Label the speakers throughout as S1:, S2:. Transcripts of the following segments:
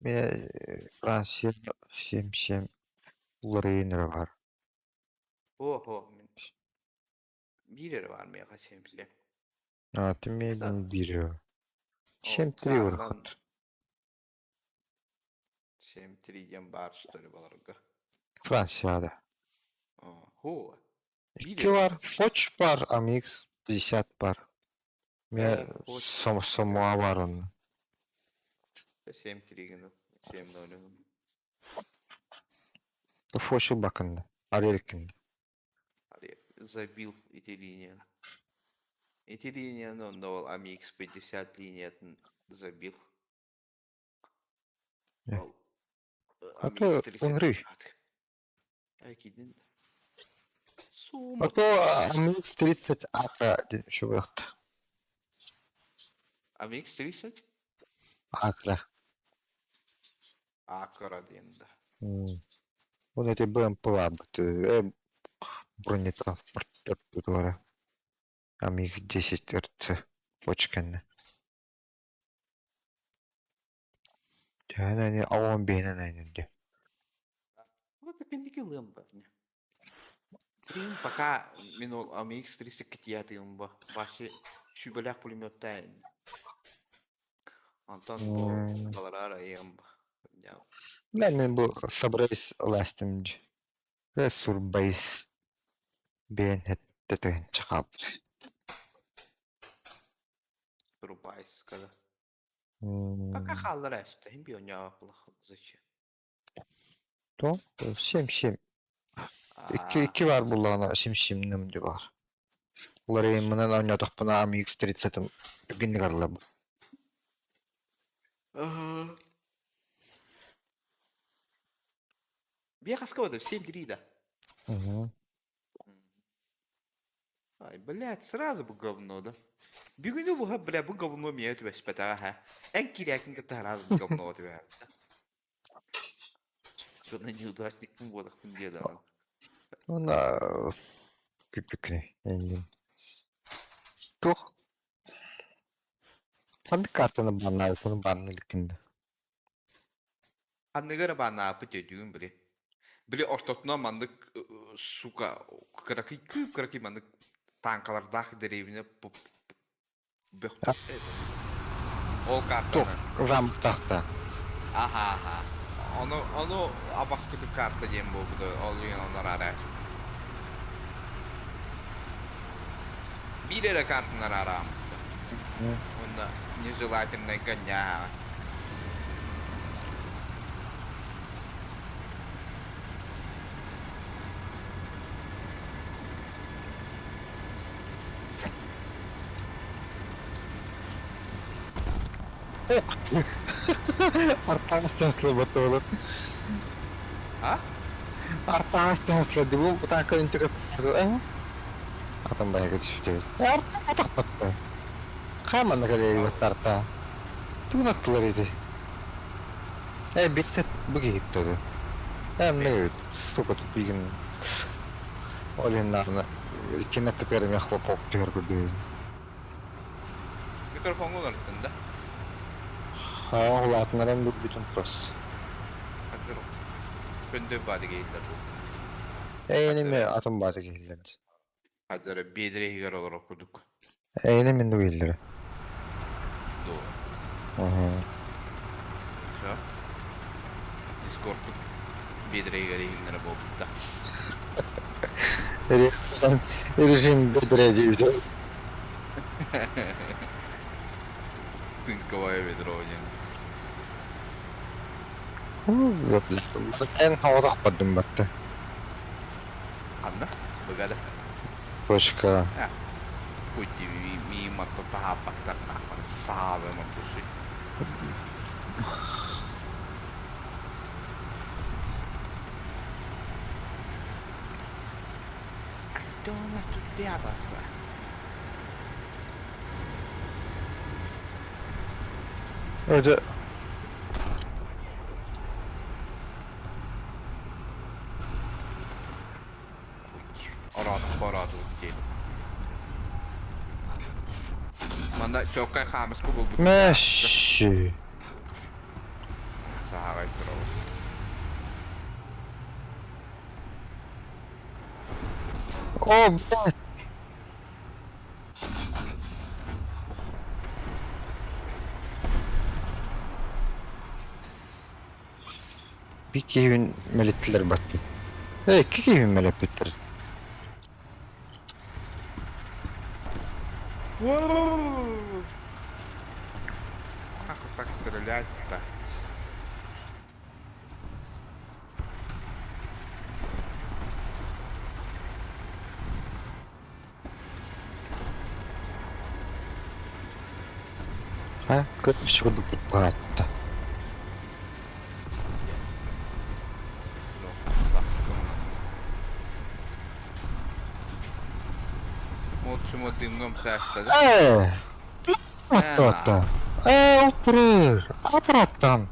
S1: Мен Франция 77 Лорейнер var.
S2: Oho. Bir yeri var mı ya kaçayımızda?
S1: Atı men biri.
S2: O
S1: 73 var
S2: dağından
S1: hat.
S2: Şemtriyen bar story balarga.
S1: Fransiyada.
S2: Ho. Bir
S1: 2
S2: yeri
S1: var.
S2: var.
S1: Foç var. AMX 50 var. Men
S2: Hoş.
S1: Samoa var onun.
S2: Şemtriyen. Şemde oynadım.
S1: Bu Foç'u bakın. Arelkin.
S2: Hadi забил эти линии. Эти линии, ну, но AMX 50 линиятын забил. Ол AMX
S1: Ото
S2: 30.
S1: Ungry.
S2: Акидин. Сумат.
S1: Ото AMX 30 Акра şu vakti.
S2: AMX 30?
S1: Акра.
S2: Акара денді.
S1: Onu da BMP var. Бронетранспортер тут var. AMX 10 RC. Foçkenli. Yani avan beynen aynı.
S2: Вот так индики лымба. Прин пока минул AMX 30 китияты лымба. Башы шүбелек пулеметтайын. Антон bu баларар ayımba.
S1: Ben bu sabrais lastim. Ve surbais beğen hette çıkap.
S2: Рубайс, когда. Пока халлар әшті, hem bir oynayaplık zıçı.
S1: То, şem. İki var bullağına şem de var. Ular eğiminen oynadık buna AMX 30'ım. Günlük arla bu.
S2: Bir kaska var da 7-3 да. Ай, блядь, сразу бы говно, да? Бегуну bu бля, bu говно меня тебя спитаха. En кирякин сразу говно тебя. Что на неудачником водах делал.
S1: Ona küpükne. Yani. Toch. Hangi kartını banlar? Bunu banlıkında.
S2: Анныгара ба на пыте дюн бли. Бли ортотно мандык сука краки мандык танкалардах деревне бөхтө. Ол
S1: Toch.
S2: картаны.
S1: Zamık tahta.
S2: Aha. Onu abaskıtı kartı diyeyim bu da oluyor onlar ara. Bir yere kartınlar aram. Onda нежелательно гоня.
S1: Артаңыз тенслі бұты олып.
S2: А?
S1: Артаңыз тенслі деп бұл бұтан көлінтігі Atan bayağı düştü. Artık atak battı. Kaymandı kaleye battı arta. Tüm attılar idi. Bitti bu gitti o. Hem ne gördü? Stok atıp bir gün. Oyunlarını iki nettiklerim yakılıp okuyor gördü.
S2: Mikrofon kullanıldığında.
S1: Ha, oğlatınlar hem de bütün pros.
S2: Hadi ro. Bende badi geydiler bu.
S1: Yeni mi atım bazı geldiler.
S2: Hadi ro bedire higar olur okuduk.
S1: Yeni mi de geldiler.
S2: Doğru.
S1: Aha.
S2: Şu. Discord'u bedire higar higar oldu da.
S1: Rejim bedireceği.
S2: Kavaya bedire oyun.
S1: En havada kapadım battı.
S2: Anla? Bagada.
S1: Точка.
S2: Putih mima tahap ternak sahabat mampusik. Donat тут пятаться.
S1: Öyle.
S2: Orada değil. Manda çok kay kamus ku bu.
S1: Meşi.
S2: Sa тұрау.
S1: О, блядь. Bir keyfin melittiler battı. İki keyfin melip bittir.
S2: Нахуй так стрелять-то?
S1: Ha, kırmış vurduk bu hayatta.
S2: Muuttumo dingom säästädä.
S1: Attı. Oturur. Atır attan.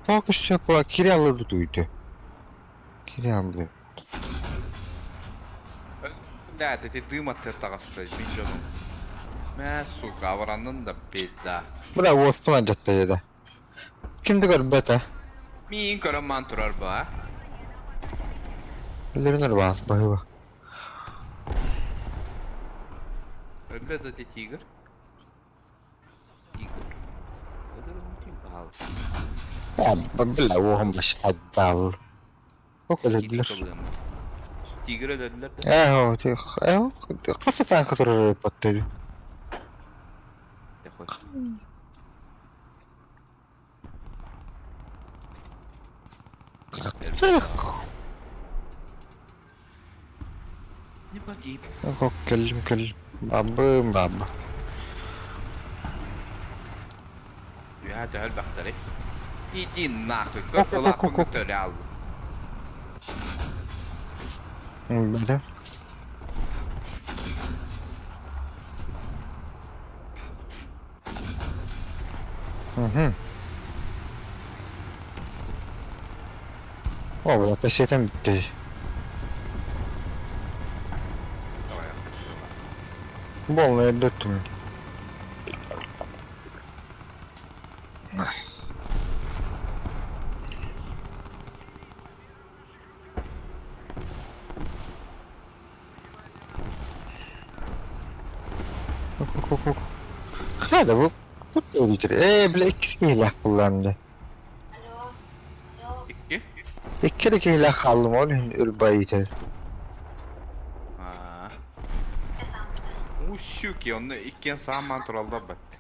S1: Так üstü yapıla kiralı duydu. Kiralı.
S2: Lähetettiin dymatti takaisin minjonun. Mä suka avrannan da pitää.
S1: Bırak Wolf falan caddeye de. Kimdi garbete?
S2: Mihin koron manturar bu ha?
S1: Bilirler bazı bahıva.
S2: Öyle de tiger. Tiger. Öyle de mutim pahalı.
S1: Ya billah o هم başı addal. O kadar bilir.
S2: Tiger öldürdüler de.
S1: Eho. Kasıtan kadar patladı.
S2: Yahoy. Ne bakayım?
S1: Yok kellim. Baba.
S2: Ja, de hulbachteri. Iди нахуй, как лапу материал.
S1: Böyle. Hı. O bırak eşeğten bitti. Bu olmaya döktüm. Yok. Hadi bu öldür. Bile iki hilah kullandı.
S2: İki?
S1: İki hilah aldım oğlum ürbaydı.
S2: Haa. Uşuki onu ikken sağ mantralda baktı.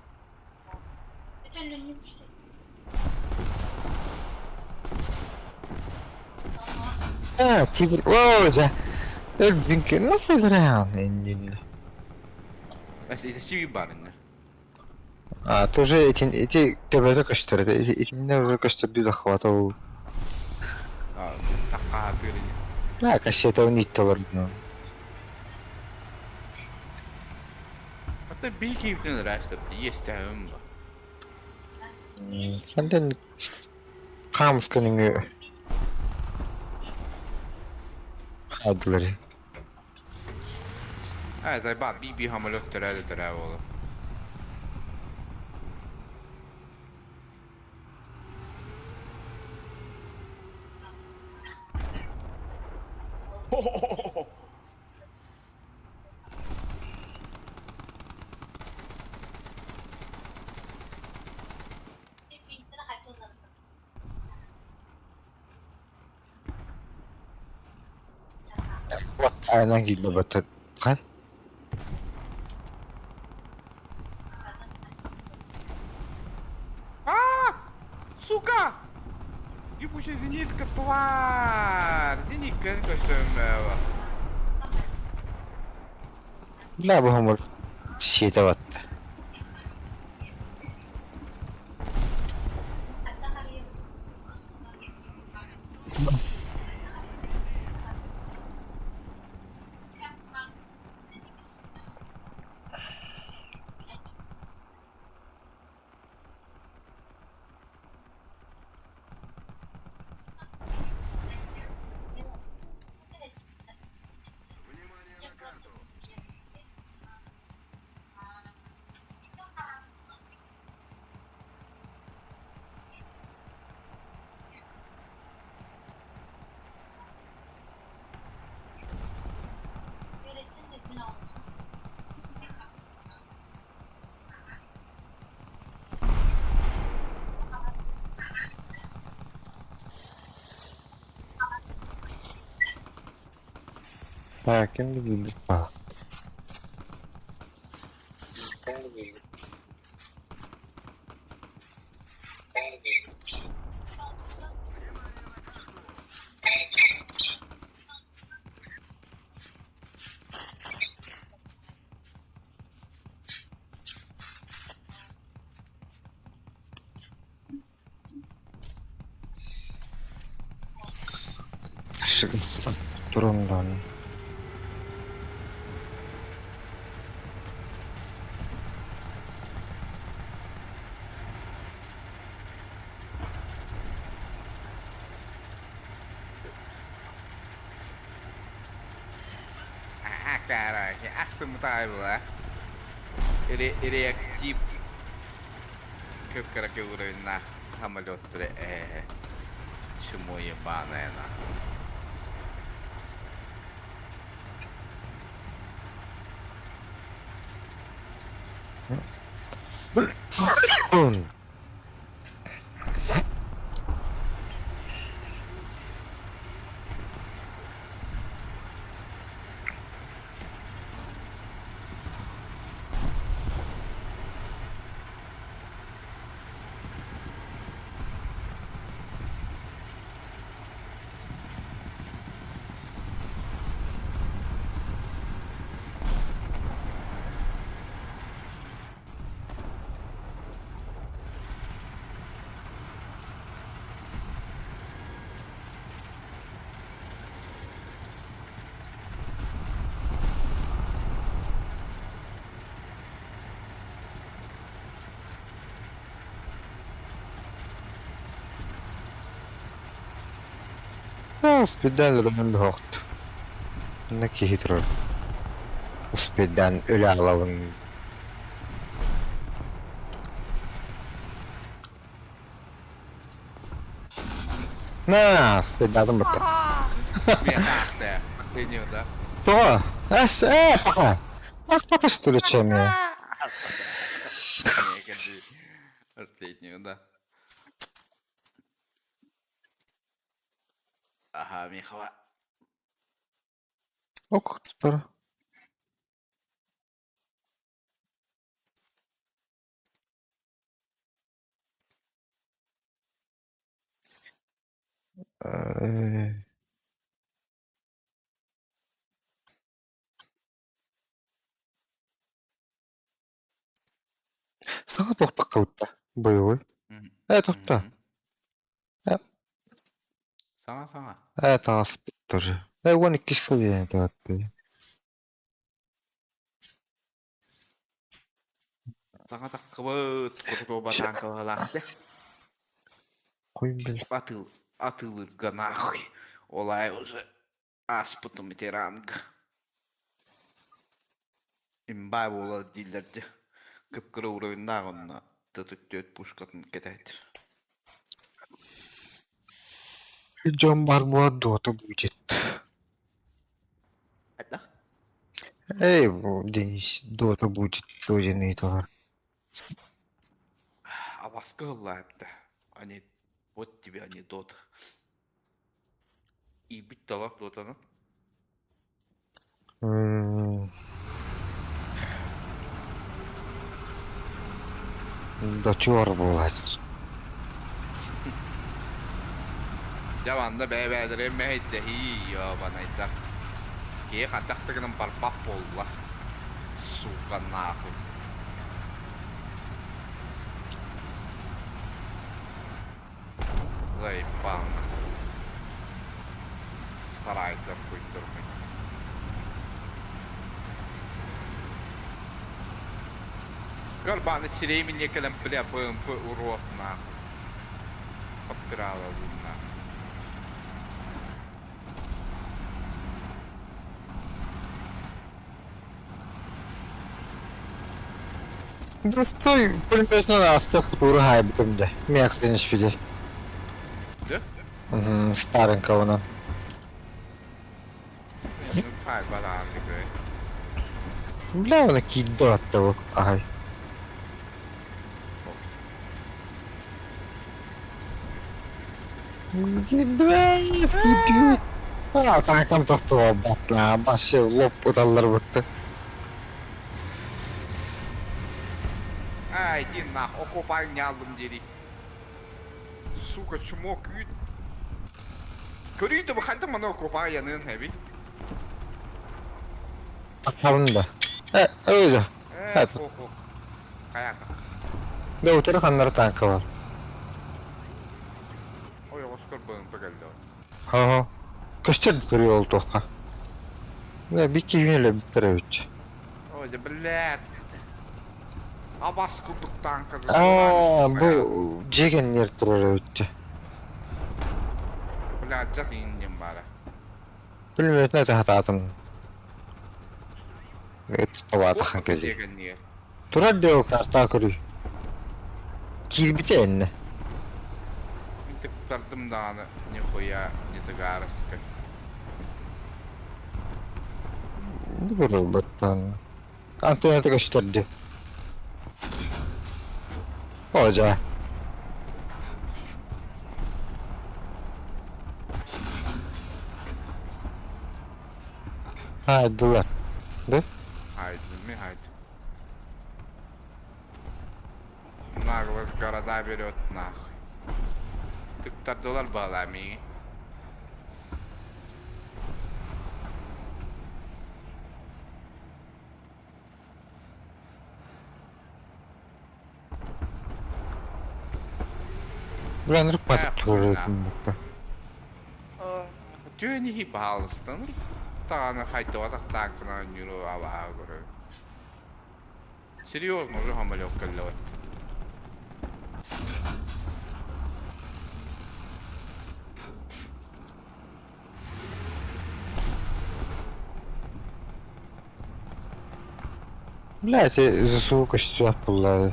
S1: Ha, Tigr. Oca. Öldün ki nasıl yani endinde?
S2: Значит, это сиви барыня.
S1: А, ты уже эти тепerde kaçtırdı. İçinde уже kaçtırdı da хватал.
S2: Такая тырыня.
S1: Ya kaçtı onu itti olur bunu.
S2: Hatta bir keyiften rastladı. Yestahım var.
S1: Senden Kamskan'ın adları.
S2: Ha, zay bad bir hamilök töre oğlum.
S1: What? Aynen gibi batı. Kan?
S2: Сука! Ебучая зенитка, тварь! Зенитка, что мева.
S1: La bu hamur şeyde battı. Sakin bir gibi. Ah. Sıkıntı durumdan.
S2: Cara, astım tayo ha. Reaktif kıpkırık ürünler hamalotları şumuyu bağlayana.
S1: Hun. Hospital rumun hoqt. Naki hitro. Hospital ölü alavın. Na, hospital'dan battı.
S2: Miyakte. Deniyordu.
S1: Doğa. As, paka. Bak patıştıracağım ya.
S2: Geldi. Deniyordu. Aha mihva.
S1: Ok, tutar. Sana toqta qılıpta. Boyoy. Toqta.
S2: Sana.
S1: Tağız bitti. 12 kişi yani tattı.
S2: Sana takıbıt kutu batan kalaktı.
S1: Koyun bil.
S2: Atılır ganahı. Olay уже аспытым тиранг. Имбай бола дилерди. Кыпкыры уровеньдагына төт пушкатын кетет.
S1: Can var bu doğada будет.
S2: Ayda.
S1: Bu Deniz doğada будет. Тоже не var.
S2: А басқа лайпты. Они вот тебе анекдот. И бит талап дотаны.
S1: Дотер болады.
S2: Javanda bebedire mehette hi ya bana ita. Ki kataktıgının parpap bolla. Suka nahu. Zay bana. Sarayda kuyturmayın. Galiba Sireymin yakalan bile bu urot nahu. Papirala bunlar.
S1: Просто пулеметный раскоп, который хайбитом да. Мягко не спиди.
S2: Да?
S1: Старенького нам.
S2: Ну, пай балан gibi.
S1: Бля, он кидал от того. Ай. Кидает. Ha, tankam taktı o batla. Başı lop odalar battı.
S2: Ай, иди нахуй, окопай не aldım deri. Сука, чмок ют. Körüydü bu kadın bana okopay yanın hebi.
S1: Takalım da. Öyle. Hadi.
S2: Fok. Hayata.
S1: Ne o kanları tankı var.
S2: Ой, Оскар bağımpa geldi.
S1: Ha. Gösterdi kırıyor oldu oka. Ve bir iki günle bitirebilir.
S2: Ой, да блядь. Abas kurduk tankı.
S1: Bu Cegen yer durar ötçe.
S2: Блядь, jat indim bari.
S1: Bilmiyorum ne de hatadım. Evet, havada ha geliyor.
S2: Degen niye?
S1: Durar diyor karta kırıyor. Kilbite enne.
S2: Tık tardım dağını. Nihуя не тагарска.
S1: Bu kadar battan. Antrenörde gösterdi. Hoca. Haydi lan. Ne?
S2: Haydi mi haydi. Нагло города берет нахуй. Tıktardılar bağlamayı.
S1: Ulan rıkmadık durar ötüm bakta.
S2: Tüyeni bağlısın. Tağını haydi odak tankına yürü hava göre. Серьезно уже хамалек колет.
S1: Блять, засука что была.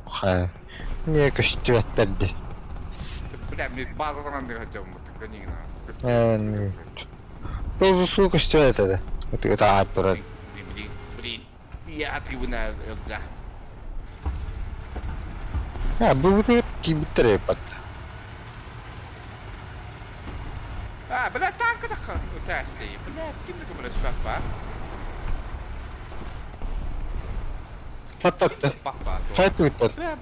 S1: Хай. Niye köştüvetlerdi?
S2: Бля, мне базован не хотел, вот так не
S1: Evet. Dozu su köştüvetedi. Öteki taat durar.
S2: Блин. Я ты бы на да.
S1: Ha bu ki bitir yapattı.
S2: Бля, танка так тесты. Бля, kimde bu böyle süper var?
S1: Patlattı.
S2: Papa.
S1: Kayıt bitti.
S2: Bля,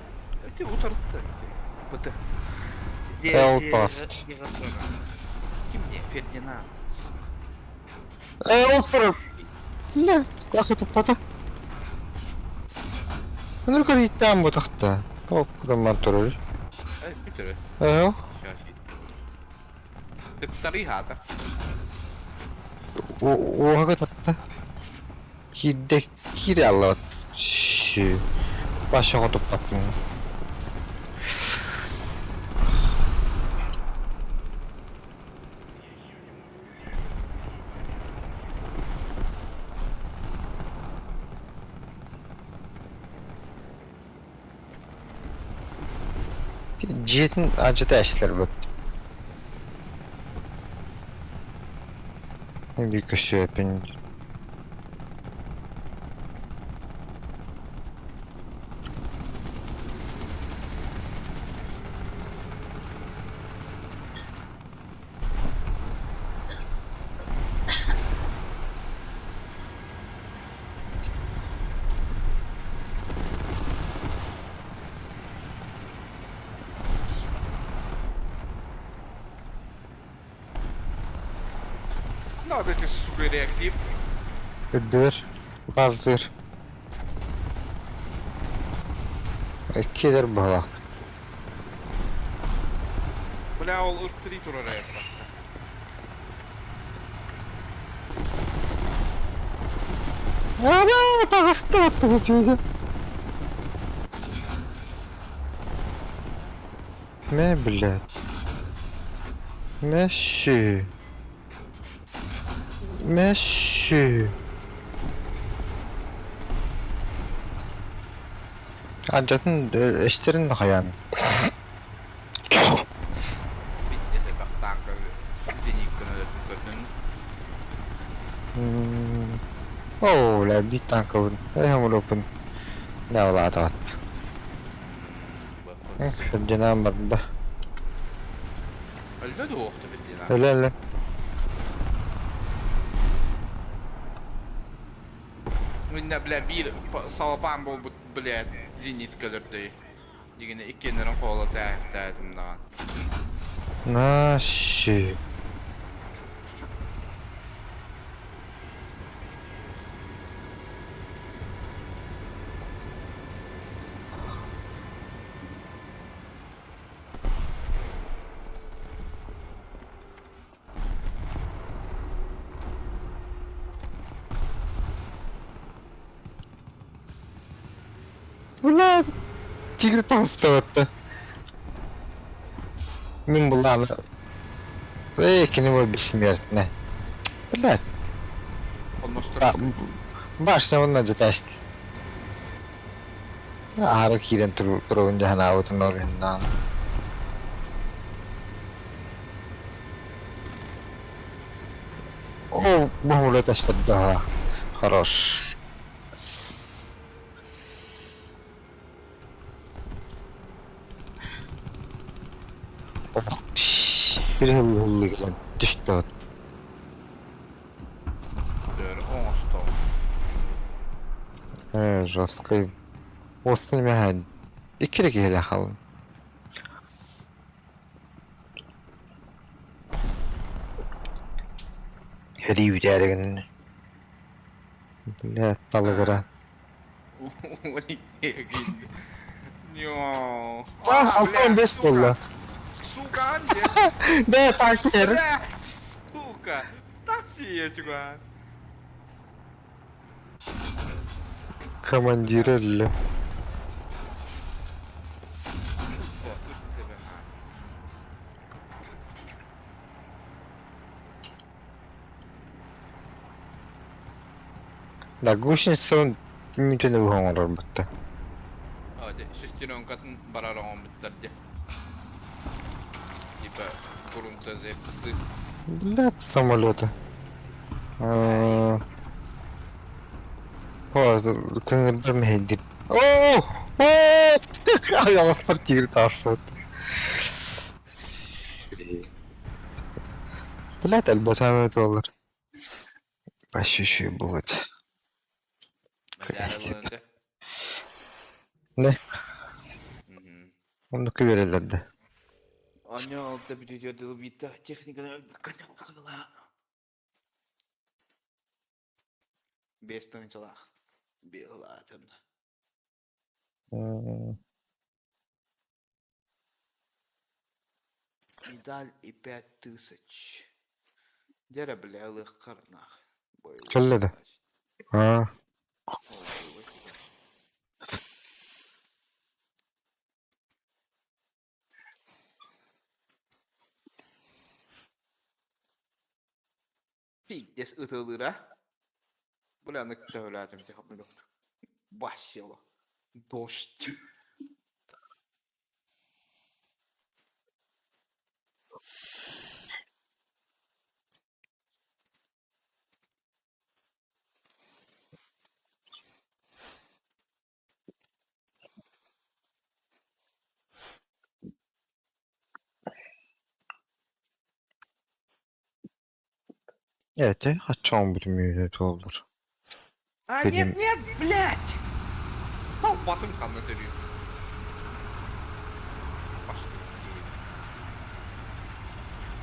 S2: ты уторты. Быты.
S1: Belfast.
S2: Kim ne? Ferdinand.
S1: Oturup. Ne? Kalkıp pata. Ne kadar iddiam bu tahta. O kadar durur.
S2: Bir türlü.
S1: Yok.
S2: Tıktarı hata.
S1: O kadar. Gidek kirallah. Şu. Başa kutup baktım. Jet'in acı dersleri bak. Bir köşe yapın.
S2: Надо эти сука реактив.
S1: Dur. Bazdır. İkidir balak.
S2: Бля, ол ырттырый турар аякта.
S1: Ana tağıstı attı bu çocuğu. Ne блядь? Meşi. Meşi. Acatın eşlerin de hayan.
S2: Bitti de bak tanka. Denik kını ırttırdın.
S1: Oh la bir tanka vurun. Hem open. Ne ola atat.
S2: Bak
S1: Hırcınağım barda.
S2: Öyle de oldu bildiğin abi.
S1: Öyle.
S2: Ne bile bir salapan bol bile zinit gelirdi. Digine ikinlerin kola tähtädim daha.
S1: Naşı. Ulan tigri tanıştırdı. Min bulan. Ekini bu bismiyertne. Ulan
S2: Olmuştur.
S1: başta ondan cetaştı. Ağrı kiren turunca hana avutun orayından. O bu hule taştı daha. Хорош. Oh, bir hızlı gelen düştü.
S2: Diyor 10 stop.
S1: Жесткий. Осман мягань. İkili gele kalın. Hadi bir dergin. Ne talıgıra.
S2: Yo.
S1: Altın beyzbolla.
S2: Сука, нет.
S1: De takir.
S2: Бля, сука. Такси, чувак.
S1: Командир öyle. Da gushin mümkün bu hangar bitti.
S2: Hadi, şiştirin katın bararağım bitirdi. Типа, kuruntu zepsi.
S1: Блядь, самолеты. О, кыңырдыр мейдип. О! Аяла спортивер тассат. Блядь, альбасамет olur. Başı şu bulut.
S2: Bölünde.
S1: Ne? Onu verirlerdi.
S2: Anne altta bir videoda bir teknikada kanalına. Beş tanıcılar. Bir latın. Медаль и 5000. Дера блялых карнах.
S1: Kelledi. Ha.
S2: Pigdes ıtılıra. Bulanık da öyle adam cevap yok. Başyalı. Dost.
S1: Evet, açacağım bir mühlet olur.
S2: А
S1: Перем-
S2: нет, блядь! Толпатын kanı dönüyor.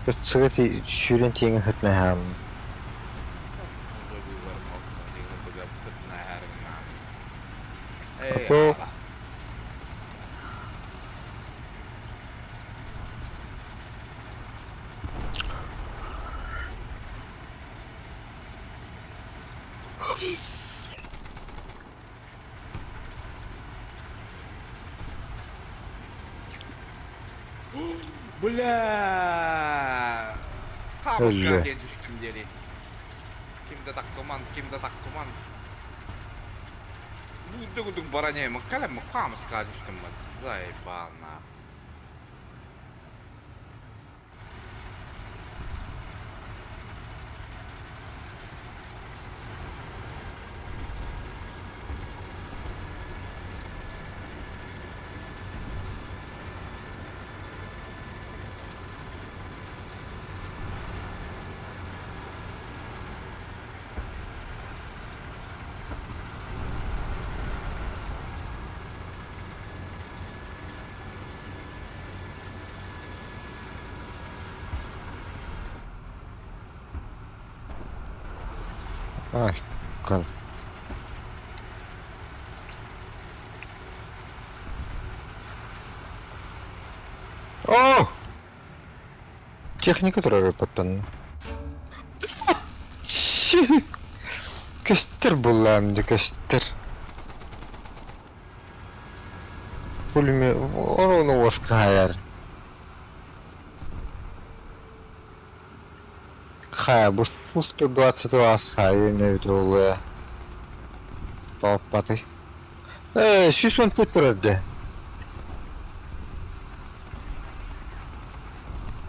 S2: Başladı.
S1: Sıkıntı şuren tiyeni hıtna ham.
S2: Ey Allah. Bля! Kamuska
S1: Öyle.
S2: diye düştüm geri. Kimde takkuman, kimde takkuman. Gudung baranya mı kalem mi kamuska düştüm ben. Zaybana.
S1: Ай, кал. О! Техника турары паттанны. Көстер булламды, көстер. Пулеме, onu оскаяр. Хай, bu Су-122 sayını öyle. Топпаты. 610 тұрады.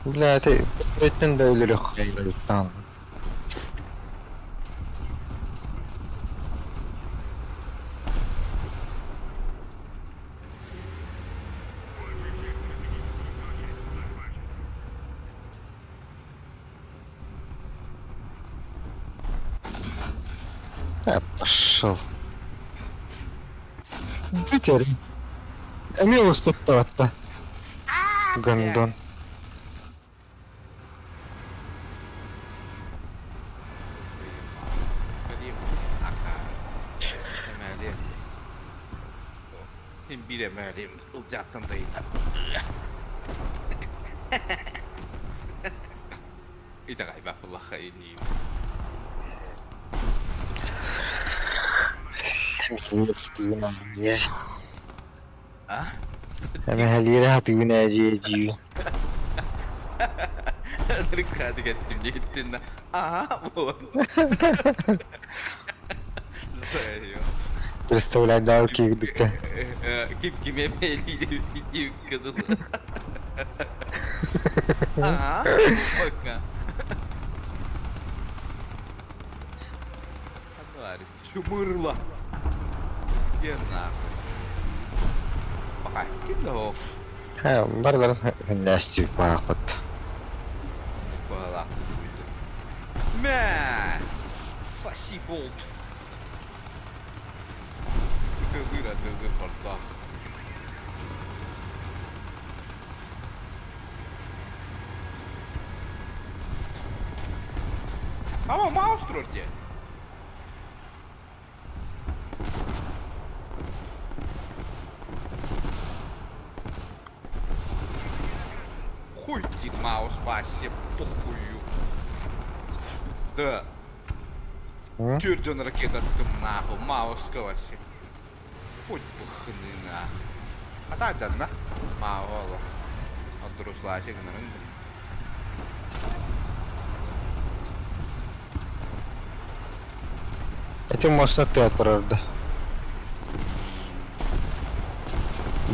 S1: Бля, ты өттен да өлірі қайырыттан. Пошел. Битер. Эми устатты атта. Гондон.
S2: Bilemedim. Uzaktan değil. İyi de galiba Allah'a ineyim. Ah?
S1: Hemen her yere hatı bineceği.
S2: Dikkat ettim gittin de. Aha bu. Sayıyor.
S1: Представляй, да, окей, где-то.
S2: Kim emeğiyle bir kadını. Aha. Bakın. Hadi var. Çumurla. Gel nahı. Bakay. Kim de o?
S1: Ha, barlar nästi paaqat.
S2: Bala. Mä. Sasi bolt. Tövbe porta. Ama mouse трогайте. Хуй ты маус вообще похую. Да. Тюрден ракета attım nahı mouse kavası. Хуй пухны нахуй. Ата canına. Mouse oğlum. O duruslaşık nırın.
S1: Этим можно театрда.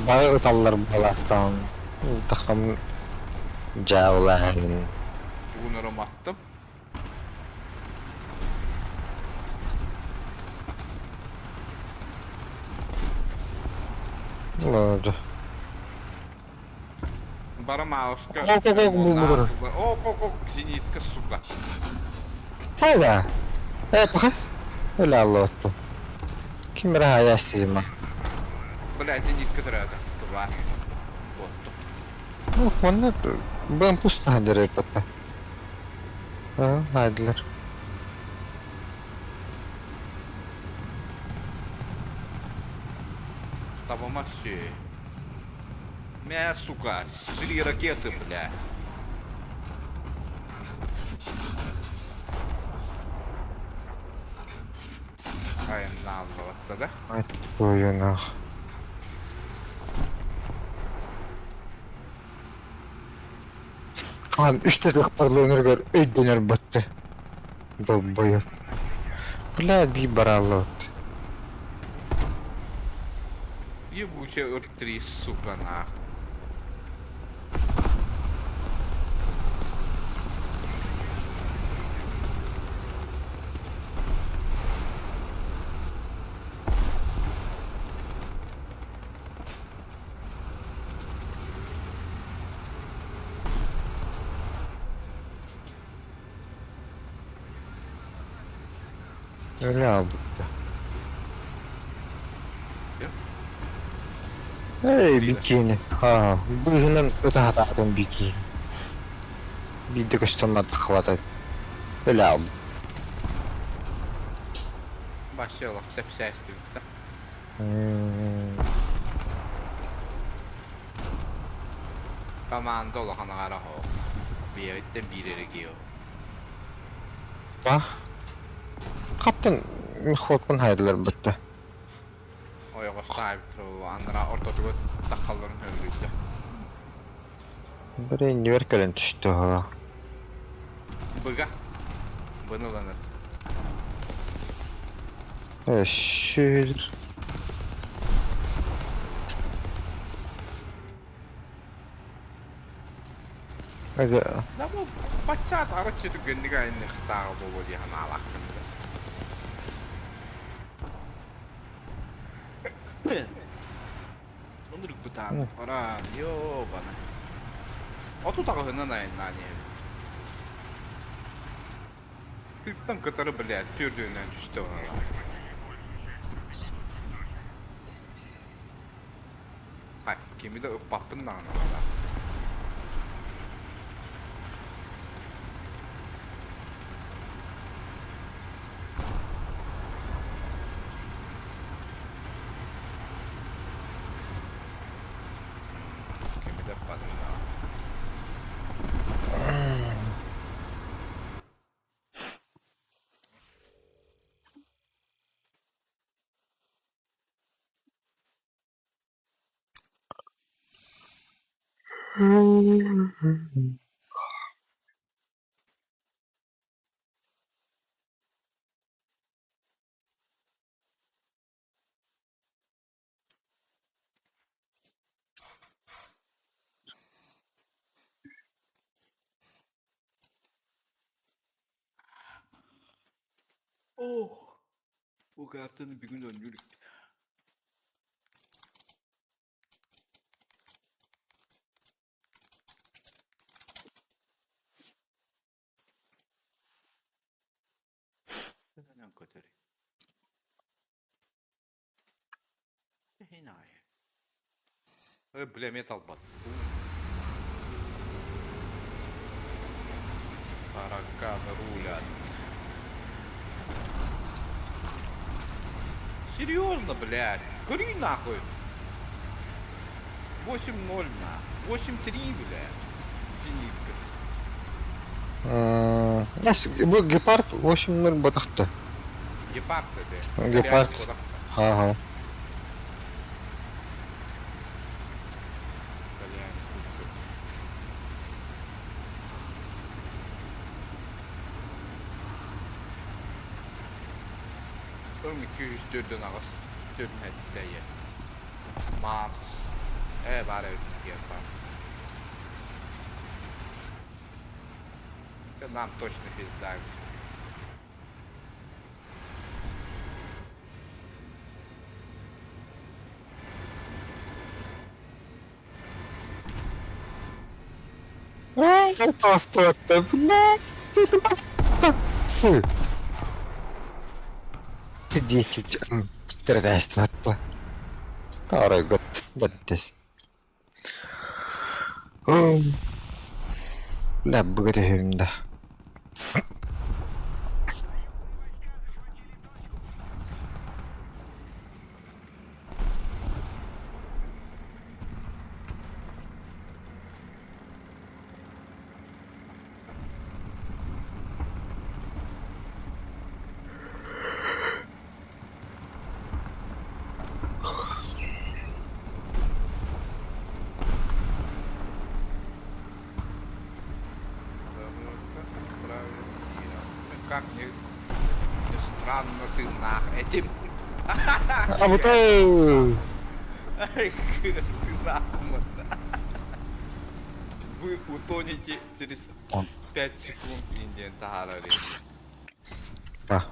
S1: Бай таллар балактан. Тахам жаулайын.
S2: Bunları attım.
S1: Oldu.
S2: Бара мауска. О, зенитка, сука.
S1: Hayda. Bakın. Öyle Allah'tı. Kim rahat yaşayacağım?
S2: Бля, зенитка трада. Тварь. Вот.
S1: Ну, onlar ben pusta hadere patta. Ha, haydiler.
S2: Табама все. Мя, сука, 4 ракеты, блядь. Ай, назва, да?
S1: Ay, boyuna. Kan 3 dedik parlığını gör, ödünür battı. Dolbayı. Bля, bir barallı.
S2: Ебучая р3, сука, нахуй.
S1: Öyle abi. Hey bikini. Ha, bugünden öte hatadım bikini. Bir de göstermedi havadan. Öyle abi.
S2: Başlayalım. Tepsi istiyoruz da. Komanda olan ara o. Bir yerden bir yere gidiyor.
S1: Bak. Kaptan Mihot'un hayırlar bitti.
S2: O yok sahip turu. Andra ortada takalların ömrüydü.
S1: Birinci verkelen düştü ha.
S2: Bıga. Bunu lanır.
S1: Şöyle. Hadi.
S2: Da bu başat araç çocuk günlük aynı hıtağı bu diye hana alaktım. Onur bu tane. Ora yo bana. Otu tağı hına nayın nani. Kırktan kıtarı bile türdüğünden düştü ona. Hay, kimi de ıppapın da anamada. Kimi de ıppadın da. Oh, bu kartını bir gün döndürük. Neden kötü? Hinaye. Bilemet albat. Баракада рулят. Серьезно, блядь. Кури нахуй. 8-0 на. 8-3, блядь. Зенитка.
S1: Bu Gepard 8-0 bataktı.
S2: Гепард это.
S1: Гепард. Ha.
S2: Ön 204'ün ağız. 4'ün həddiyi. Mars. Bari Гепард. Нам точно пизда.
S1: Просто, блядь, это просто. Фу. Ты 10 страдаешь, вот. Второй год, баттес. Бля, богатырем, да.
S2: Как мне странно ты нах этим.
S1: А вот ты
S2: нахуй. Вы утонете через 5 секунд Индиан Тагарари.
S1: А.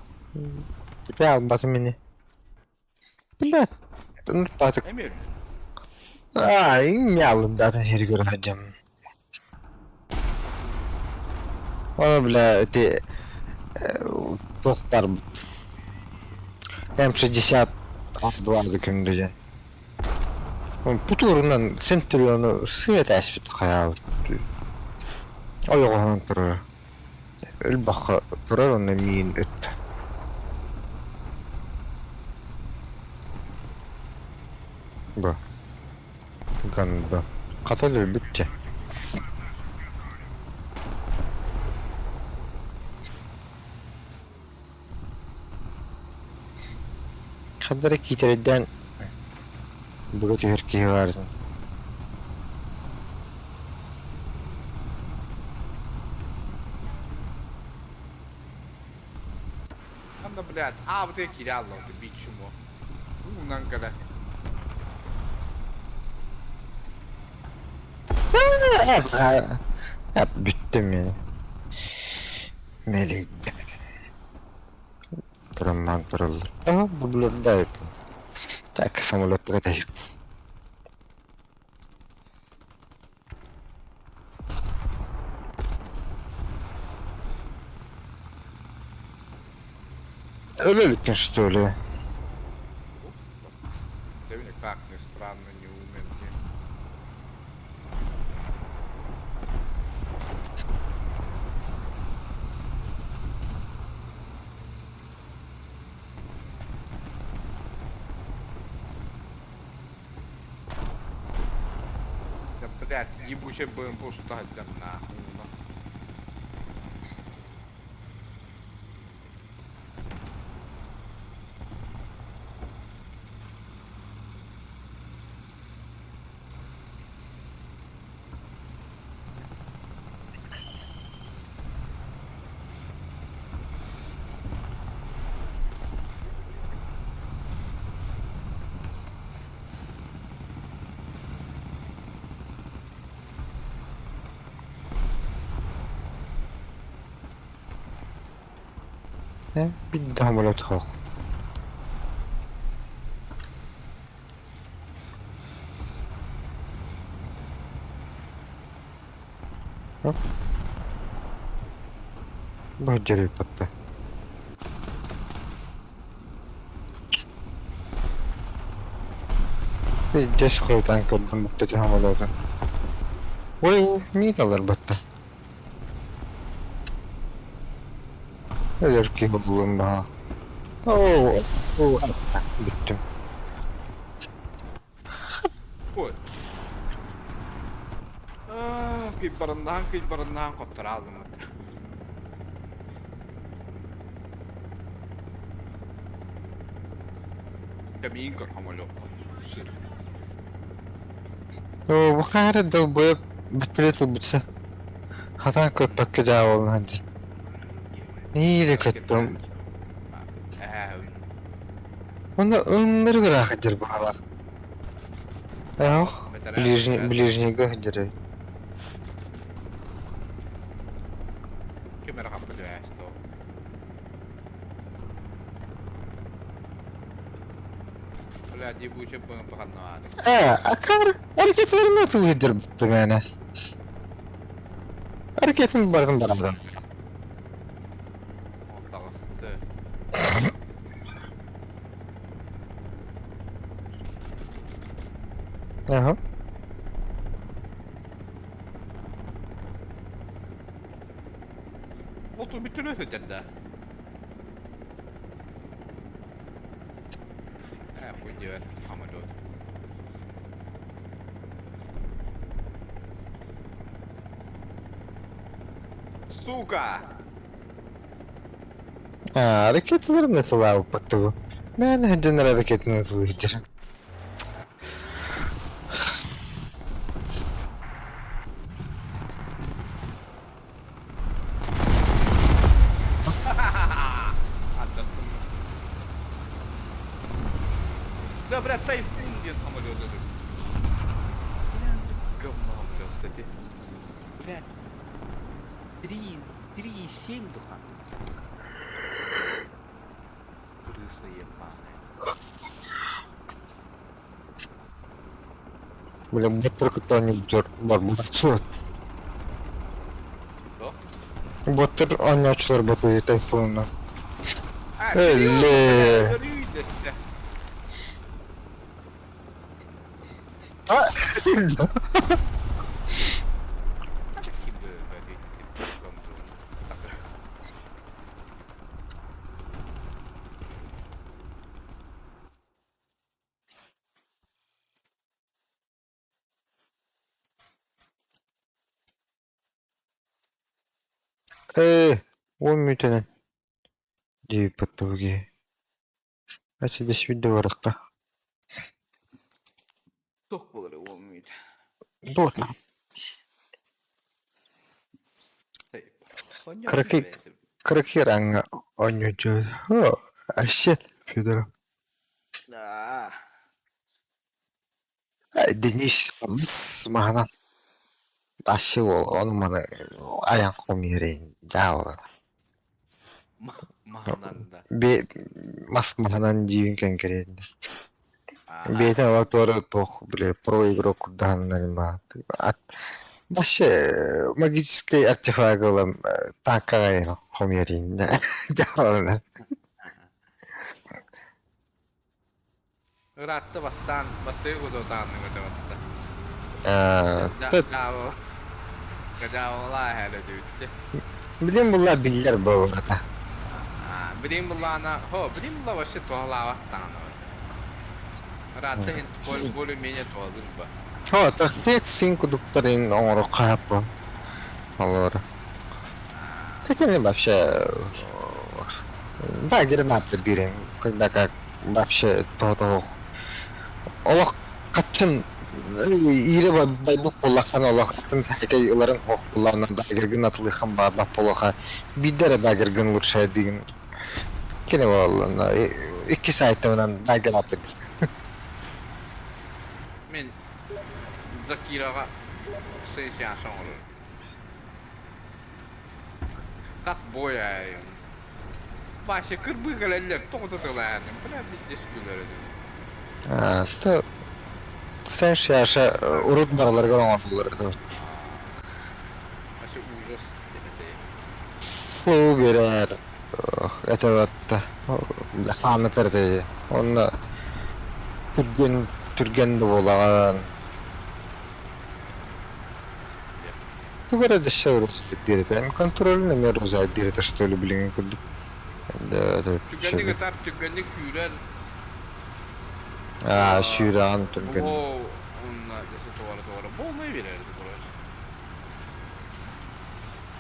S1: Ты албаты меня. Блядь. Ну, паток.
S2: Эмиль.
S1: Не алым датын хер көрөм. О, бля, ты тохтар. М60 vardı kündüce. Bu turundan Centurion'u sığet espit hayal. O yok onun turu. 'Ül baka turar onu min et. Bu. Ganda. Katalır bitti. Kadar kitreden bu Türkiye var.
S2: Anda, блядь, вот эти реально ты бить чему. Нангара.
S1: Hep bittim yani. Melek. Kırılmam kırıldı. Aha bu blok da yapın. Tak samolotlara da yapın. Öylelikten işte öyle.
S2: Ты мне как ни странно не умен. Да, блядь, ебучий будем пустать там нахуй.
S1: بدهم ولا تخاف. بهجر البطة. الجيش خويت عنك بطتهم ولا لا. وي مين الله البطة. يركي بظلم بها. اوه bittim.
S2: Ой. Kıyıp barından koptur aldım. Камин самолет. Сыр.
S1: وخير الدوبة بتريد البتسة هتان كنت بكدا والله عندي هي اللي كنتم وانا امرق راح اجرب هذا اهو ближний гахджерей
S2: Камера хаппадывает, что... Блядь, ебучий будем погнать.
S1: akar hareketlerini nasıl yedirttim yani hareketin barın baradan
S2: Вот так вот.
S1: aha
S2: Otur bir türlü ötede. Хуй делать самолет. Сука!
S1: hareketlerini nasıl yaptı ben hacınlar hareketini nasıl yedir
S2: Atlattım. Да, блядь, тайфун где самолет этот. Говно, блядь, кстати. Блядь. 3,7 духа. Крыса ебаная.
S1: Бля, боттар кто-нибудь бар борцот.
S2: Что?
S1: Боттар oynaçlar batıyor tayfunla.
S2: Öyle.
S1: 10 мүтенен дейіп баттауге. Ачы дешбейді барыққа.
S2: Tok bulur olmaydı.
S1: Doğru. Kırık- Kırık yeranga oynucu. Aşet. Федоров.
S2: Ah.
S1: Денис маған ашы ол, оның мана аян қом ерейін. Да,
S2: Mahananda.
S1: мас мағанан дейін кен керейін.
S2: Ah.
S1: Бейтін авторы тоқ, про игрок курданын ба. Башы магический артефакт олам танкаға қом ерейін. Да,
S2: Irattı bastığı kudu tanrı kudu battı. Gacao. Gacao la hele düğüttü.
S1: Bilin bunlar bilirler bu arada.
S2: Bilin bullana, bilin bulla başı tuğla vattanı. Irattı hint golü mene tuğdur bu.
S1: Так, cinco докторин Орохапа. Allora. Как они вообще... Да, гранаты дырин, когда как вообще то Олох качын ире байбук боллахан олох атын хакай ыларын хох булларынан да герген атылыхан бар бап болоха биддер да герген лучше деген. Кене боллана 2 сааттан да гранаты.
S2: Men Zakiraga sensasyasyon olur. Kas boyayın. Başı kırbı galeller toğdadılar. Buna bir diskuları.
S1: То sen yaşa urut baralarga oңотулар.
S2: Başı uzos dedi.
S1: Slow берер. Это вот ханытырды. Оны түрген де болаган. Тугара да шаурус директор. Контрольный мер узай директор что ли блин куд. Да.
S2: Tükenlik atar, tükenlik hüyler.
S1: Şüran түрген.
S2: Onunla desi doğru. Bu olmayı verirdi burası.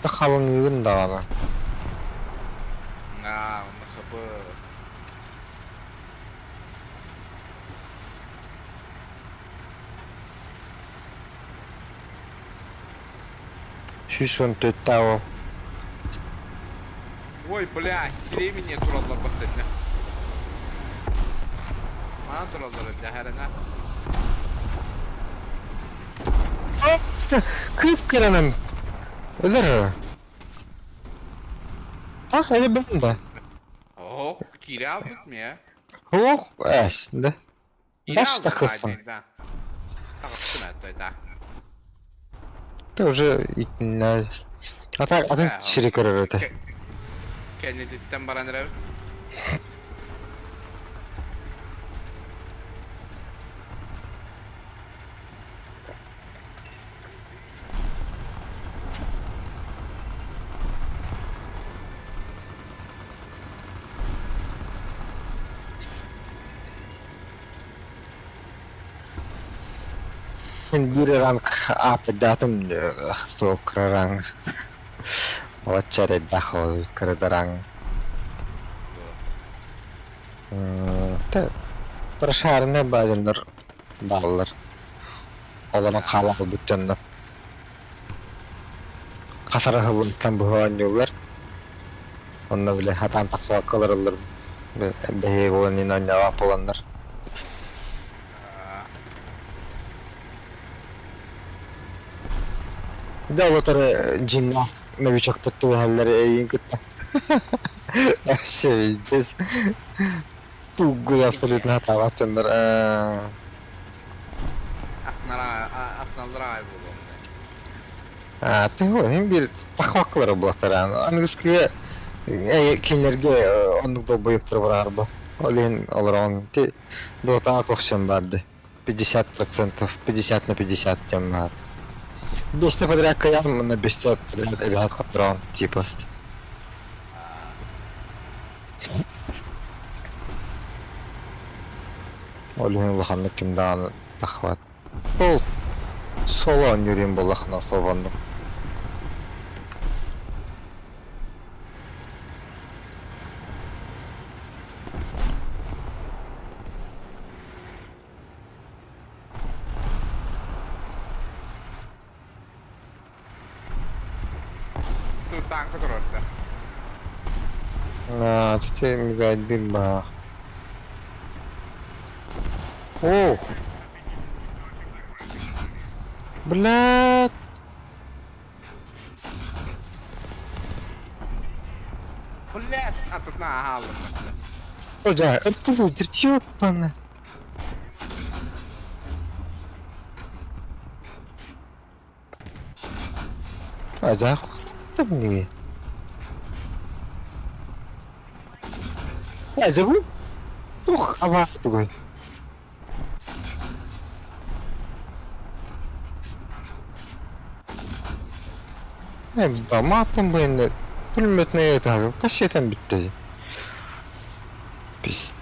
S1: Да халыңын да ана.
S2: Onu sapı.
S1: Шүшөн төттау.
S2: Ой, блядь, времени туралlar бастайды. Мана туралlar дәһәренә.
S1: Кыйып керенен. Ölür. Ah, öyle ben de.
S2: Kiri aldık mı ya?
S1: Oh, şimdi.
S2: Kiri
S1: Baş
S2: aldık
S1: takılsın.
S2: zaten. Takılsın hatta.
S1: Ты уже не... А так, один чирик это.
S2: Kendiden bana ne?
S1: Bir rank apa datum to kerang. Вачаре дахо кредаран. Тэ прошарны баалар баллар. Оларың халал бүттеннер. Касара хылыктан бууануулар. Онна биле хатан таква кылырлар. Бехе боланын аннава боландар. Да олар жинна новичоктор туhalları эйин кытта. Вообще здесь тугу абсолютно хатаватчандар.
S2: Asnalar ay bulun.
S1: Ты hem bir takvaklары булактар. Английская кинлерге ондук болбоюп турар бу. Олен олар те дота тохшан барды. 50%, 50 на 50 тем бар. 5 подряд каям на 5 подряд эбиат каптыран типа. Олен лоханны кимдан тахват. Ол солон юрим болахна сованды.
S2: tankı dur orada.
S1: Tüte mügaydin bak. Oh. Блядь.
S2: Блядь, а тут на галу.
S1: Hoca öptü öldürtü yok bana. Hoca tabii niye? Hoca bu. Ama bu. Ama attım bu eline. Pulmetine yeter. Kaç yeten bitti. Pis.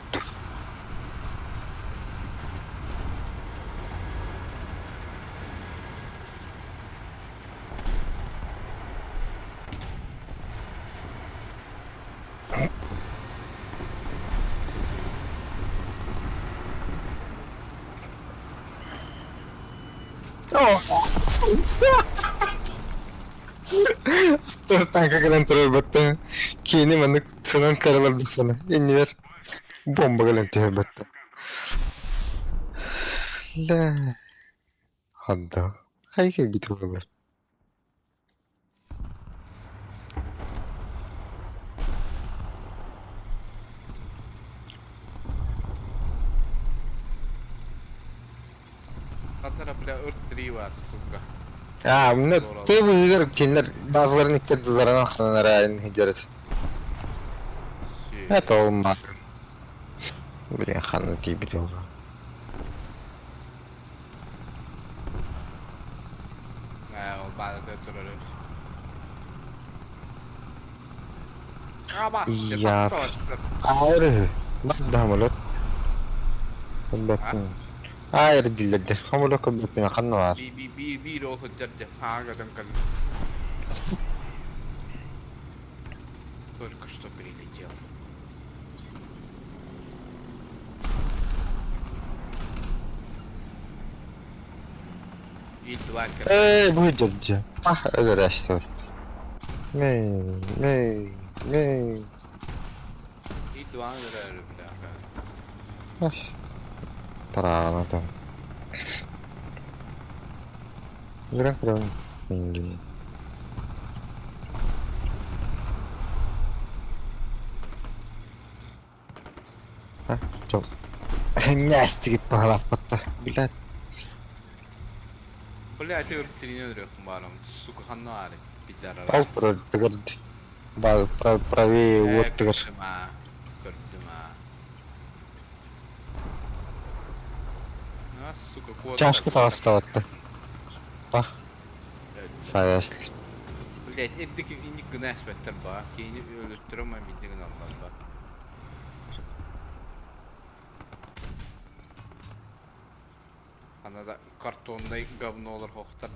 S1: Tanka gelen terör battı. Kini manık sınan karalar bana. İnler. Bomba gelen terör battı. La. Hadda. Hayır bir tuğlar.
S2: Kadara bile ırttırı var suka.
S1: Ne bu yüzler kinler bazılarını iktidara naklanır ayın hicret. Evet olmaz. Bilin hanı diye bir yolda.
S2: O bana da durur. Ama
S1: Ya. Ayrı. Bak da hamlet. Bakın. Ayrı dillerdir. Hamlet kabul bina kanı var.
S2: bir o hıccar cephana kadın kalın. Только что прилетел. И два
S1: Bu hicretci. Ah öyle reçtör. Ne.
S2: И два бляха.
S1: Baş. Para anladım. Kıran. Şimdi. Ha, çok. Nasty git bakalım battı. Bilet.
S2: Блядь, ты ырттырын өрөкүн барам. Сука ханны ари. Бидара.
S1: Al tıgır. Правее вот тыгыр.
S2: Көрдүм а. А, сука, кот.
S1: Чашкы тағыста battı. Bak. Sayesli.
S2: Блядь, эддики инник гына эспеттер ба. Кейини өлүттүрөм мен биддигин албас ба. Анада картондай говно олар хоқтар.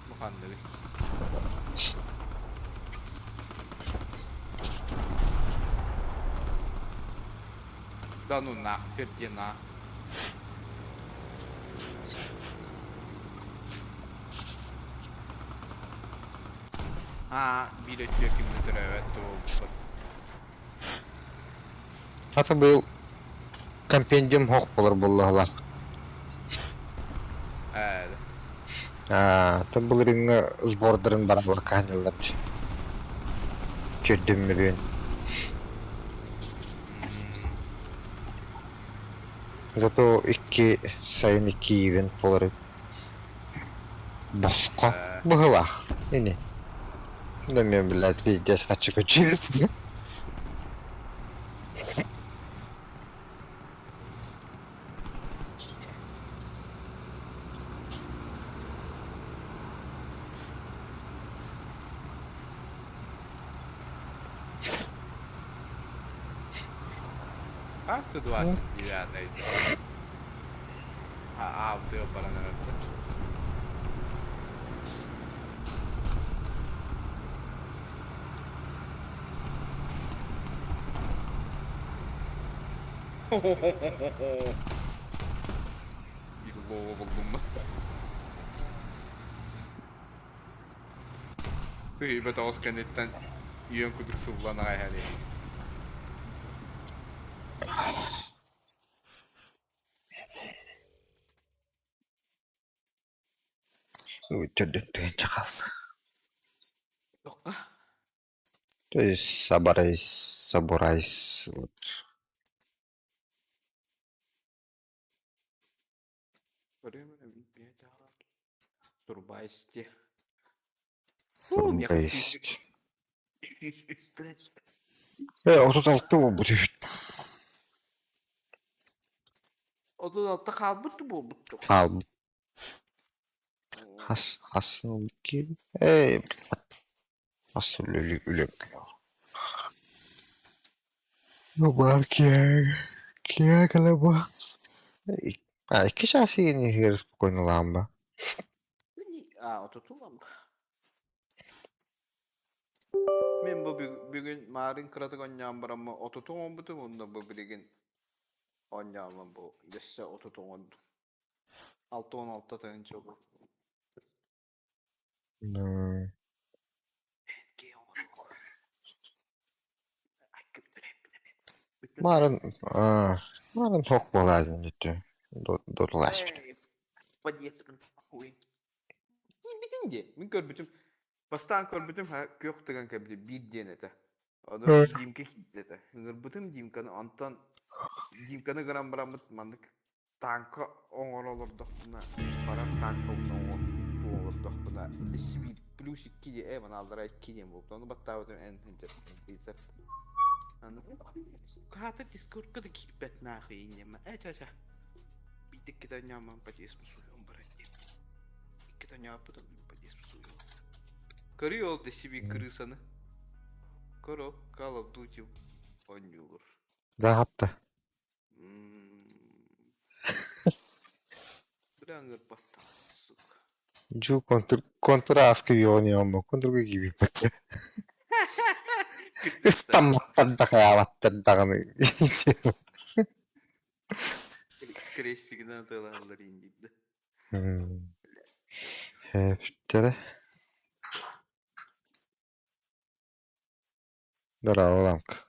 S2: Бухан деди. Да ну нахер тебе на. Ha, bir ötüyor kimdir evet oldu.
S1: Hatta bu yıl kompendium hoq bolur bollalar.
S2: Evet.
S1: Tabi bu ringi sbordarın beraber kanyalar. Kördüm mü ben? Зато iki sayın iki event bolur. Başka bıhılah. Yine. Şunda men billet bizdes kaçık uçilip.
S2: Как ты 29-й? Вот ее пора, наверное. Bir Baba buldum mu? Kıymet Oskanet'ten yön kuduk sıvılan ayarı.
S1: Ötürdün çakal.
S2: Yok ah.
S1: То есть собирайся. Вот.
S2: Görüyor musun? Bir daha. Turba isti.
S1: Сурбайст.
S2: Üstüne.
S1: 36 mı bu tüfit?
S2: 36'da kalmıştı bu.
S1: Al. Hasıl ki. Nasıl ölüm. Bu var ki ya. Ki ya kala bu. İki şahsi yeni hırs bu konu lan bu.
S2: Oturtulmam. Men bu bugün Marin Kratık oynayağım var ama oturtulmam bu da bu bilgin oynayağım bu. Yesse oturtulmam. 6-16'da tayınca bu.
S1: Hmm. Marın çok boladın gitti. Dodulaş bir.
S2: Подъездом. Bitince. Min körbütüm. Bastan körbütüm ha yok tıkan körbütüm. Bir denete. Onu Dimke kitledi. Körbütüm Dimkan'ı antan. Dimkan'ı gram bıramıt mandık. Tanka oğur olurduk buna. Param tanka olurduk buna. Sivil plus 2 diye evan aldıra 2 diye buldu. Onu battı en hınca. Anladın mı? Kahatır Discord'da da kirbet nahi inyema. Aç. Bir de kita nyaman pa jes musuyon berarti. Kita nyapa da pa jes musuyon. Kırıyor da bir kırısanı. Koro Call of Duty oynuyor.
S1: Rahattı.
S2: Bırakır batta. Sık.
S1: Ju kontra askı bir oynuyor mu? Kontra gibi. İstanbul'da da kıyamattı dağını.
S2: Kreşlikten atalarlar indiydi.
S1: Hep tere. Bravo lank.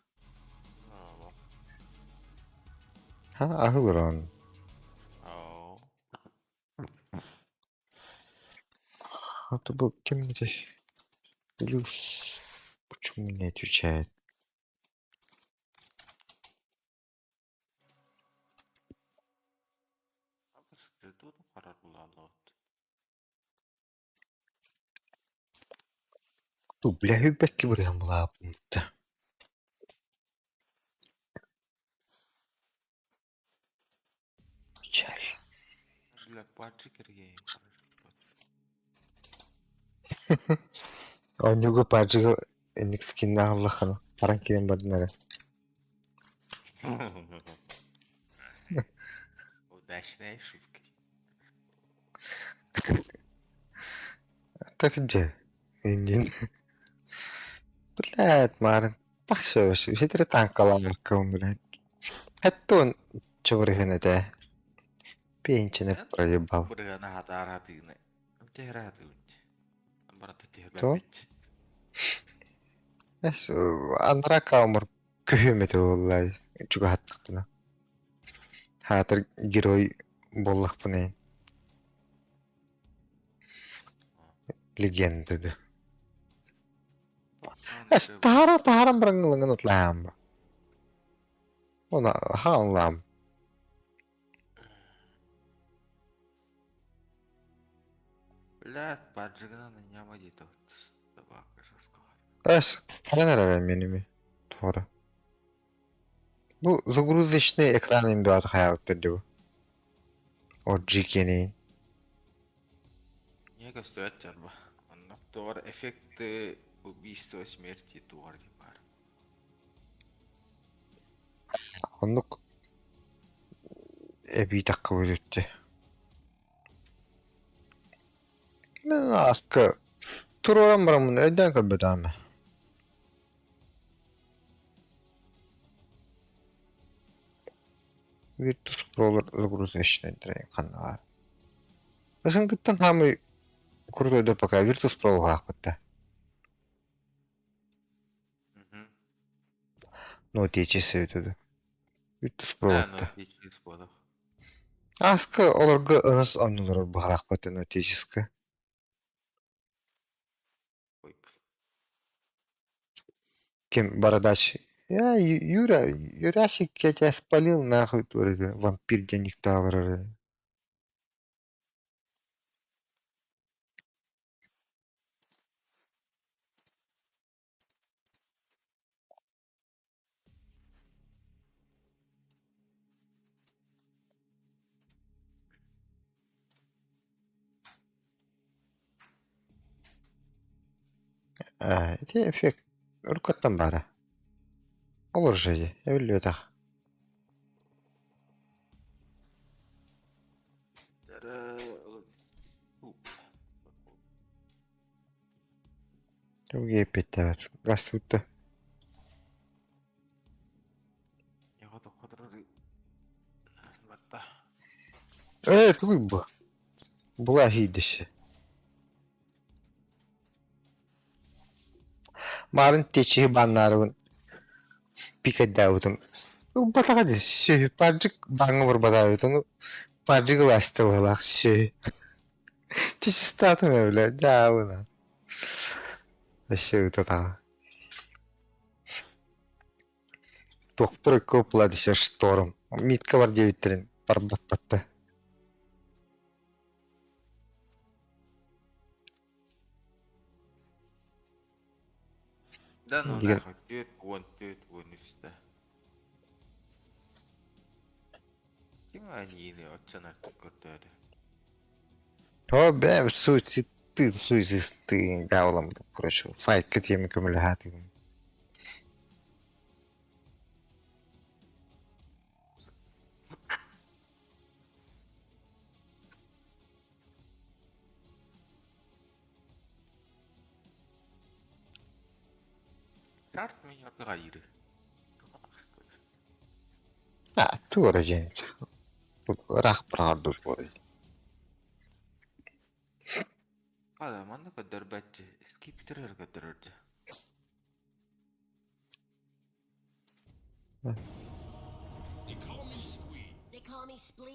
S1: Ha ahılır on. Hatta bu kimdi? Plus. Buçuk millet üçe.
S3: Itu karar lalu.
S1: Bu bile hübbek ki buraya mı lapımdı? Güzel.
S3: Bila pacı kiri.
S1: Oynuyor parçalı enlik skinne Allah'ını. Paran kirin badınları.
S3: Удачная шутка.
S1: Takınca. İndin. Блядь, Марин. Так все, хитре танкаламар кым, блядь. Это он чеврыгын это. Пенчины проебал.
S3: Бұрғана хатар хатыгыны. Тегра хатыгынч. Барата тегра
S1: То?
S3: бит.
S1: Эс, андра каумар көһөмөтө боллай. Чуга хаттыктына. Хатыр герой боллакпын. Легенда да. Эс, тахарам бараңылыңын отлаам. Она хаанлам.
S3: Блядь, паджыгына на няма дейті. Табақы жасқалар.
S1: Эс, танар меними. Тора. Bu загрузочный экранын бат хаябыттыр деп. О жикени.
S3: Неге стоят жарба. Аннак туар эффекты убийства смерти туар деп бар.
S1: Онлук эби такка өтті. Мен аскы туроран барамын өйден көлбөдамы. Virtus Crawler загрузочный дирек қанна бар. Ысынгыттан хамы крутой пока Virtus.pro хакпытта.
S3: Мгм.
S1: Ну, течесі өтеді. Virtus.pro
S3: Ну,
S1: атта.
S3: течис болық.
S1: Аскы оларга ыныс оннулар бахаракпыты, ну, теческі.
S3: Ой,
S1: Кем бородач. Юрасик, я тебя спалил, нахуй, туры, вампир денег талры. Это эффект. Рукаттан бара. Олар жайы, өлі өтақ. Туге петтәвәт. Газ tuttu.
S3: яға да қадыры. Батта.
S1: Туй bu. Була гидіші. Марын течі баннарын пикаддаутын. Батаға дес, шөй, паржик баңы бір бадауытын, паржик ласты болақ, шөй. Течі статын өлі, жауына. Шөй татаға. Доктор көп бұлады ше шторм. Митка бар девіттерін, барбат-батты.
S3: Да, ну,
S1: Егер-
S3: нахуй, төт, үсті. Кем әнейіне отчан артық көрді.
S1: О, бәм, суицисты, гаулам, короче, файт кетемі көмілі хаты.
S3: Шарт мен ярдыға ирі.
S1: Тура жент. Рах правду споры.
S3: Қада, манда көдір бәтті. Скиптерер көдірірді.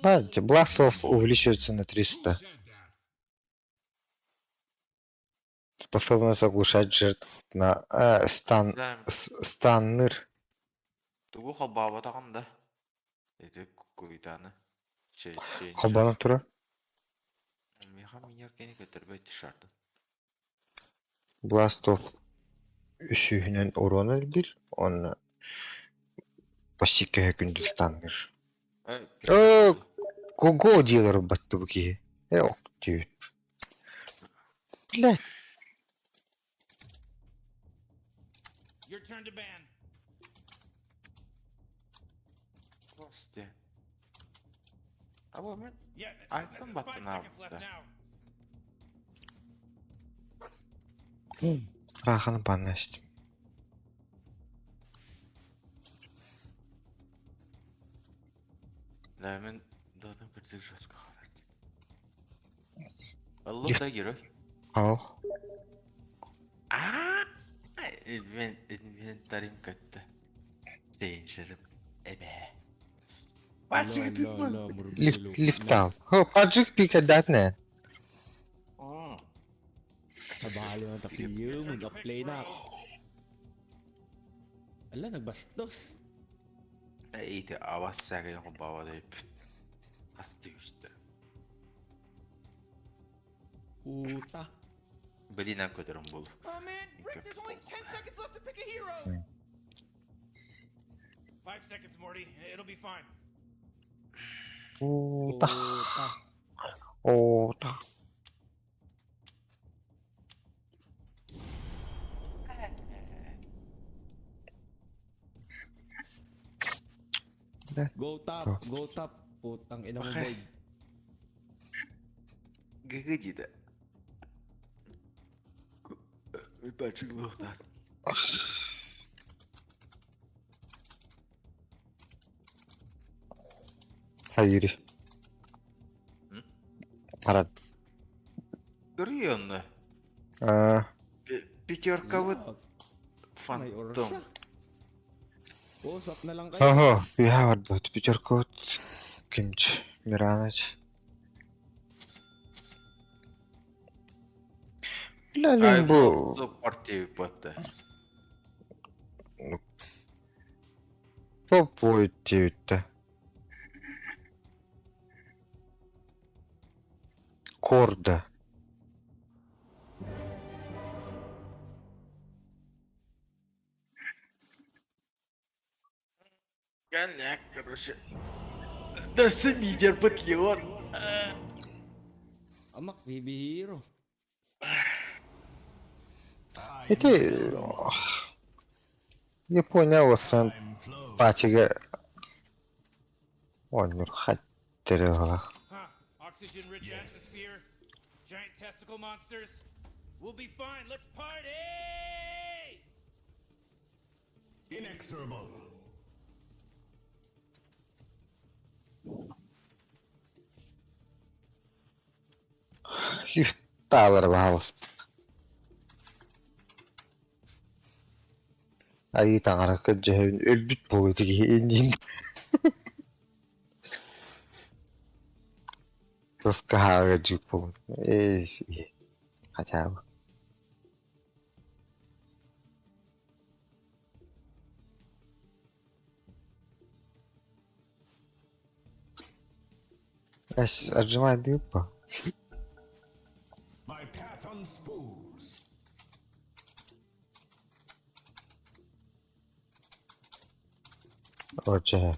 S1: Да, Бластов увеличивается на 300. Способность оглушать жертв на станнер.
S3: Тугу қалбаба тағында. Еді көйданы.
S1: Қобаны тұра.
S3: Меха минер кені көтір бәтті шарды.
S1: Бластов үсүһүнөн урона бир, он почти көһөкүндү станнер. Кого дилер баттı bu ki? Yok diyor. Блядь.
S4: Your turn to ban.
S3: Кости. А вот мен
S4: Yeah,
S3: Айтқан
S4: 5
S3: баттын
S4: seconds left
S3: абында.
S4: now.
S1: Раханы баннаштым.
S3: Да, мен дадан бірдік жасқа қарарды. Аллах да герой.
S1: Ал.
S3: Инвентарим көтті. Рейнджерім. Эбе.
S1: Лифт ал. О, паджик пикадат не.
S5: Kabalo ng takiyo, mag-apply na. Ala, nagbastos.
S3: Эйді авас сәген құбава дейп. Асты үсті.
S5: Puta.
S3: Білінен көдірім бұл.
S4: Oh man, Rick, there's only 10 seconds left to pick a hero. 5 seconds, Morty. It'll be fine.
S1: Ута.
S5: Puta.
S1: Ота.
S5: Go top. Putang ina mo,
S3: Okay.
S5: boy.
S3: Гігі дейді. Бәчік лұқтан.
S1: Hayır.
S3: Hı?
S1: Para
S3: Görüyor musun?
S1: Aa,
S3: Пятерка вот
S5: Yok, may
S3: фантом.
S5: orsa. Usap na lang kayo.
S1: Ого, я vardı. Пятерка kimchi, Miranovic.
S3: Ай,
S1: Bilal'in bu
S3: партию патты.
S1: top void diyetti. Korda.
S3: Галяк, короче. Да лидер Батлион.
S5: Amak, baby hero.
S1: Iti Japonya olsan pachiga onur hatteri ola.
S4: Huh. Oxygen-rich atmosphere. Giant testicle monsters. We'll be fine. Let's party!
S6: Inexorable.
S1: Iftalar bahalst. Ayı tangara kajahın ölbüt boyutu ki indin. Terus kahaga jupul. Kacau. Отжимать дюпа.
S6: My path unspools.
S1: Oce.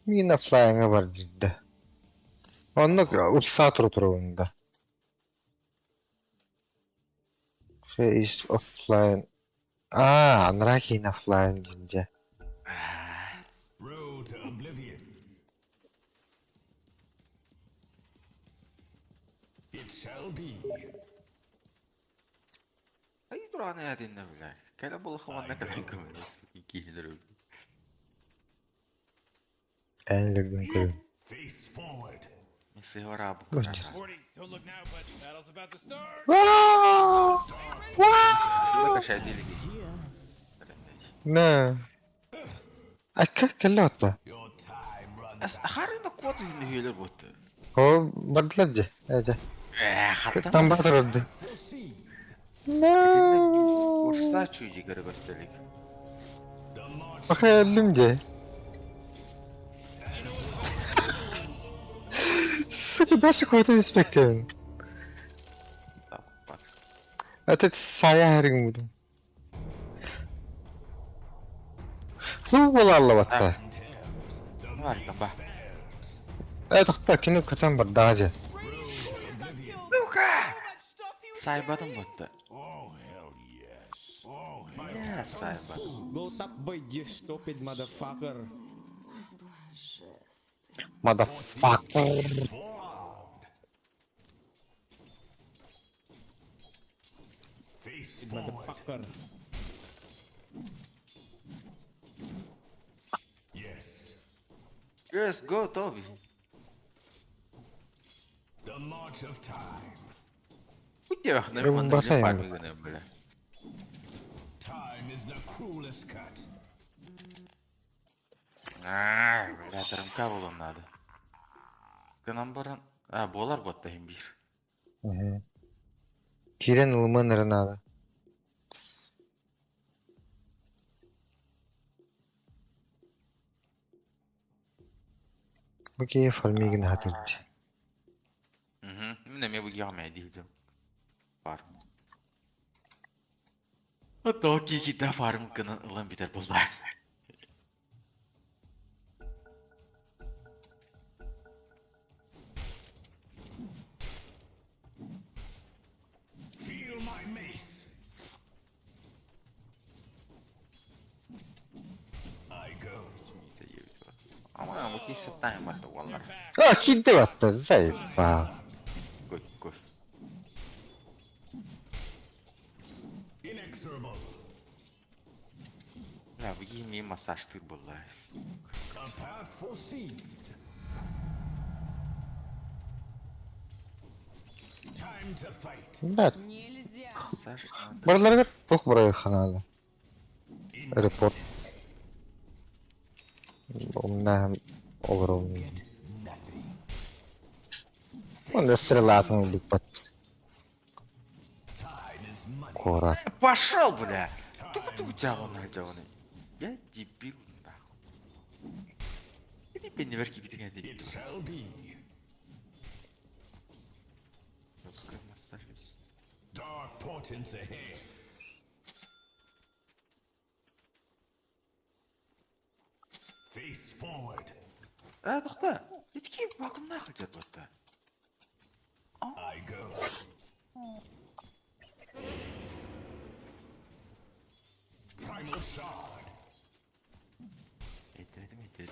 S1: Mina flying'ı var ciddi. Onda uçsa turunda. Face offline. Anraki offline ciddi.
S6: Road to oblivion. It shall be.
S3: Ай, дурана я один на бля. Когда было хватно калинка, кихидеру.
S1: En lügün kırın.
S6: Face forward.
S3: Если его рабу.
S1: Гостис.
S4: 40, don't look now, but battle's about to start.
S3: Кашай делики.
S1: Ne? Akka kellotta.
S6: Your time runs
S3: As harina kod in hüler botu.
S1: O bardılarca. Ece.
S3: Hatta
S1: Tam batırırdı. No.
S3: Урса чуди гаргостелик.
S1: Bak ölümce. Sıkı başı koydu ispekin.
S3: Так, бак.
S1: Atet saya hergin budu. Futbolarla batta.
S3: Ne var там ба?
S1: Hatta kini köten bardağı.
S3: Сайбатым ботты.
S6: Oh, hell yes. Oh, hell
S3: Я сайбат.
S5: Go top boy, you stupid motherfucker.
S1: Motherfucker.
S6: face forward.
S5: Motherfucker.
S6: Yes.
S3: Yes, go, Toby.
S6: The march of time.
S3: Уйди, не
S1: Я
S3: пан,
S1: басаю.
S3: не пан, не бля.
S6: Time is the cruelest cut.
S3: Бля, таранка было надо. Кынан баран... болар ботта hem bir.
S1: Кирен ылман ырынады. Bu keye farmigin hatırdı.
S3: Мен эме bu yağmaya diyeceğim. Var. Hatta o ki de farm kынан ылан biter bozlar.
S6: Feel my mace. I go.
S3: Ama bu ki sıttayım var da vallahi.
S1: Ah kidde battı. Zayıf ba.
S3: Koy koy.
S6: Inexorable.
S3: Ya bu yemeği masajtır bozlar.
S6: A path foreseen. Time to fight.
S1: Evet.
S3: Masaj.
S1: Buralara bir tok buraya kanalı. Report. Ondan olur olmuyor. Onda sıralatın olduk bat.
S6: Time is money.
S1: Korat.
S3: Пошел, бля! Тук жаваны. Я дебил, нахуй. Иди пенниверки битingen
S6: It
S3: дебил.
S6: shall be.
S3: Пускай массажист.
S6: Dark portents ahead. Face forward.
S3: Тоқта. Итки вакуумда қалжат батта.
S6: I go. Primal shard.
S3: Етеді.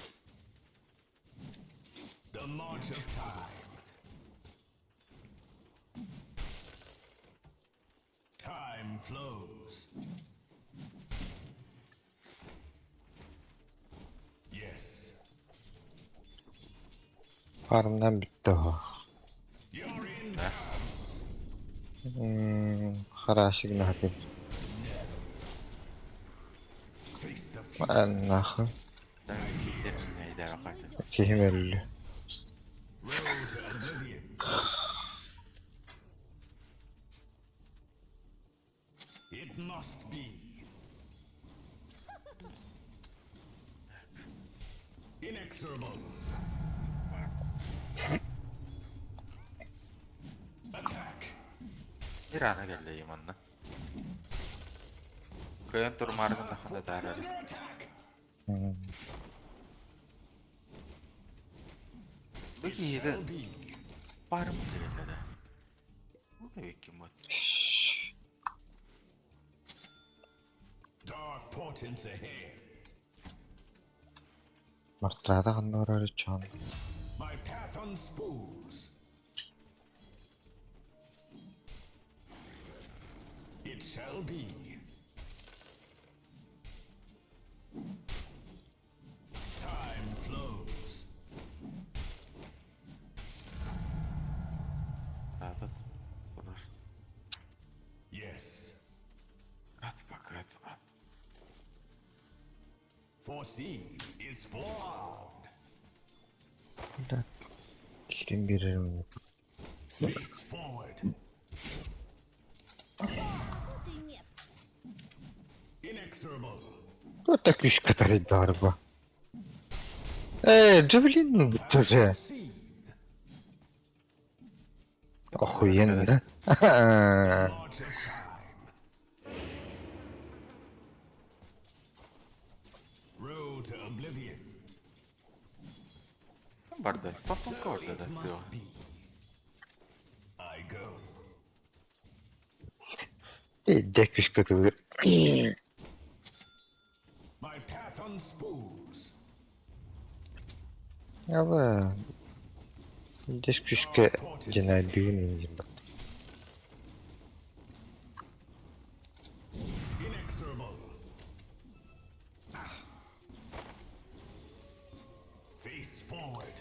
S6: The march of time. Time flows. Yes.
S1: Farmdan bitti o.
S6: You're in.
S1: Haraşı günah hatır.
S6: Face the
S1: Ben nahı.
S3: Дан битер нейдер вақайты.
S1: Kehim öldü.
S6: road to oblivion. It must be. Inexorable. Attack.
S3: Bir ana geldi yamanına. Köyün turmarının takında dararı.
S6: Under attack.
S3: Bu ki yedi
S6: Shall be.
S3: var mı direkt? Bu ne kim bu?
S6: Dark portents ahead.
S1: Martrada kandı orarı çan.
S6: My path unspools. It shall be. Time flows.
S3: Rahat bunlar.
S6: Yes.
S3: Rahat bak.
S6: Foreseen is forearmed.
S1: Kirin biririm.
S6: Face forward. Inexorable.
S1: O da güç kadar darba. Javelin mi bitti?
S6: Seen.
S1: Охуенно.
S6: March of time. Road to oblivion.
S3: Barda. Papunka orada
S6: It
S3: da diyor.
S6: must be. I go.
S1: De güç katılır.
S6: My path unspools.
S1: Ama de güçke genel düğün
S6: Inexorable. Face forward.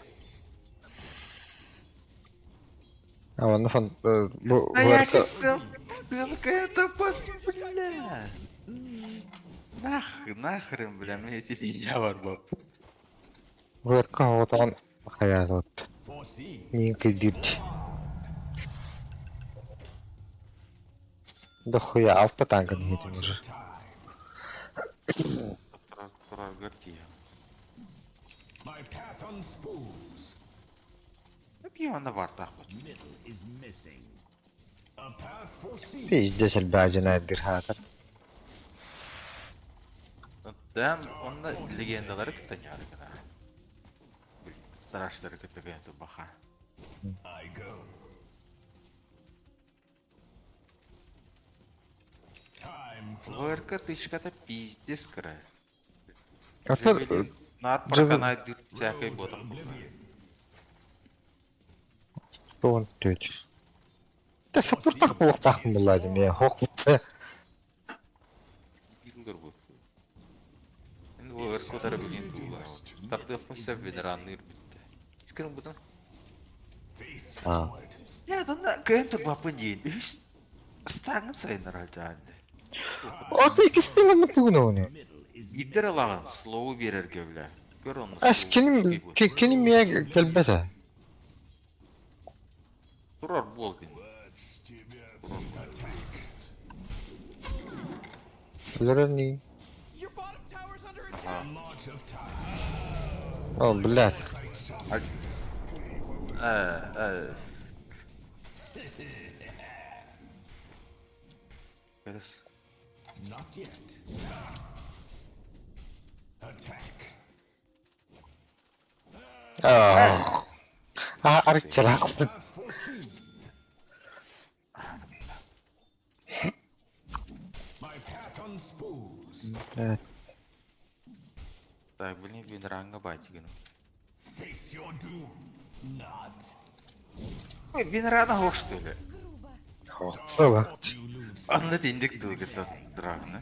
S1: Ama ne fan bu arka
S3: Белка это бля. Нахрен, бля, мне эти я var bu.
S1: bu arka havadan hayal oldu.
S6: Foreseen foreseen.
S1: Niin кидирч. Дохуя алты танка нетим уже.
S3: Тұрарға тия.
S6: My path unspoons.
S3: Пивана бар тақпыт.
S6: Middle is missing. A path foreseen.
S1: Пиздец الباجنا الدير هاتر.
S3: Дәм, онда легендалары күттен яры кіна. Страшдары күттеген ту баха.
S6: I go. Time flows.
S3: Вырка тышката пиздец кірі.
S1: Ата
S3: Нар
S1: Живы.
S3: проканай дыр всякой ботом.
S1: Бон төт. Та сапуртак болуктак булады мен хокутта.
S3: Игілдер бұл. Енді вырка дары білген туға. Тарды пойса ветеранны үрбітті. Искерім бұдан.
S6: Face
S1: А.
S6: forward.
S3: Я данда кайын тұр бапын дейін. Стаңын сайыныр алжанды.
S1: Ата 2 километр уны.
S3: Иддер алаған слоу берерге біле. Көр оны.
S1: Ас киним я келбете.
S3: Тұрар бол кені.
S1: Лерни.
S4: Your bottom tower's under attack.
S6: March of time.
S1: О, блядь.
S3: Кәріс.
S6: Not yet. Attack.
S1: Арчалак.
S6: Path foreseen. My path unspoons.
S3: Так, блин, винранга батигіну.
S6: Face your doom. Not.
S3: Ой, винрана хоқ, что ли?
S1: Олат.
S3: Анна дендік дылғы дырағына.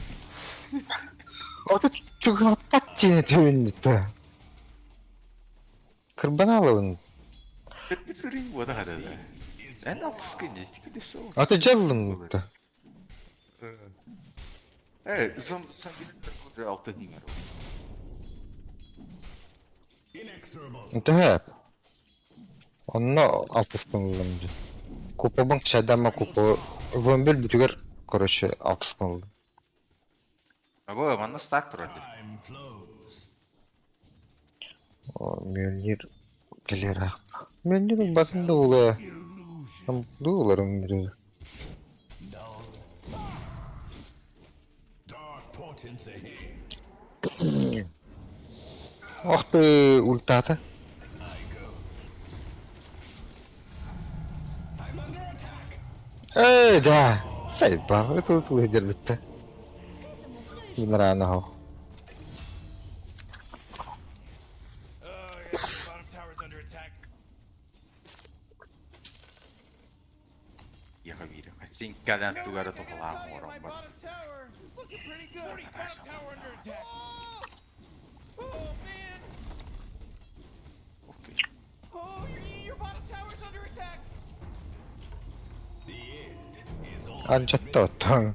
S1: Ата чуга паттине төвүндү. Кырбаналыбын.
S3: Бетті сұрын бода қадады. Ән алтыс күнде стекі де сол.
S1: Ата жаллым.
S3: Сон бір алты деңер.
S6: Inexorable.
S1: Интехеп. Онно алтыс кылымды. Купа банк шадама купа вомбел бүтүгер, короче, алтыс кылды.
S3: Або, манна стак тұрады.
S6: Time flows.
S1: Мюльнир келер ак. Мюльнир батында ула. Там дуларым бир.
S6: Dark portents ahead.
S1: Ох ты ультата.
S6: I'm under attack.
S1: Да. Сайба, это вот лидер битте. Рано.
S4: Oh, yeah, your bottom tower's under attack.
S3: Яға бейрі. Сен кәден туғары
S4: Take a
S3: тоқылағын
S4: look at my
S3: орын бар.
S4: bottom tower. It's looking pretty good. Bottom tower under attack. Oh, man. Oh, your bottom tower's under attack.
S6: The end is all.
S1: Анчатта оттан.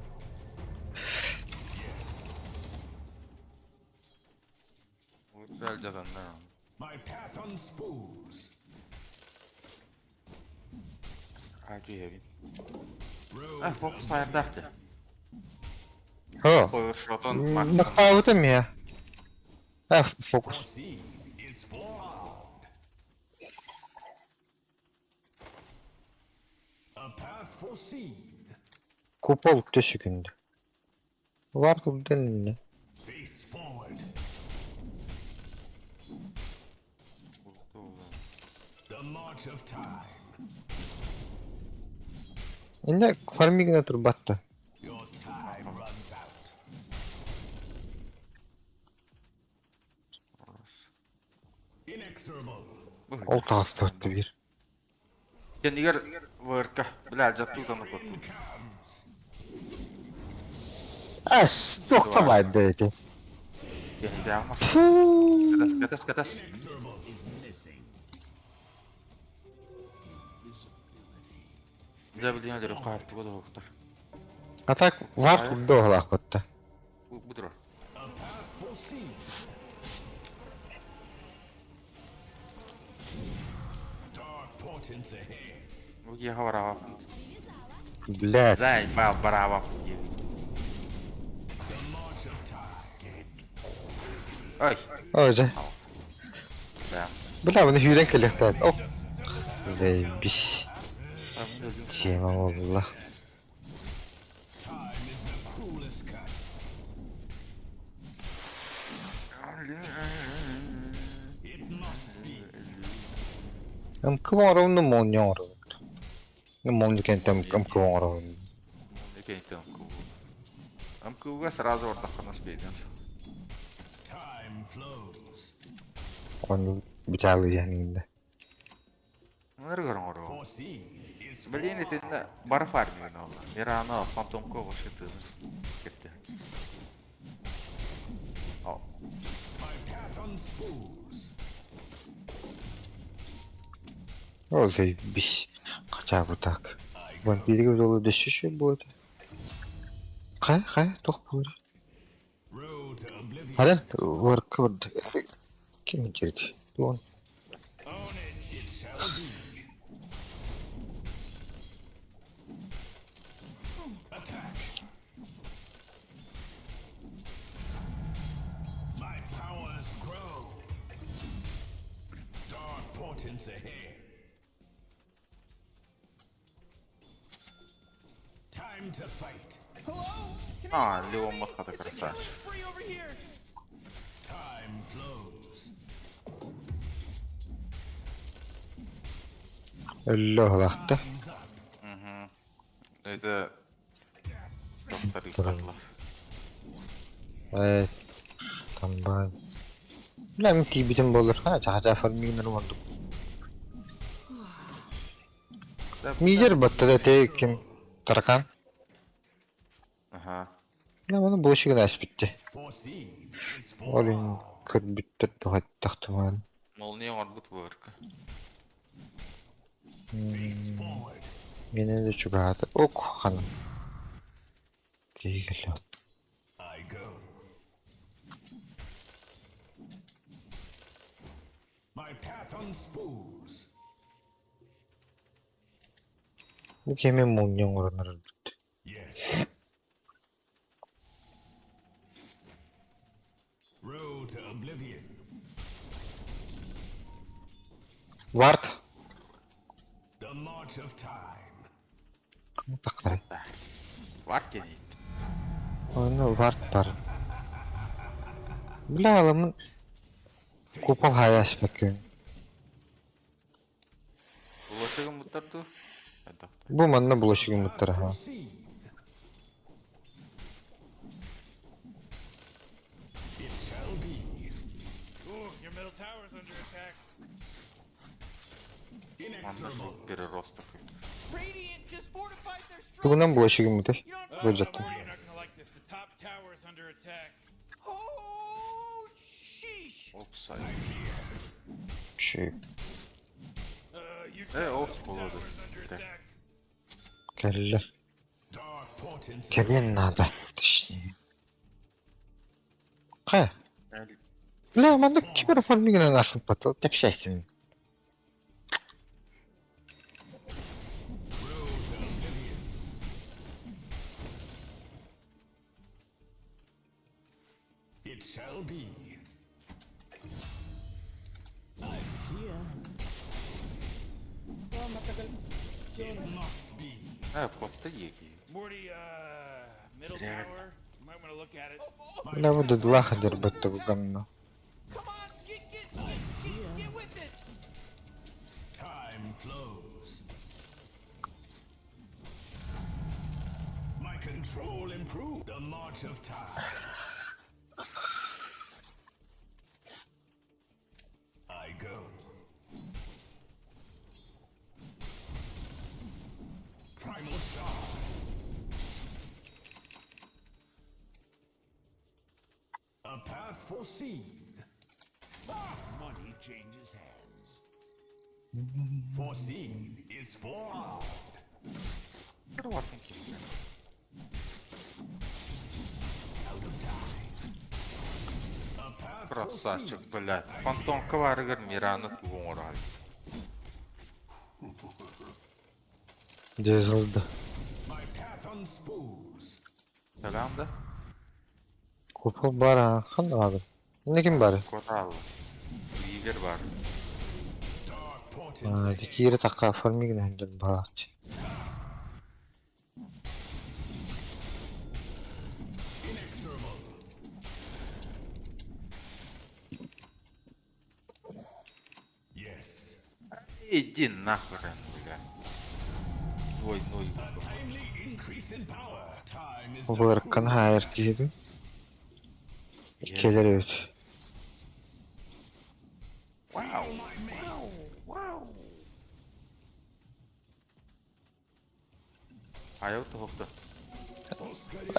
S3: Дәл жатандар.
S6: My path unspoons.
S3: Ачу ебін.
S6: Road
S3: Фокус файырдақты.
S1: О.
S3: Қойыр шотон максимум.
S1: Накпауытым я. Фокус.
S6: foreseen is forearmed. A path foreseen.
S1: Купол төсүкүндү. Var турден эле.
S6: Face forward. The march of time.
S1: Инде фармигина турбатта.
S6: Your time runs out. Inexorable.
S1: Ол таасты өттү бир.
S3: Сен егер вырка, біләл жатту таны көтту.
S1: Токтабайды эти.
S3: Сен де алмас. Кәтәс.
S6: Inexorable is missing.
S3: Жа білден өдері қағатты көді оқтар.
S1: А так var турда оглак отта.
S3: Бұдырар.
S6: A path foreseen. Dark portents ahead.
S3: Уги хаварава.
S1: Блядь.
S3: Зай, барава.
S6: The march of time.
S3: Ой.
S1: Ой, же.
S3: Да.
S1: Бля, bunu hüren kelekler. Oh. Zayebiş. Тема wallah.
S6: Time is the cruelest cut. It must be.
S1: Мкваров на моньор. На моньор кентем мкваров.
S3: Амкуга сразу ордахана спейден.
S6: Time flows.
S1: Он биталы янинде.
S3: Нэргэрэн ороо.
S6: Foreseen is
S3: Блин, это бар фарминг но. Мирана фантом кого шиты. Кетти. О.
S6: my path unspoons.
S1: О, заебись. Хотя бы так. Вампирик долы дешевше будет. Хай, тох будет.
S6: Road to oblivion.
S1: Ален, воркорд. Кем интересно? Вон.
S6: It shall be. Attack. My powers grow. Dark portents ahead. Time to fight.
S3: А, Леон Махата красавчик.
S4: Free over here.
S6: Time flows.
S1: Лохлахта.
S3: Угу. Это... Тариф.
S1: Evet. Tamam. Bilmem tibitim olur. Ha, çağa farming oldu. Mijer batta da te kim Tarkan.
S3: Ага.
S1: Ya bana bu işi kadar bitti.
S6: Foreseen is
S1: Olin kır bitti tuhat tahtımal.
S3: Молния орбут вырка.
S6: face forward.
S1: Yine de çok rahat. Ok hanım. İyi geliyor.
S6: I go. My path unspoons.
S1: Bu kemi munyon oranları bitti.
S6: Yes. Road to oblivion.
S1: Vart.
S6: The march of time.
S1: Takları.
S3: Var gene.
S1: Onu vart var. Bile alamın kupal hayas bakıyorum.
S3: Bulaşıgın mutardu.
S1: Bu manna bulaşık yumurtları ha.
S6: Proceed. It shall be.
S4: Ooh, your middle tower's under attack.
S6: Inexorable.
S3: Перерост такой.
S4: Radiant just fortified their structure.
S1: Bundan bulaşık yumurta.
S4: You don't
S1: Olacaktı.
S4: You're not gonna like this. The top tower is under attack. Oh, sheesh.
S3: Offside.
S1: Şey
S4: Your
S3: old
S4: top
S3: school
S4: tower
S3: order.
S4: is under
S3: Okay.
S4: attack.
S1: kelle.
S6: Dark portents.
S1: Kevin nada. Kaya.
S3: Yani
S1: Bile bana kibar farming na nasıl patıl. Tep şeysin.
S6: It shall be. It must be.
S3: potta yeki.
S4: Morty, middle tower. You might want to look at it.
S1: Bile bu da dlahadır battı bu gamla.
S4: Come on, get with it.
S6: Time flows. My control improved. The march of time. I go. Primal shot. A path foreseen. Money changes hands. Foreseen is forearmed.
S3: Кроватный кик.
S6: Out of time. A path
S3: Красавчик,
S6: foreseen.
S3: блядь. Фантом каваргар Мирана твора.
S1: Cezildi.
S6: My path unspoons.
S3: Selam da.
S1: Kupol var ha. Kanmadım. Ne kim bari?
S3: Kotal. Weaver var.
S6: Dark portents
S1: Ha,
S6: ahead.
S1: dikiri takka farmigin hendon bağaç.
S6: Inexorable. Yes.
S3: Иди нахрен, бля. Ой, ну и...
S6: Timely increase in power. Time is
S1: Vırkan hayır giydi. İkileri üç.
S3: Аяу тоқты.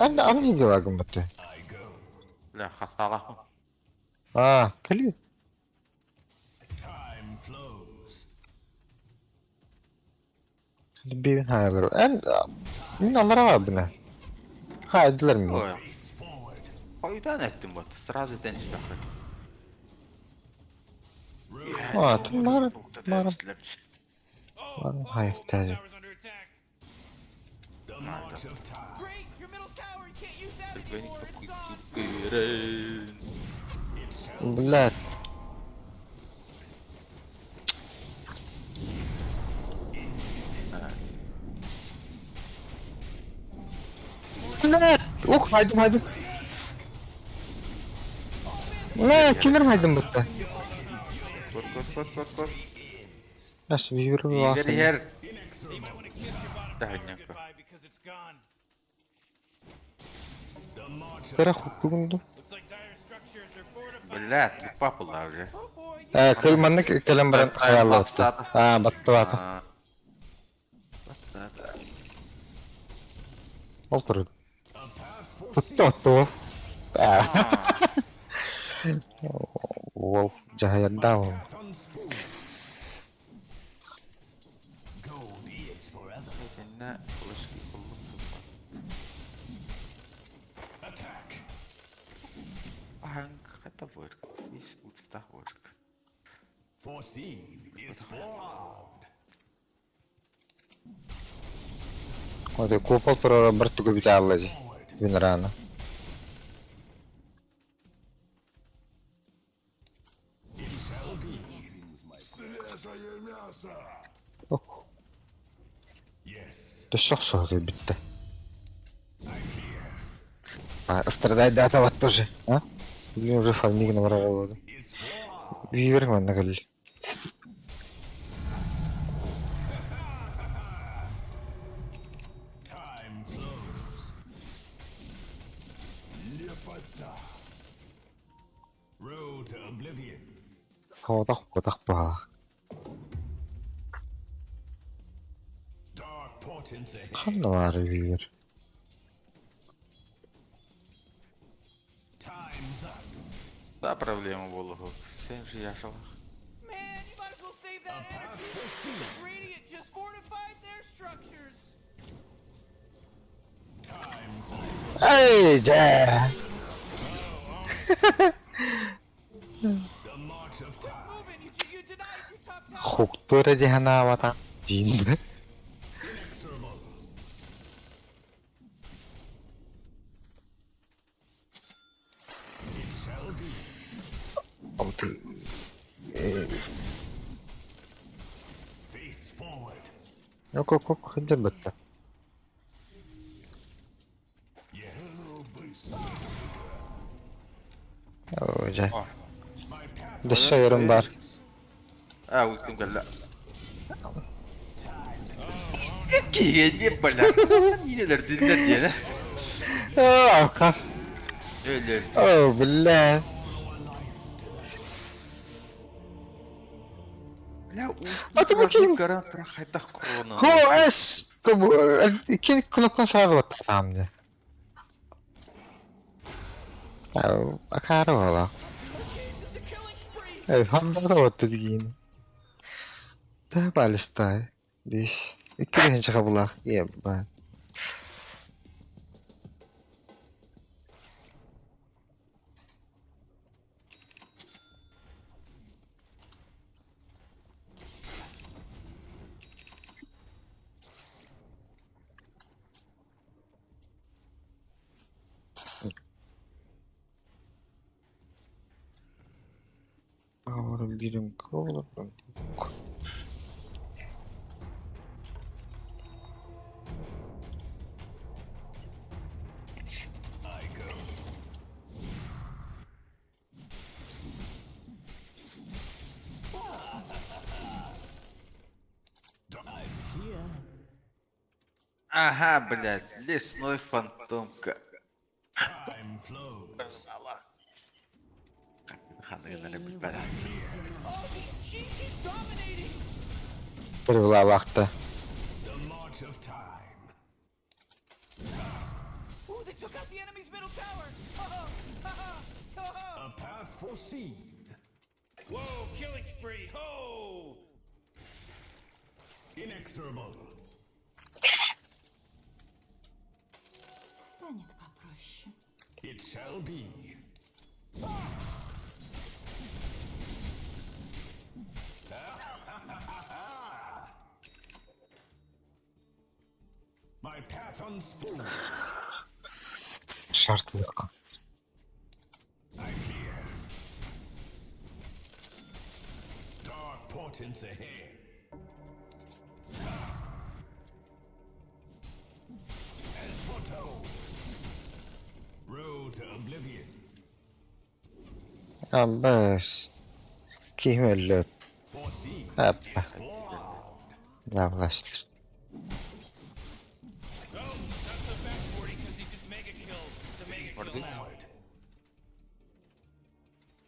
S1: Ben de anlayın ki vakım bitti.
S6: I go.
S3: Бля, хасталахмын.
S1: Aa, kali.
S6: Time flows.
S1: Hadi bir hayırları. En allara var buna. Haydiler mi?
S3: Ой,
S6: Face forward.
S3: қойдан әттім вот. Сразу дәнеш бақыр.
S1: Aa, tamam.
S4: Oh,
S1: Var hayır teyze.
S4: tower's under attack.
S6: The march of time.
S4: Great, your middle tower, you can't use that
S3: Бeni
S4: anymore. It's gone.
S3: топкиren.
S1: Блядь. Ne? Ok haydım. Ne? Kimler haydım bitti?
S3: Көр.
S1: Nasıl bir yürü
S3: Weaver
S1: vasın?
S3: here.
S4: You might want to kiss your bottom
S3: Дай
S4: tower
S3: мне
S4: goodbye because it's gone.
S6: The march of
S1: Kara hukukundu.
S4: Looks like dire structures are fortified.
S3: Блядь, не папулла уже.
S4: Oh boy,
S1: Kıymanlık kalem bırak hayallı bitti. Ha battı batı.
S3: А.
S1: Oturun.
S6: a path
S1: Tuttu. Wolf cahaya down.
S6: unspoons. Gold is forever.
S3: Kendine kılıç buldum.
S6: Attack.
S3: Это вырк. Весь пуста вырк.
S6: Foreseen is forearmed.
S1: Hadi kupol pro bertugu bitallaji. Vinrana. Ok.
S6: Yes.
S1: Дошёл bitti. Страдай дата вот тоже, а? Или уже фармиг на врага.
S6: Is forearmed.
S1: Вивер мен нагал.
S6: Time flows. Lepata. Road to oblivion.
S1: Фотах ба.
S6: Dark portents ahead.
S1: Ханвар вивер.
S6: Time's up.
S3: Да, проблема Волгу. 7 же я шел.
S4: man, you might as well save that energy. The Radiant just fortified their structures.
S6: Time.
S1: Ey ce.
S6: The march of time.
S4: Moving, you denied your top tower.
S1: Хуктура дихана вата. Динд.
S6: Inexorable. It shall be.
S1: Алты.
S6: Face forward.
S1: Yok hadi bitti.
S6: Yes.
S1: Oje.
S3: О,
S6: My path.
S1: Dışa yarım var.
S3: ультим галла. Тепкиге деп, бля. Нелер дилер диye.
S1: Kas.
S3: Öyle.
S1: Oh billah.
S3: Бля,
S1: Hadi bakayım.
S3: Гарантра хайдах корона.
S1: Ho es. Bu iki knopka sağda battı samdi. Akara valla.
S4: It's a killing spree.
S1: Evet, hamda da battı digin. Da balistay. Biz. İki de hinçe kabulak. İyi ben. Birim olur.
S6: I go. I'm here.
S3: Ага, блядь, лесной фантомка.
S6: Time flows.
S3: Ханыгынары билбәлә.
S1: Bir bulalaqta.
S6: The march of time.
S4: Ooh, they took out the enemy's middle tower.
S6: A path foreseen.
S4: Whoa, killing spree. Ho!
S6: Inexorable.
S7: Станет попроще.
S6: It shall be. My path unspooled.
S1: Şartlık.
S6: I'm here. Dark portents ahead. As foretold. Road to oblivion.
S1: Ambas. Kihmellet.
S6: Foreseen.
S1: Hoppa. Yaklaştır.
S4: Oh, not so fast, Morty, because he just mega killed to mega kill now.
S6: Forward.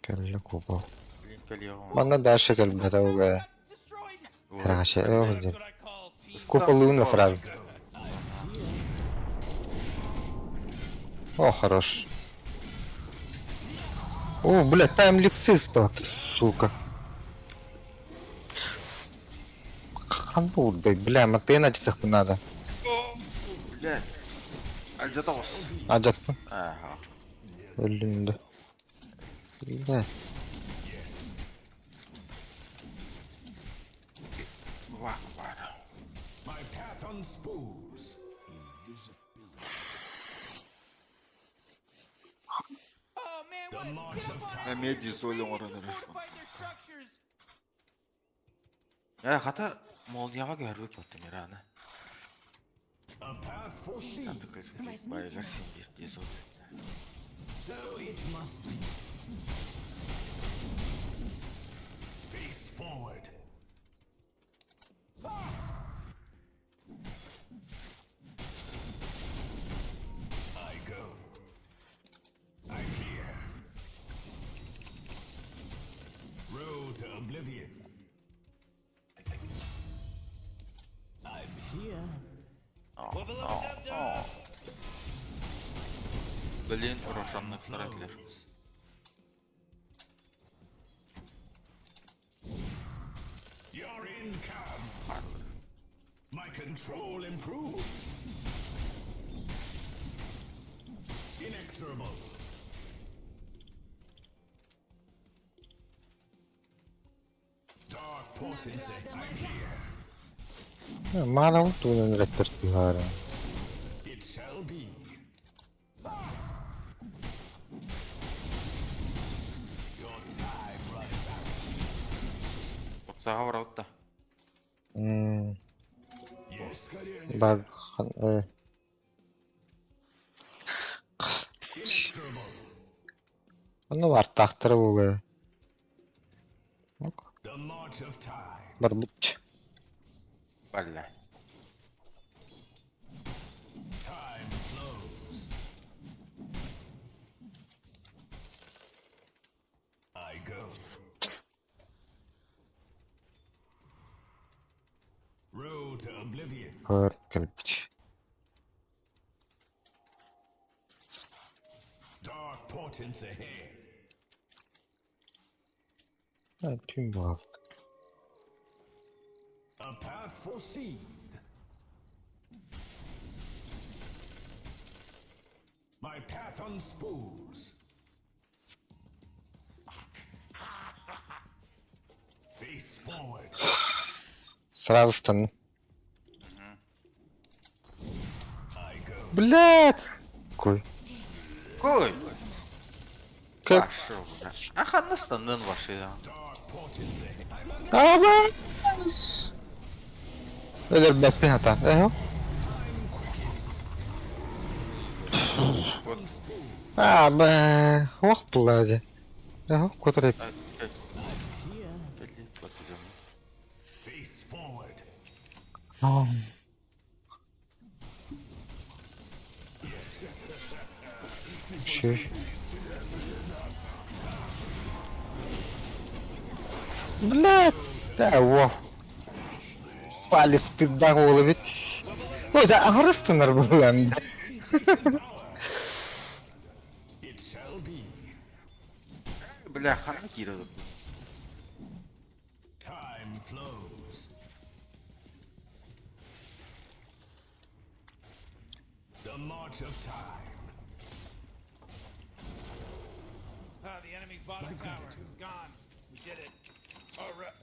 S1: Kelle kubu.
S3: Link اليوم.
S1: Bana da şekil bir tavuk.
S4: Destroyed.
S1: Her şey yok.
S4: That's what I call team.
S1: Куполу фраз. О, хорош. О, блядь, таймлипсы стат, сука. Ханбурдай, бля, математиках надо.
S3: Блядь. Acıda olsun.
S1: Acıttım.
S3: Aha.
S1: Öldüm de. Bля.
S3: Vah var.
S6: My path unspools.
S4: Oh man,
S6: The
S4: what?
S6: march of time.
S3: Я меди солим orada.
S4: Fortified their structures.
S3: Ya hata Molyaga görüp attım yani.
S6: A path foreseen.
S3: Baylar sindir diye sordu.
S6: So it must be. Face forward. I go. I'm here. Road to oblivion. I'm here.
S4: Wubba lubba dub dub.
S3: Блин, Рошанны втратили.
S6: Flows. You're in camp. My control improves. Inexorable. Dark potency. I'm here.
S1: Mala tulen rektor tihara.
S6: It shall be. Your time runs out.
S3: Отсаға барауыт та.
S6: Yes.
S1: Bak.
S6: Inexorable.
S1: Bunu var tahtırı bu.
S6: The march of time.
S1: Barbuç.
S3: Валя.
S6: Time flows. I go. Road to oblivion.
S1: Hır kılıç.
S6: Dark portents ahead.
S1: Ha, tüm bu alt.
S6: A path foreseen. My path unspools. Face forward.
S1: Сразу стану.
S6: I go.
S1: Блядь! Какой?
S3: Кой! Başlıyor bu da. Aha nasıl başlıyor?
S1: Ama öyle bir bekleyin hata. Ama hoş buladı. Kuturik.
S3: Ay, Belli bakacağım.
S6: Face forward.
S1: Şey. Блядь, да, во. Палец пизда головит. Ой, да, арыстынар булам.
S6: It shall be.
S3: Бляха, гирdim.
S6: Time flows. The march of time.
S4: Ah, the enemy's bottom tower is gone. We did it. All right.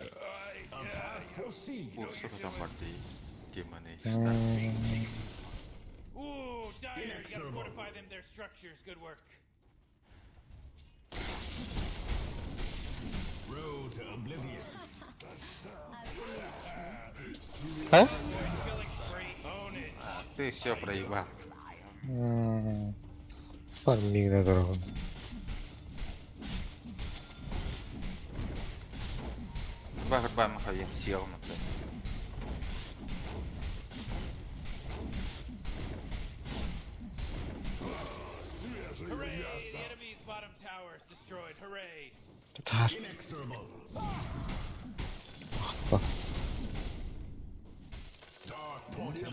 S6: A path foreseen.
S3: Bu sıradan var değil. Gimane işte.
S4: Ooh, Dire, you gotta fortify them, their structures. Good work.
S6: Road to oblivion.
S1: Ha?
S4: Killing spree. Own it.
S3: Ты все проебал.
S1: Farming na darago.
S3: Bakit ba makayamsi ako na to?
S4: Hooray! The enemy's bottom tower is destroyed. Hooray!
S1: Tatar.
S6: Inexorable.
S1: Bak.
S6: Dark portal.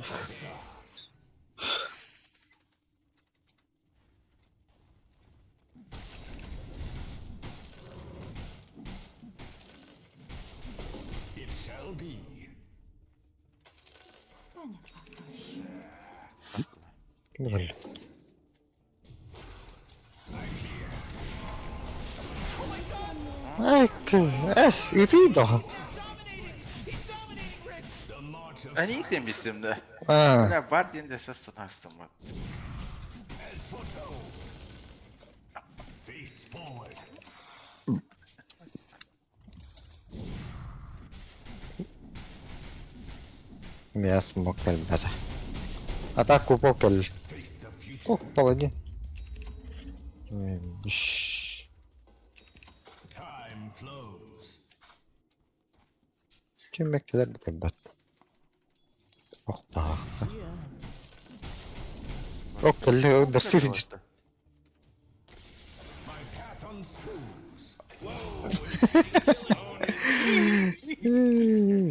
S6: It shall be.
S1: Bu ne? Ay, es, iti da.
S6: The march of
S3: Ben iyi izlemiştim de.
S1: Ha.
S3: Ya var deyince ses tanırsın bak.
S6: face forward.
S1: Меня смог, ребята. Атаку покель.
S6: Face the future.
S1: О, паладин.
S6: Time flows.
S1: Kim bekler de tebat. Oh bak. O kelle o dersi fidir.
S6: My path unspoons.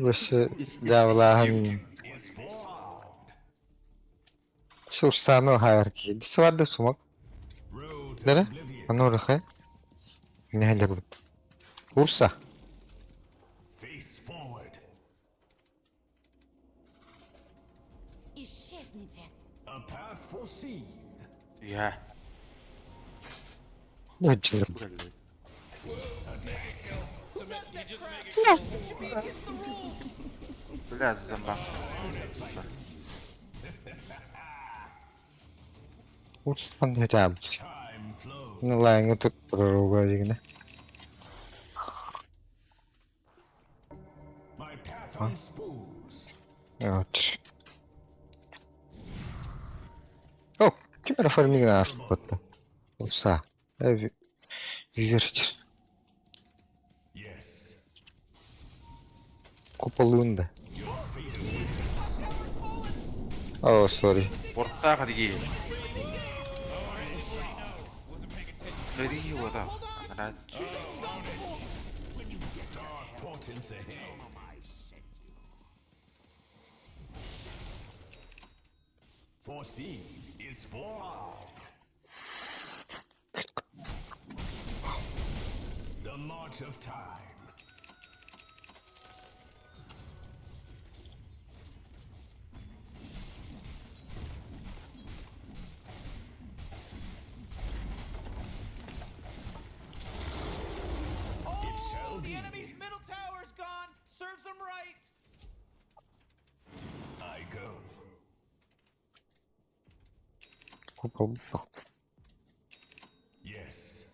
S1: Başı davlahan.
S6: Is forearmed.
S1: Sursano hayar ki. Disi vardı sumak.
S6: Road to
S1: Nere?
S6: oblivion.
S1: Ano rakı? Ne hale bu? Ursa.
S6: Face forward.
S7: Исчезните.
S6: A path foreseen.
S3: Ya.
S1: Ne çılır?
S3: Biraz zaman.
S1: Ursa ne tab?
S6: Time flows.
S1: Ne lang untuk terlalu aja gini.
S6: My path unspoons.
S1: Evet. Oh, kim era farming na aspetta. Ursa. Viverci.
S6: Yes.
S1: Kupalığında. Oh, sorry.
S3: Porta hadi gel. Ready you da. Ana.
S6: Dark portents ahead. Foreseen is forearmed. The march of time. It shall
S4: The
S6: be.
S4: enemy's middle tower's gone. Serves them right.
S6: I go.
S1: Kupal bak.
S6: Yes.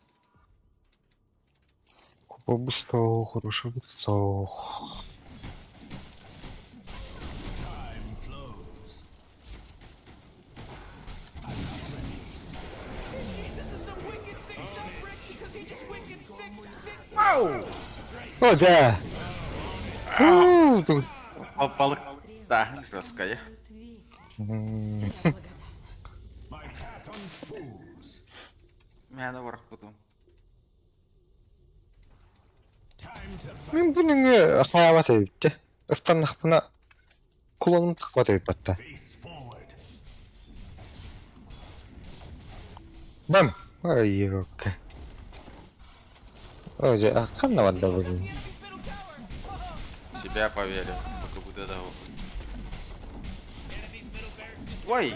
S1: Обустал, хороший обустал.
S6: Time flows.
S1: О, да! Тут-
S3: Balık daha жестко, ya.
S6: My path unspools.
S3: Məni vuraq butum.
S6: Time to fight.
S1: Мен бұның хаябат өйіпті. Ыстаннақ бұна құланым тақпат өйіп батта.
S6: Face forward.
S1: Бам! Ой, ёпка. Ой, қанна бадда бұның.
S3: Себя поверил, пока буду дал. Ой!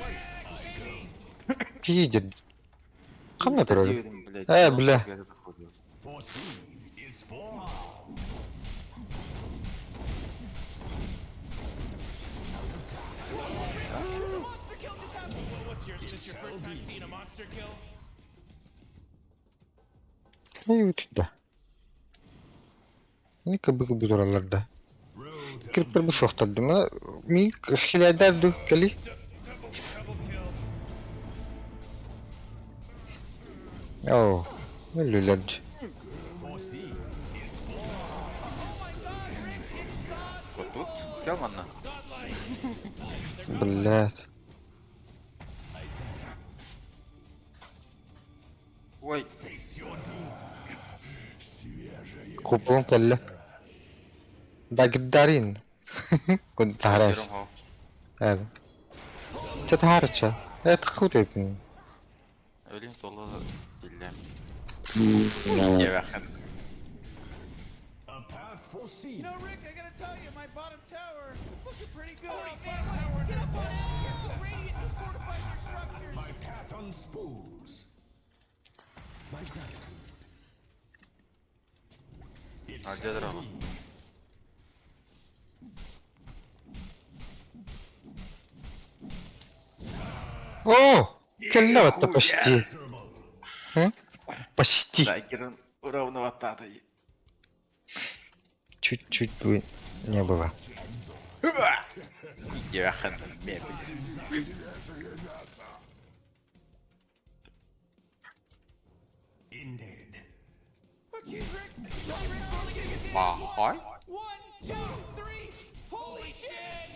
S1: Кейдер. Қанна тұрады?
S3: Дивидим, блядь.
S1: Бля.
S6: Foreseen is for all.
S4: Is this your first time seeing a monster kill?
S1: Ne YouTube'da? Ne kabı oralarda? Kirpler bu sohtadı mı? Mi hiladerdi kali? Oh, ölülerdi.
S3: Вот тут? Кел манна?
S1: Блядь.
S3: Ой,
S1: Куполом келли. Дагдарин. Кунт тарас.
S3: Ером
S1: Evet. Çatarça. Evet, kıvırıydın.
S3: Öleyim dolu dillem. Yevəxin.
S6: A path foreseen.
S4: You know, Rick, I gotta tell you, my bottom tower is looking pretty good. Bottom tower, get up on it. Radiant just fortified their structures.
S6: My path unspools. My gratitude. It
S3: Harcadır ama.
S1: О! Келлаватта почти. Почти.
S3: Дайгерін уравноватады.
S1: Чуть-чуть бы не было.
S3: Yevəxin. Мен
S6: ended.
S4: But geez, Rick, Johnny Rick's only gonna get the
S3: Bahay?
S4: 1, 2, 3. Holy shit!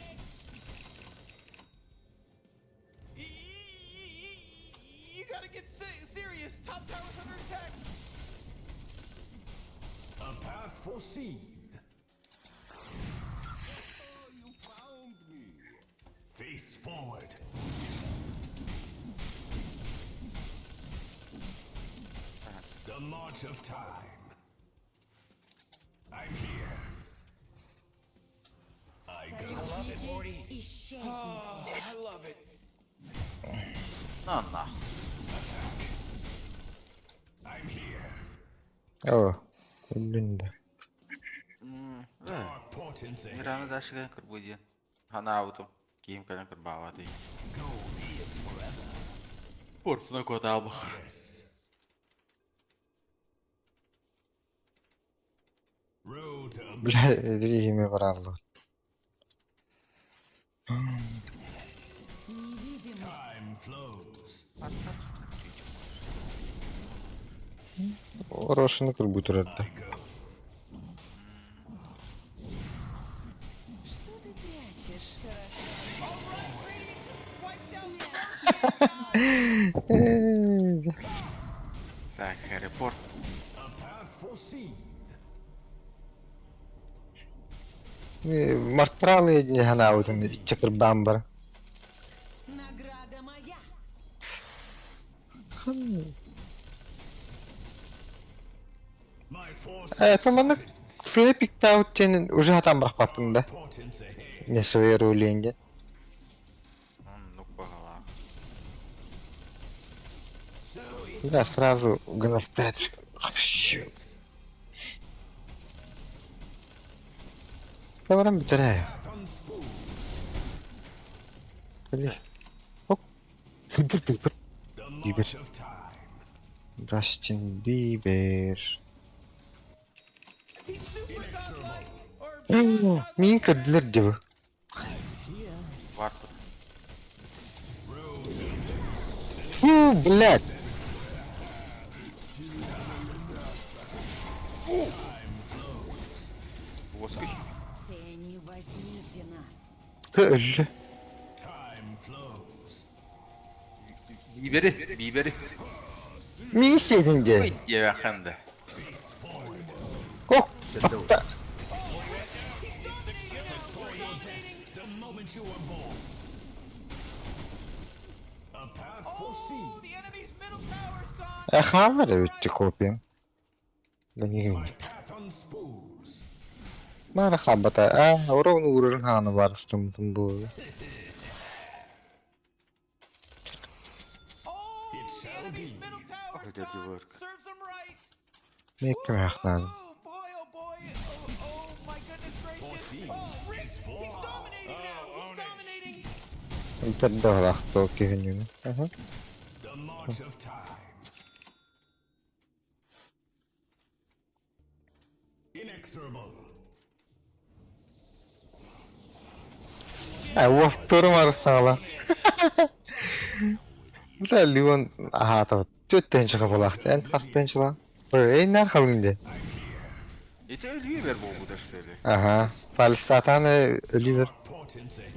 S4: You gotta get serious. Top tower's under attack.
S6: A path foreseen. Face forward. The march of time. I'm here. I go.
S7: Исчезните.
S4: I love it.
S3: Nanna.
S6: I'm here.
S1: О, ölünde.
S6: Dark portents ahead.
S3: Мираны дашыган кыр буйден. Хана ауту. Киім калан кыр бавады.
S6: Gold is forever.
S3: Порцына кот албық.
S6: Yes. Road to
S1: Бля, двигими брало.
S7: Невидимость.
S6: time flows.
S1: Хороший круг турады.
S6: I go.
S7: Что ты прячешь?
S3: Так, репорт.
S6: A path foreseen.
S1: Мартралы не ганаутын, чакыр бамбар.
S7: Награда моя.
S6: My force
S1: Это мана сыны пиктаут тенин уже хатам брахпаттында.
S6: portents ahead.
S1: Не свои руленги.
S3: Ну, погала.
S1: Да, сразу гоностать. Товаром битарая. Блин. Оп.
S6: The
S1: Бибер.
S6: march of time.
S1: Джастин Бибер. Min kördüler diyor.
S3: Vardır.
S1: Блядь.
S3: Воскай.
S7: Тени, возьмите нас.
S1: Öldü.
S6: Time flows.
S3: Biberi.
S1: Min istedin diye.
S3: Diye yakındı.
S1: Oh. Hatta.
S6: The moment you were born. A path foreseen.
S4: Oh, the enemy's middle tower's gone.
S1: Хаалар öttü kopyam. Ben yiyeyim.
S6: Path on spools.
S1: Mara kabata. Oranın uğrarın hanı var ıstımdım bu.
S4: Oh,
S6: It
S4: the
S6: shall
S4: enemy's
S6: be.
S4: middle tower's
S3: Oh, did you
S4: gone.
S3: work?
S4: Serves them right.
S1: Mektim yaklan.
S4: Oh boy, oh boy. Oh my goodness gracious. Oh, Rick, he's dominating now. He's dominating.
S1: Bitirdi olaktı o köyününü.
S6: The march of time. Inexorable.
S1: Waftırım arasına lan. Bu da Leon ahata. Tütten çıkıp olaktı. En kastten çıkan. En narkalıydı.
S3: Ete ölüyor ver bu dersleri.
S1: Aha. Palistatan ölüyor.
S6: Portents ahead.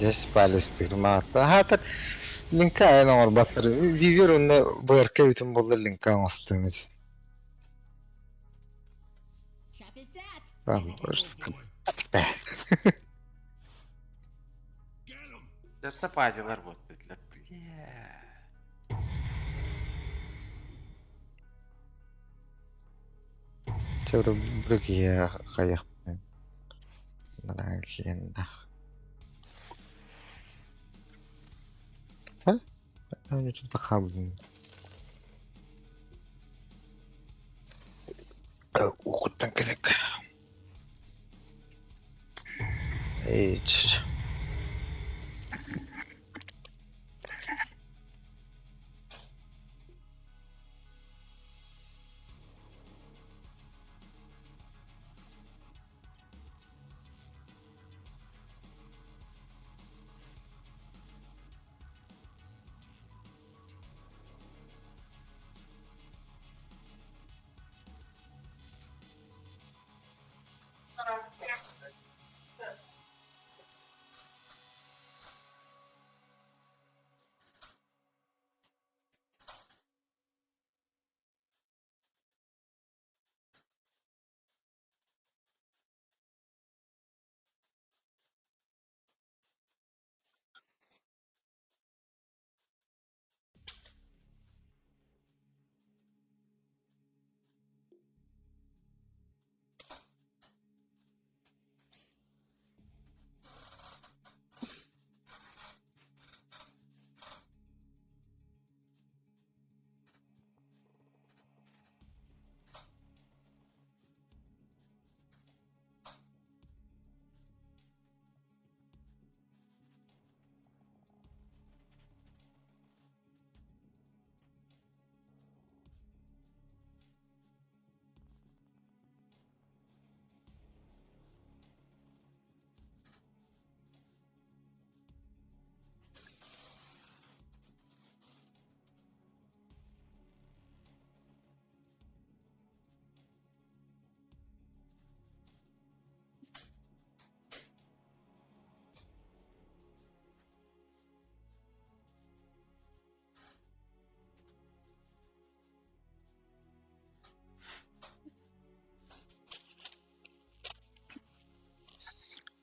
S1: Des palestirma hatta. Hatta linka en or battır. Viviyor onda bu erke bütün bollar linka astığını. Tamam. Be.
S3: Derse paydalar bot dediler.
S1: Çevre bırak ya kayak. Nara kiyenda. Ha? Öyle çok da kaldım. Okuttan gerek. Hiç.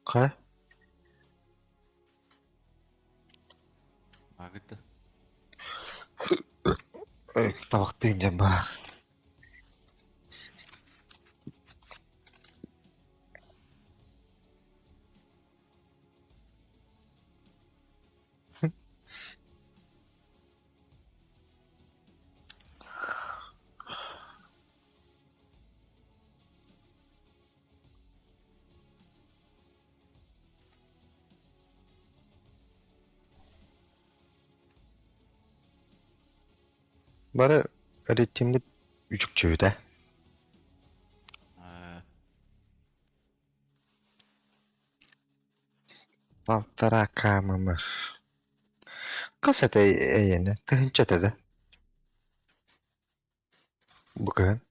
S1: Ka?
S3: Agıttı.
S1: Tabak deyince bak. Бары реттемит үчүкчөбү да. Полтора КММ. Кас это эйени, тыгынча да. Бүгүн.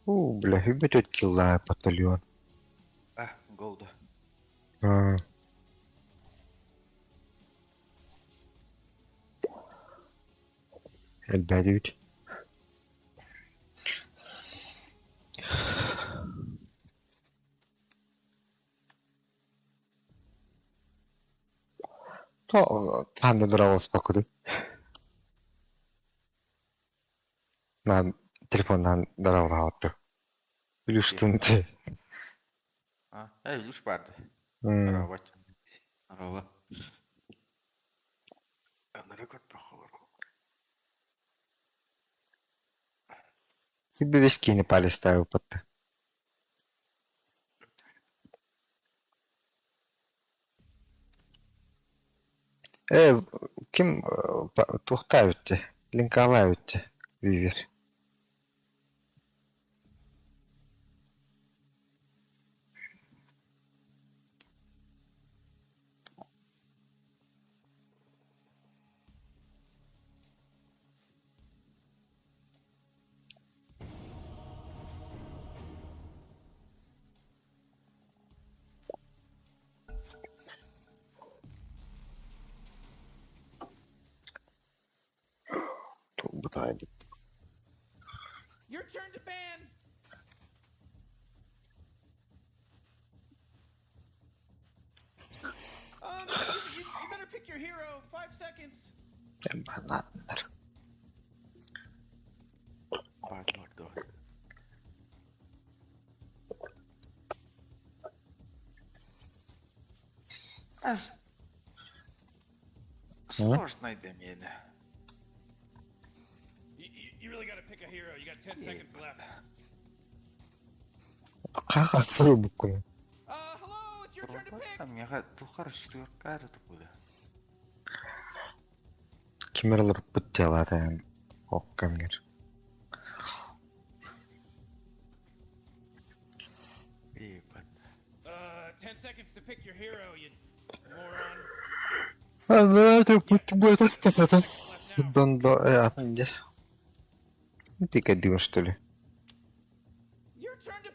S1: Бля, хибет килла батальон.
S3: Голда.
S1: Элбәдүт. Танда дуралыс бакуды. Мен телефондан даралга аттı. Үлүштүнтү.
S3: Үлүш барды. Арaba. Арaba. Анара көтпө холор.
S1: Хибе вескини палестаю патты. Ким тухтай өтті? Линкалай өтті. Вивер. Бутайды.
S4: Your turn to ban. You better pick your hero. 5 seconds.
S1: Бананlar.
S3: Pardon. Сложно demeyene.
S4: You really gotta pick a hero. You got 10 seconds left.
S1: Какой буквы?
S4: Hello, it's your turn to pick.
S3: Там я тухар четверка это куда.
S1: Кимерлер бутелады. Оккамгер.
S4: 10 seconds to pick your hero, you moron.
S1: Это будет Дондо, Пикадин, что ли?
S4: Your turn to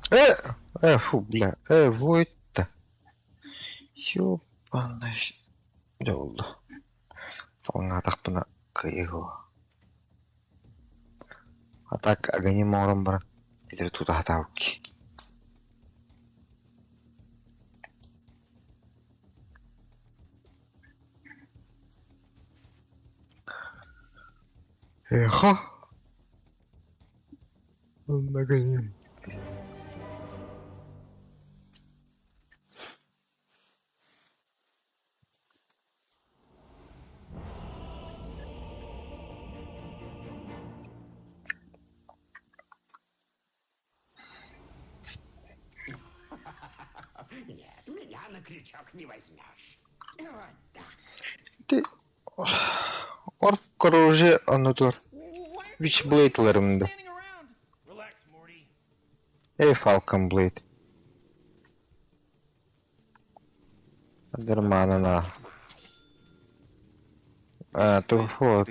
S4: pick.
S1: Фу, бля, вот-то. Ёбаный. Жолду. Тоңа тақпына кыйығы. А так, агоним ором бар. Идер туда хатауки. Эхо. Нагоним.
S6: Нет, меня на крючок не возьмешь. Вот так.
S1: Ти... Орф короже анутор.
S4: Why aren't you
S1: Witchblade-ларымды.
S4: standing around?
S6: Relax, Morty.
S1: Эй, Falcon Blade. Дерманана. То вот.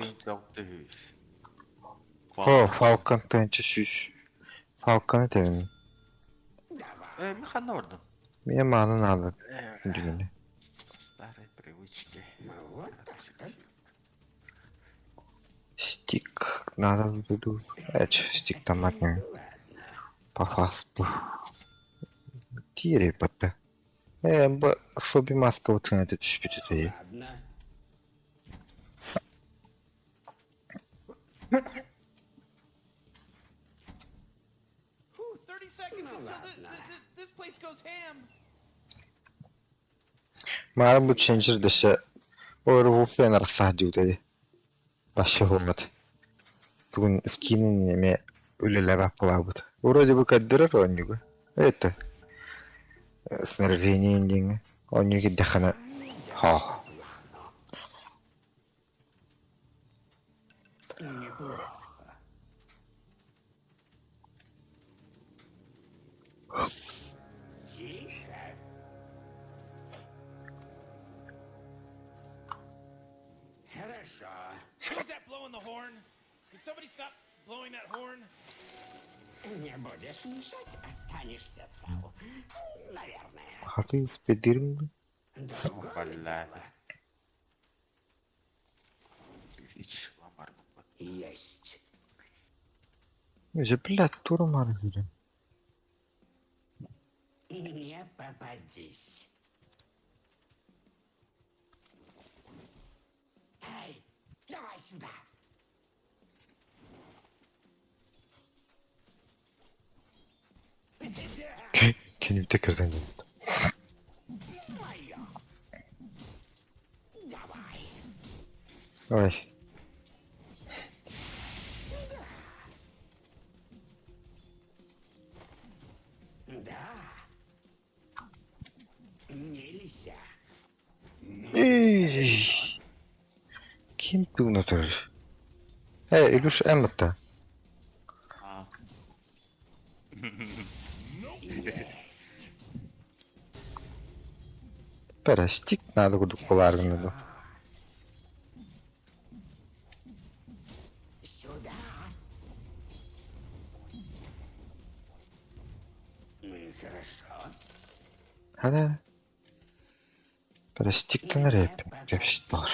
S1: О, Falcon тенчишиш. Falcon тевин.
S3: Механа орден.
S1: Мне мана надо. Дюни.
S3: Старые привычки.
S1: Стик. Надо буду. Стик томатный. По фасту. Тире пата. Соби маска вот на этот шпитый.
S6: Ладно.
S4: Whew, 30 seconds until this place goes ham.
S1: Мара bu changer дэше. Өөр вуфен арсаад юу дээ. Баши хомот. Түн скинин нэмэ үлэлэвэ плавут. Вроде бы каддерер он него. Это. Снаряжение индинг. Он не дехана. Ха.
S6: Тихо. Хорошо.
S4: Who's that blowing the horn? Can somebody stop blowing that horn?
S6: Не будешь мешать, останешься цел. Наверное.
S1: А ты спидирм?
S6: Другое
S3: Блядь.
S6: дело.
S3: Ич, ломар.
S6: Есть.
S1: Же блядь, турмар гирем.
S6: Не попадись. Эй, давай сюда.
S1: Can you take us in?
S6: Моё. Давай.
S1: Ой.
S6: Да. Нельзя.
S1: Эй. Kim tuğnadır? Илюш Эммета. Перестик надо куларгнуду.
S6: Сюда. Хорошо.
S1: Hadi. Перестикten nereye yapıştılar?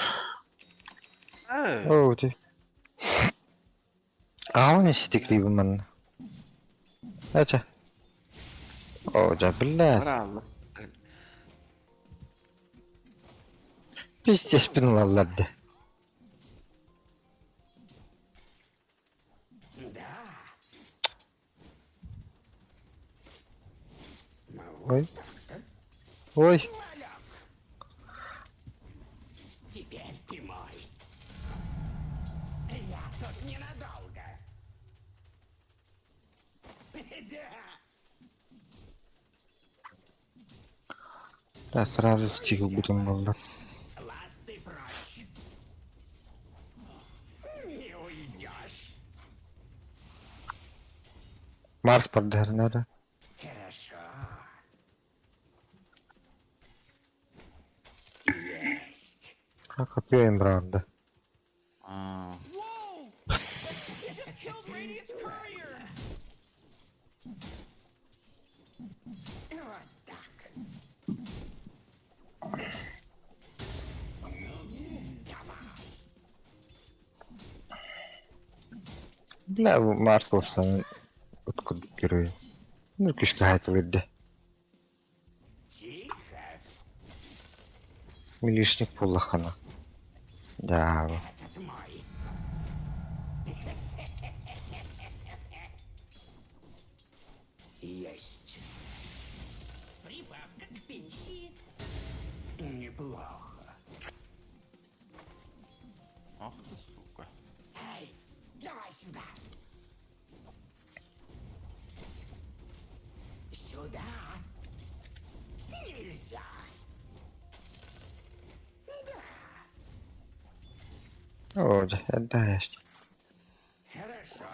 S1: Oh, di. Aa, ne stikliyim ben. Hadi. Oca billah.
S3: Bravo.
S1: Biz de spinlallardı.
S6: Да.
S1: Ой. Ой.
S6: Теперь ты мой. Я тут ненадолго. Да.
S1: Я сразу стикл будем молодым.
S6: Ласты прочь. Не уйдешь.
S1: Марс поддернere.
S6: Хорошо. Есть.
S1: Ha kapıyor Emrah'da.
S3: А,
S4: Whoa! He just killed Radiant's courier!
S6: Вот так. Давай.
S1: Бля, Марс olsan utkuduk görüyor. Nürküşke haytılırdı. Милишник пуллахана. Да.
S6: Есть.
S7: Прибавка к пенсии.
S6: Неплохо.
S3: Ах ты сука.
S6: Эй, давай сюда. Сюда. Нельзя.
S1: О, да, есть.
S6: Хорошо.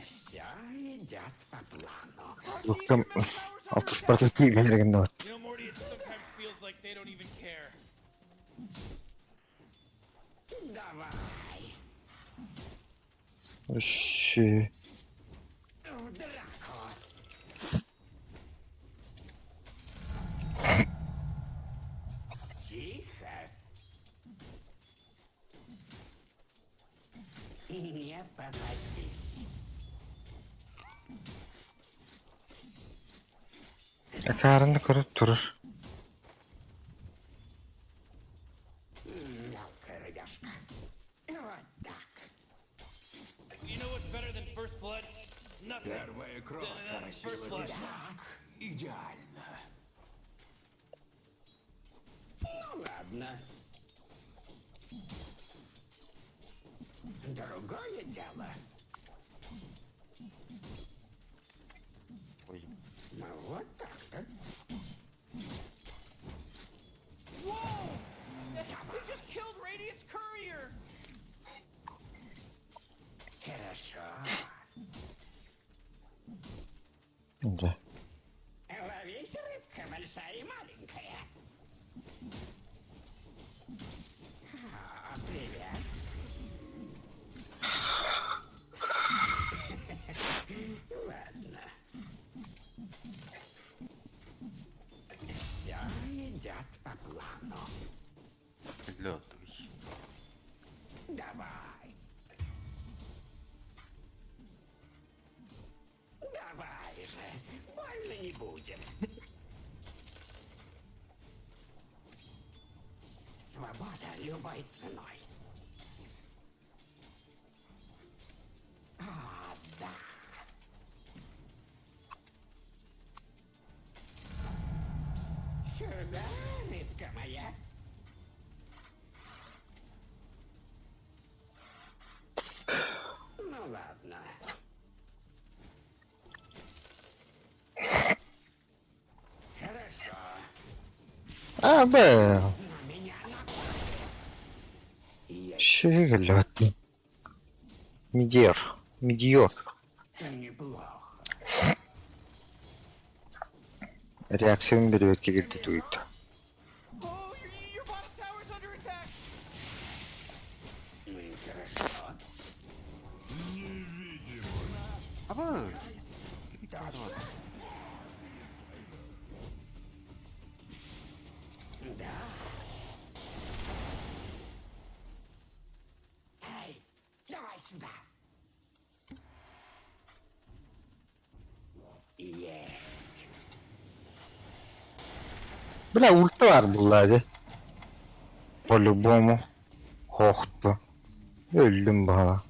S6: Все едят по плану.
S1: Yılkım altı Spartak değil belirgin de var.
S4: You know, Morty, it sometimes feels like they don't even care.
S6: Давай.
S1: Şey.
S6: В драку. Тихо. Не поводись.
S1: Akarını kurup durur.
S6: Мелкая рыбешка. Вот так.
S4: You know what's better than first blood? Nothing.
S6: Первая кровь.
S4: First blood.
S6: Так, идеально. Ну ладно. Другое дело.
S3: Ой.
S6: Ну вот так-то.
S4: Whoa! We just killed Radiant's courier.
S6: Хорошо.
S1: Да.
S6: Ловись, рыбка большая и маленькая. Привет. Ладно. Все едят по плану.
S3: Лётовый.
S6: Давай. Давай же. Больно не будет. Свобода любой ценой. А, да. Сюда, рыбка моя. Ну ладно. Хорошо.
S1: Abi.
S6: На меня напали.
S1: Şey geliyordu. Midyor.
S6: Неплохо.
S1: Reaksiyon bir vekiliydi duydu.
S4: Oh, your bottom tower's under attack.
S6: Хорошо.
S3: Ama
S6: Да. Эй, давай сюда. Есть.
S1: Bля ulti var bunlarda. По-любому. Korktu. Öldüm bana.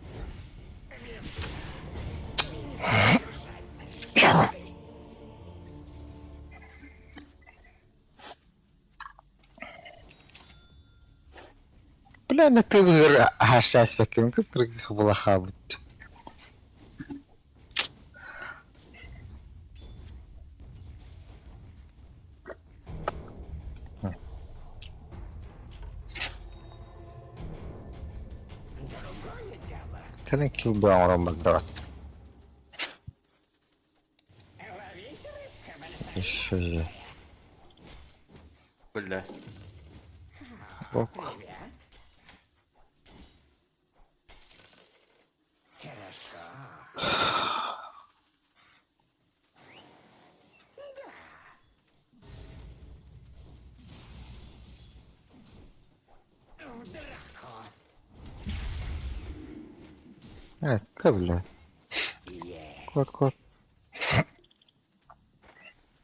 S1: Bля ne tığır haşhaş bakıyorum. Kıpkırık bulaha bitti.
S6: Другое дело.
S1: Kadın kill bu amram bak.
S6: Ловись, рыбка большая.
S1: Şöyle.
S3: бля.
S1: Bok.
S6: Привет. Хорошо. Да.
S1: Evet, kabul. Kod.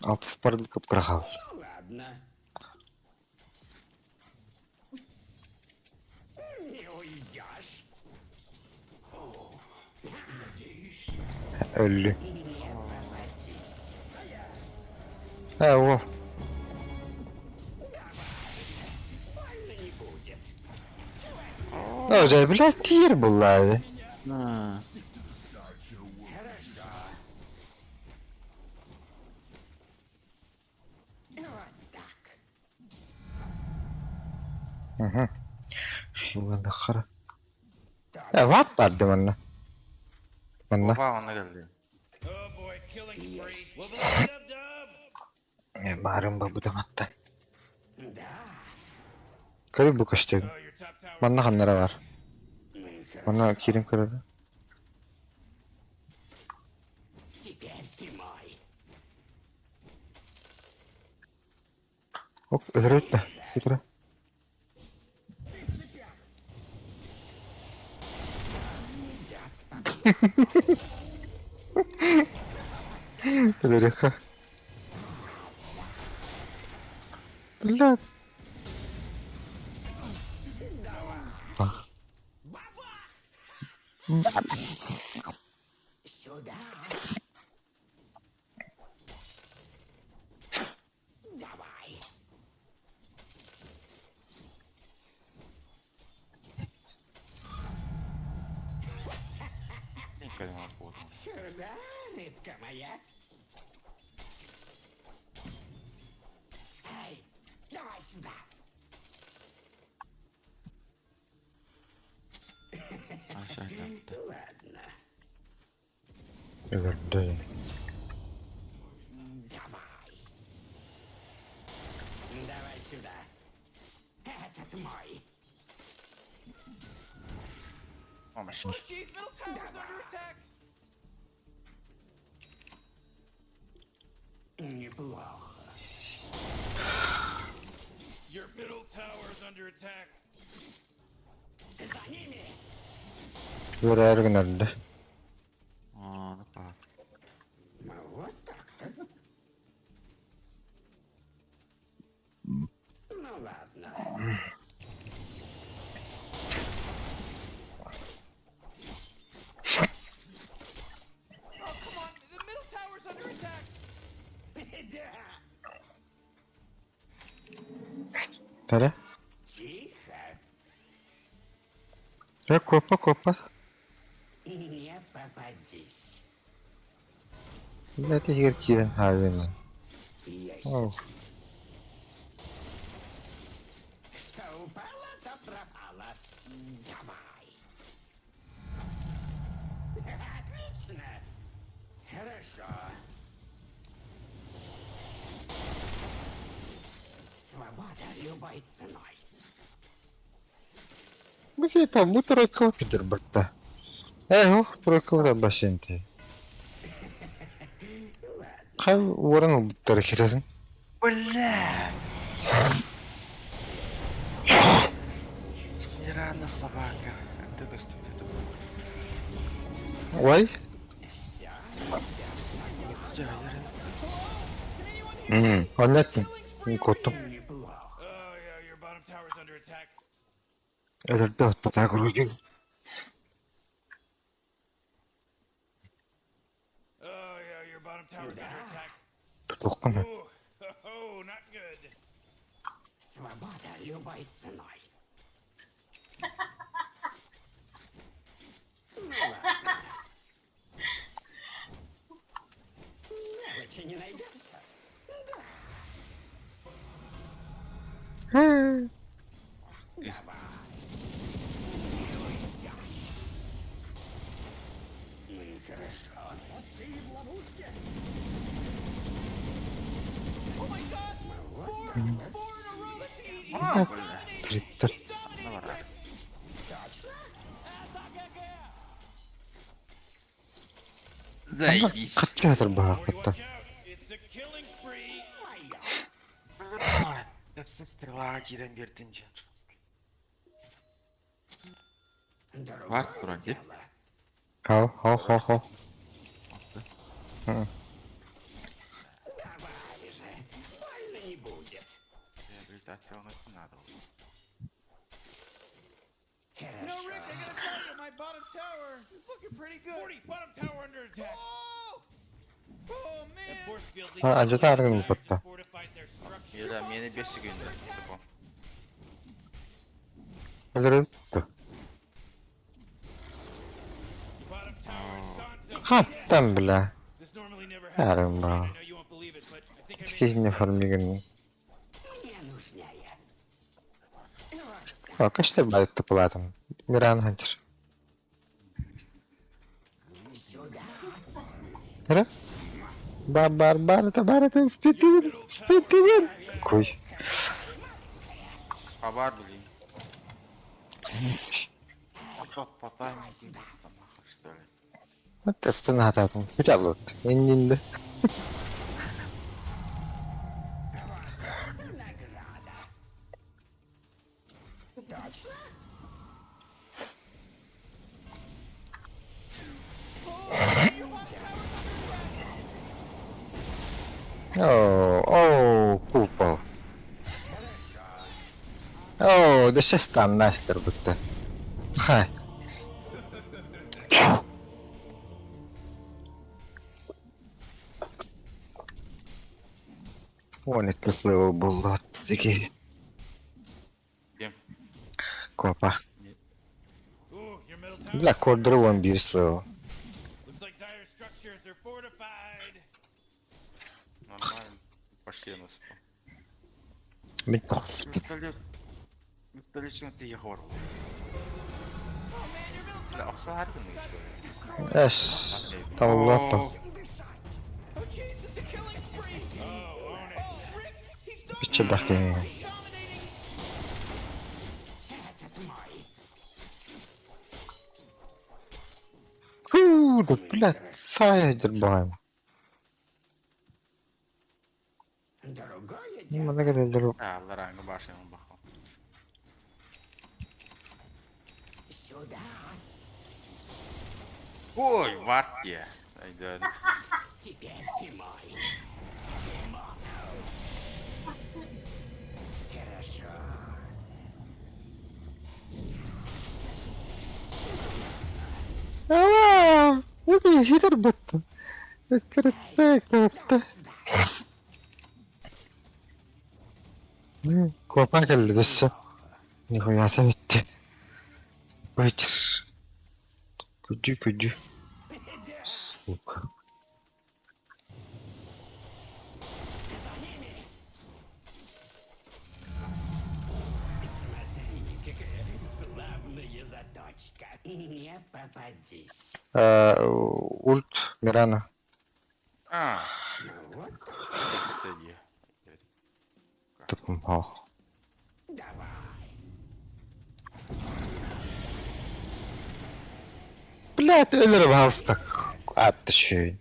S1: Altı спорды кыпкыра қалды.
S6: Ладно. Не уйдешь.
S1: Öldü. O. Hoca блядь, тир буллады. Ладно, хара. Ват барды мына. Мына.
S3: Oha ona geldi.
S4: Oh boy, killing spree. Level up, dub.
S1: Барым ба будам аттан. Кari bu kaçtı.
S4: Oh, your top tower.
S1: Manna hanlara var. Manna kirin kırarı.
S6: Теперь ты мой.
S1: Hop öldürüyor da. Tekrar. Öldürüyor. Блядь.
S6: Сюда. Давай.
S3: Никогда не буду.
S6: Сюда, рыбка моя. Эй, давай сюда.
S3: Aşağı gitti.
S6: Ладно,
S1: Öldü.
S6: давай. Давай сюда. Этот мой.
S3: Ama
S4: Oh jeez, middle tower's under attack.
S6: Неплохо.
S4: Your middle tower's under attack.
S6: За ними.
S1: Buraya her gün öldü.
S3: Aa, ne kadar.
S6: Вот так-то. Ну ладно.
S4: Oh come on, the middle tower's under attack.
S6: Да.
S1: Tere.
S6: Тихо.
S1: Kopa.
S6: Не попадись.
S1: Блядь, yer kirin halini.
S6: Есть.
S1: Oh.
S6: Что упало, то пропало. Давай. Отлично. Хорошо. Свобода любой ценой.
S1: Bakit tam bu trojka pidir batta. Trojka var başınti. Kay uğran bu hareketin.
S3: Бля! Не рано, собака. Ты доступный.
S1: Vay. Anlattım. Kotum.
S6: Неплохо.
S4: Oh yeah, your bottom tower's under attack.
S1: Öldürdü hatta kurucu.
S4: Oh yeah, your bottom tower's under attack.
S1: Tutuklu mu?
S4: Oh, not good.
S6: Свобода любой ценой. Ну ладно. Мелочи не найдется. Давай. Хорошо. Ты в ловушке.
S4: Oh my god! Four in a row, let's see.
S3: А, бля.
S1: Krittir.
S3: Ne var abi? Заебись.
S1: Katli hazır bu
S4: Boy,
S1: hakikaten.
S4: watch out. It's a killing spree.
S3: Ясын стрела кирен бертинче.
S6: Другое
S3: Var Kur'an değil.
S6: дело.
S1: Хо.
S3: Реабилитация не надо.
S4: You know, Rick, I gotta tell you, my bottom tower is looking pretty good. 40, bottom tower under attack. Oh, man. And force field leads
S1: Acı
S4: to
S1: targın
S4: towers
S1: bıttı.
S4: have fortified their structure.
S3: Ya da meni 5 günde. Tamam.
S1: Öldürüldü.
S4: Bottom tower is gone, so
S1: Hattan bile.
S4: this normally never happens.
S1: Yarın
S4: I
S1: bana.
S4: know you won't believe it, but I think I made
S1: Тихий формиган. О, каште бадит топулатым. Миран хантер. Ира? Барбар, спитивен. Куй.
S3: Хабар блин. Потай мисин что ли?
S1: Вот тестін ататын. Хүралот. Еннинді. Купол. Да сейчас там Настер будто. Хай. Вон якийсь левел було. Такий
S3: Кем?
S1: копа.
S4: Ooh, your middle tower
S1: Для кордровом бірс левел.
S4: looks like dire structures are fortified.
S3: Нормально. Пошли на спа.
S1: Митов.
S3: Вертолетчик ты Егор. Да, аксы harbi mi geçiyor?
S1: Эш. Таллапа.
S4: Oh, jeez, it's a killing spree. Oh, own it. Oh, Rick, he's done
S1: Биче бахи.
S4: dominating.
S1: Да, блядь, сайдер байм. Mana kadar dulu.
S3: Ha, Allah rangı başlayalım bakalım. Ой, варт я. Haydi hadi.
S1: Это хитер быттı. Kopa geldi dışarı. Nihayet bitti. Bayçır. Gücü. Сука. Ульт Мирана.
S3: А. Кстати.
S1: Таком ах. Блядь, ölürüm hasta. Attı şey.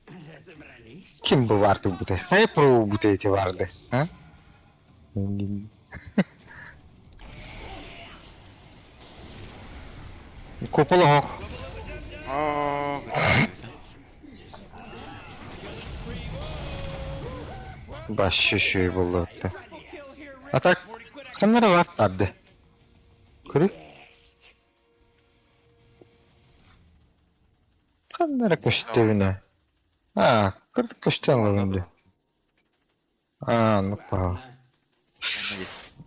S1: Kim bu vardı bu da? Hep bu da vardı. Ha? Kopalı ha.
S3: Aa.
S1: Başı şey buldu. Atak. Kanlara var tabi. Kırık. Kanlara koştu evine. Ha, kırdık koştu anladım. А, ну па.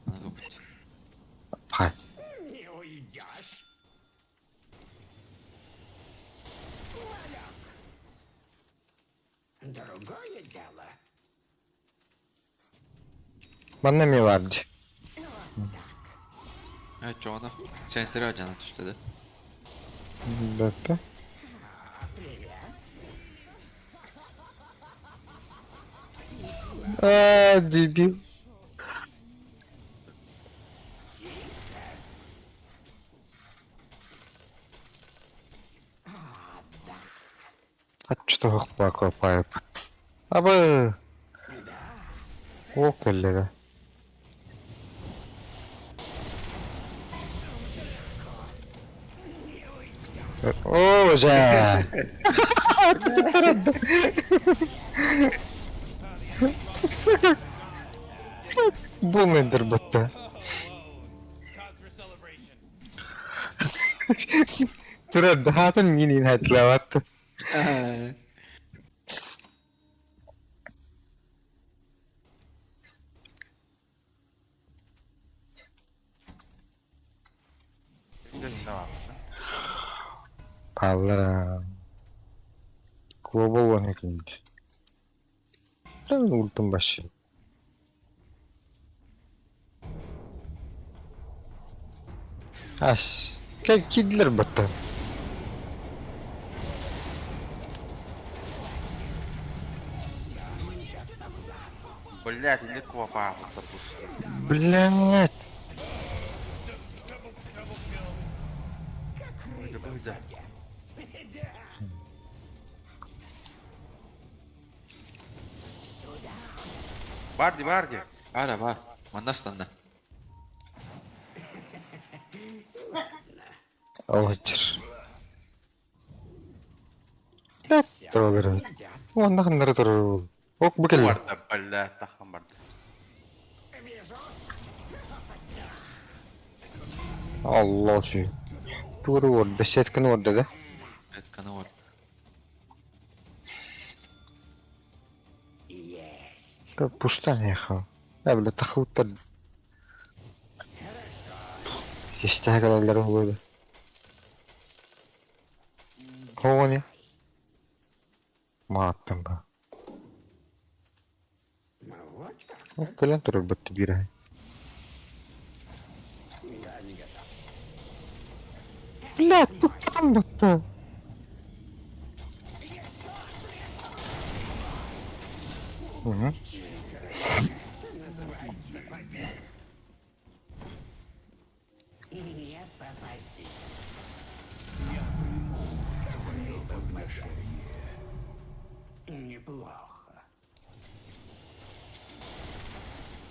S3: Надо быть.
S1: Пай. Bana mi vardı?
S8: Evet çoğuna. Sentre canı düştü de.
S1: Beppe. Дебил. А что хохпа копает? Абы. О, коллега. О, уже. Булмендер бутта.
S4: Cause for celebration.
S1: Turad hatan minin hatlavat.
S3: Devam.
S1: Pallara. Global one ekindi. Ben ultum başı. Аш. Кидler бутта.
S3: Блять, или квапа запустил.
S1: Блять.
S3: Выйди. Барди.
S8: Var. Mandastan da.
S1: Овчер. Лет olur. Onda kanları durur. Ok bu kelle.
S3: Vardı блять, тахам барды.
S1: Allah şu. Doğru vurdu. Beşetkin vurdu da.
S8: Etkanı var.
S1: Puştan yaha. Ya bile takıvutlar. İşte hekareler oluyordu. O ne? Ma attım ben. O gelen durur bitti bir ay. Блядь, tuttum bitti. Hı hı.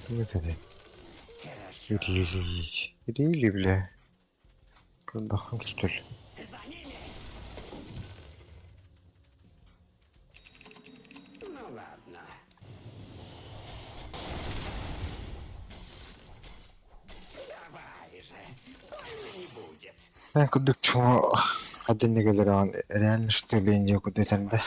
S1: Вот это. Рили, бля. Колдахом, что ли? Ben kuduk çoğu adını gelir an реально что ли не куда да.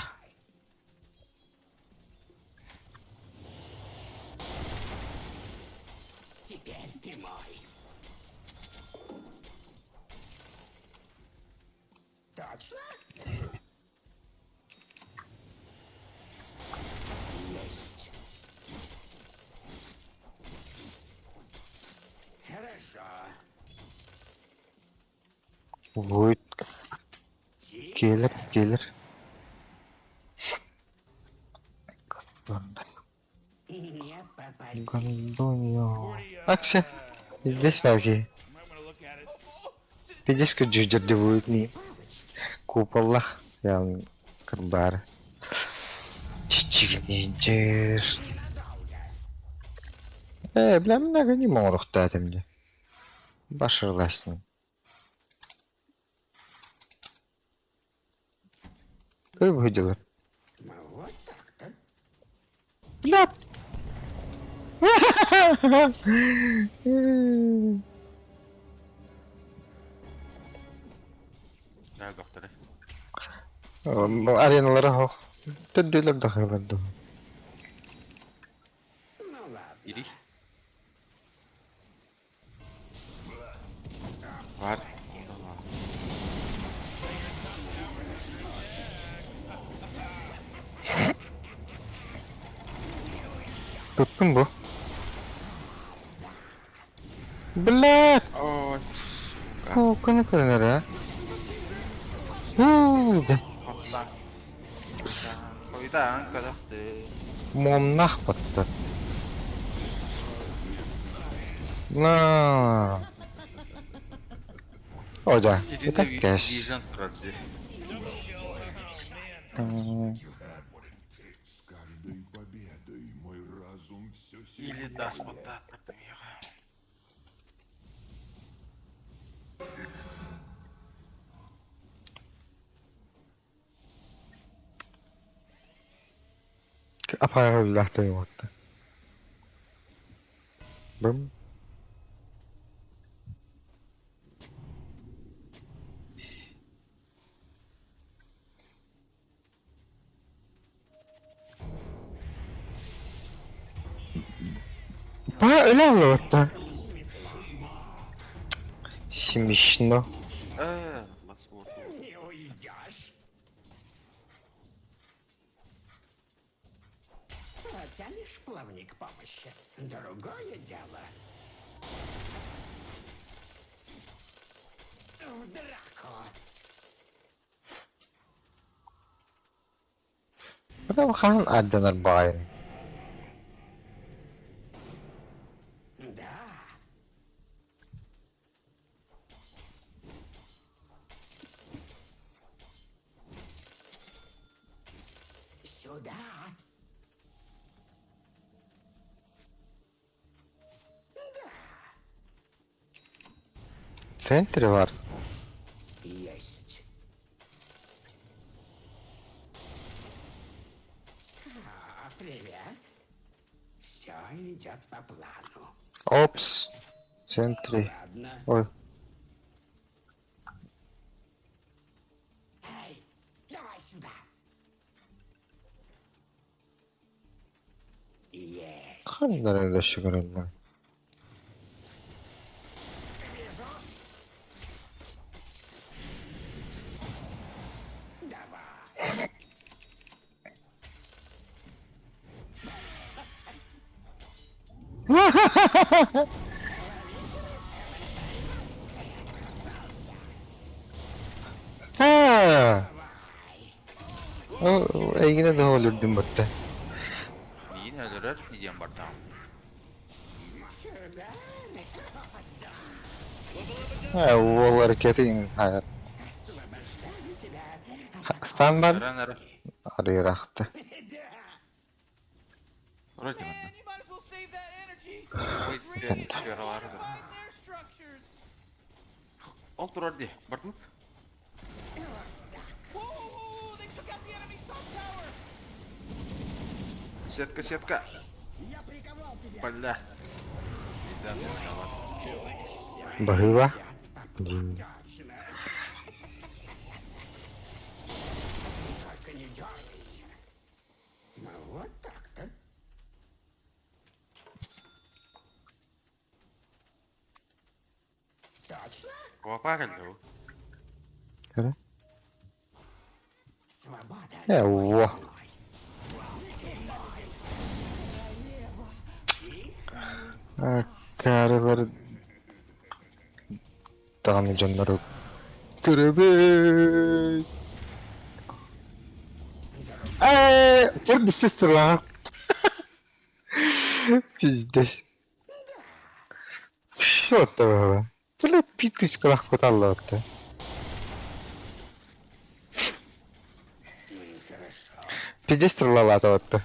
S1: Будет gelir. Гондоньо. Акся. Здесь ваги.
S4: Might want to look at it.
S1: Видишь, как джуджер будет не. Куполах. Yang kembar. Cicik ninjer. Bilmem ne kadar moruk dedim. Başarılasın. Böyle bu videolar. Блядь!
S3: Ne doktoru?
S1: Bu arenalara hoş. Döndüler dakikalarda.
S3: İri. Var.
S1: Tuttun bu. Блядь!
S3: Ooo.
S1: Fokana koynar ha. De.
S3: Hopla. Koydan kadaktı.
S1: Momnah battı. Na. Oca. Bir tek geç.
S3: Vision kurardı. Или даст поддать, например.
S1: Apaga lahti vatta. Bum. Öyle mi vatta? Смешно.
S3: Бац, вот.
S6: Не уйдешь. Протянешь плавник помощи. Другое дело. В драку.
S1: Потому хан аддан арбаин.
S6: Да. Сюда.
S1: В центре вар.
S6: Есть. Привет. Все идет по плану.
S1: Опс. В центре.
S6: Ладно.
S1: Ой.
S6: Эй, давай сюда. Есть.
S1: Хандар да шигрын.
S6: Давай.
S1: Yine de olurdum batta.
S3: Yine ölür diyeceğim barda.
S1: O hareketi yine hayat. Standart
S3: Nere.
S1: arayıraktı.
S3: Вроде бы.
S4: Man, you might as well save that energy.
S3: Ой,
S4: Those radiants are
S3: şuralarda.
S4: fortifying their structures.
S3: Ол турарди. Бардым.
S4: Whoa, they took out the enemy's top tower.
S3: Сетка, сетка. Бля.
S1: Bahıva. Din.
S6: Точно. Только не дергайся. Ну вот так-то. Точно?
S3: Квапарил.
S1: Kare.
S6: Свобода.
S1: Во. Karıları tanıcanları Körebe. What the sister lan? Пиздец. Что это? Блядь, питочка легко талата. Пиздец стрелала то.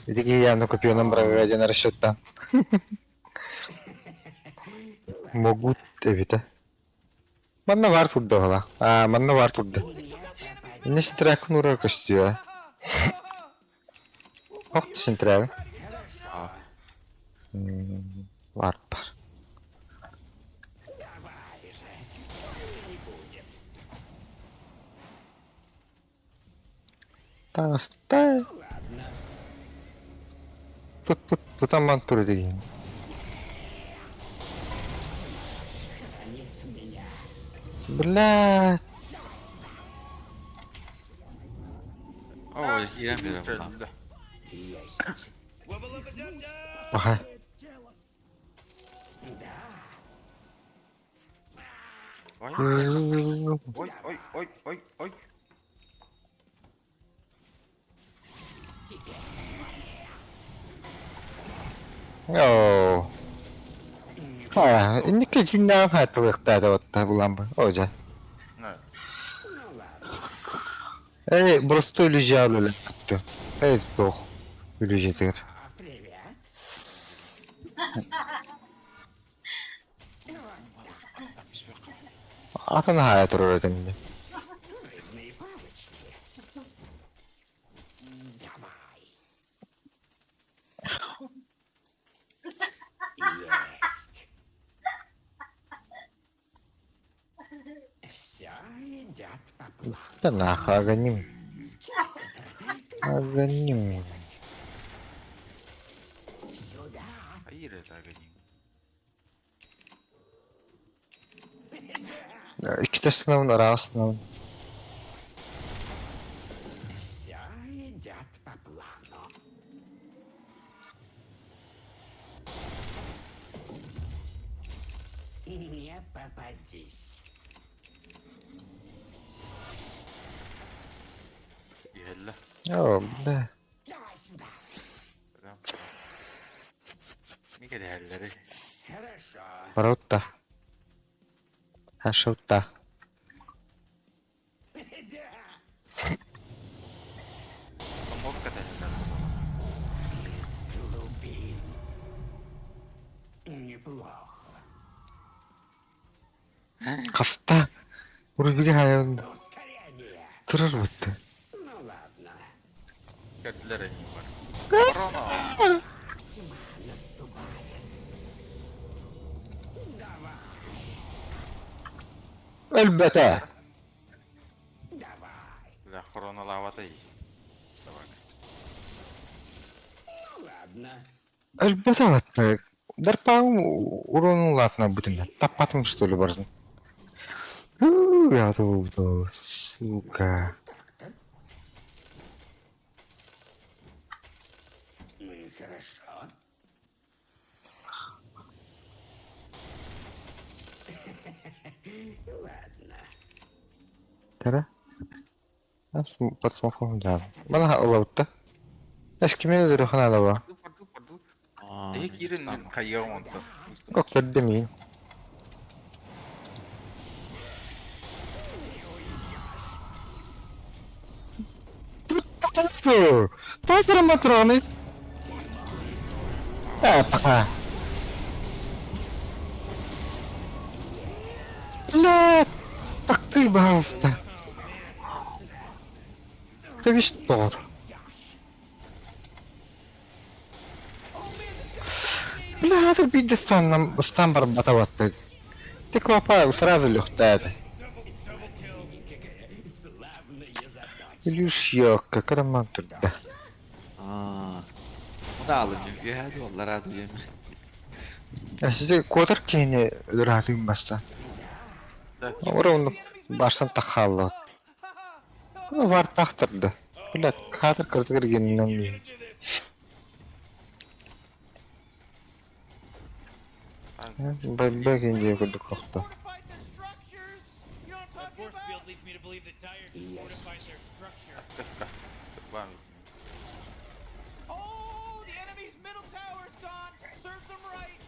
S1: Видите, я накупил номер один расчета. Могут evite. Manna var turda hala. Manna var turda. Ne strak nura kaçtı. Bak strak. Var par. Таста. Тут там мантуры такие. Бля.
S8: О, я беру.
S3: Да.
S1: Ага.
S3: Ой, ой, ой, ой, ой.
S1: Йоу. Инники жиннан хатылыктады отта булам бы. Ожа. Просто иллюзия алып кетти. Тох. Иллюзия.
S6: Привет.
S1: Атын хая турар эдим.
S6: Рыбные палочки. Давай.
S1: Да нахуй, агоним. Агоним.
S3: Hayır Aghanim.
S1: İki sınavın ara sınavın.
S6: Не попадись.
S3: Yella.
S1: Yo, bu
S3: Mikä tehdään?
S1: Varutta. Hässäyttää.
S3: On mokka tehdään.
S6: Неплохо.
S1: Kafta. Buraya bir hayal.
S6: Ускорение.
S1: Tırır bitti.
S6: Ну ладно.
S3: Gördüler en iyi var. Korona.
S6: Наступает. Давай.
S1: Elbette.
S6: Давай.
S3: Kyllä korona lavata iyi. Bak.
S6: Ну ладно.
S1: Elbette bitti. Darpağım uğrunun latına bütün. Tapatım что ли barzın. Я тут, сука.
S6: Ну и хорошо. Ладно.
S1: Тара. Нас под смоком, да. Bana Allah'ta. Eski mi ödürü kanada var?
S3: Pardu. İyi girin kayıyor montu.
S1: Kokter demeyin. Патер матроны. Пока. Блядь, так ты балфта. Ты весь тор. Бля, это пиздец, нам стамбар батаватты. Ты квапал, сразу лёгтает. Илюш yok, karamam turda.
S8: Aa. O da alınıyor. Ya hadi vallahi rahat uyuyayım.
S1: Ya size kodar kene rahatım basta. Ora onu baştan takallı. Bunu var taktırdı. Bula kadar kırdı girgeninden bir. Bagınca kırdı koktu.
S4: Fortified their structures. You know what I'm talking
S9: Force
S4: about?
S9: field leads me to believe that Tyre just fortified their structure.
S3: Var mı?
S4: Oh, the enemy's middle tower's gone. Serves them right.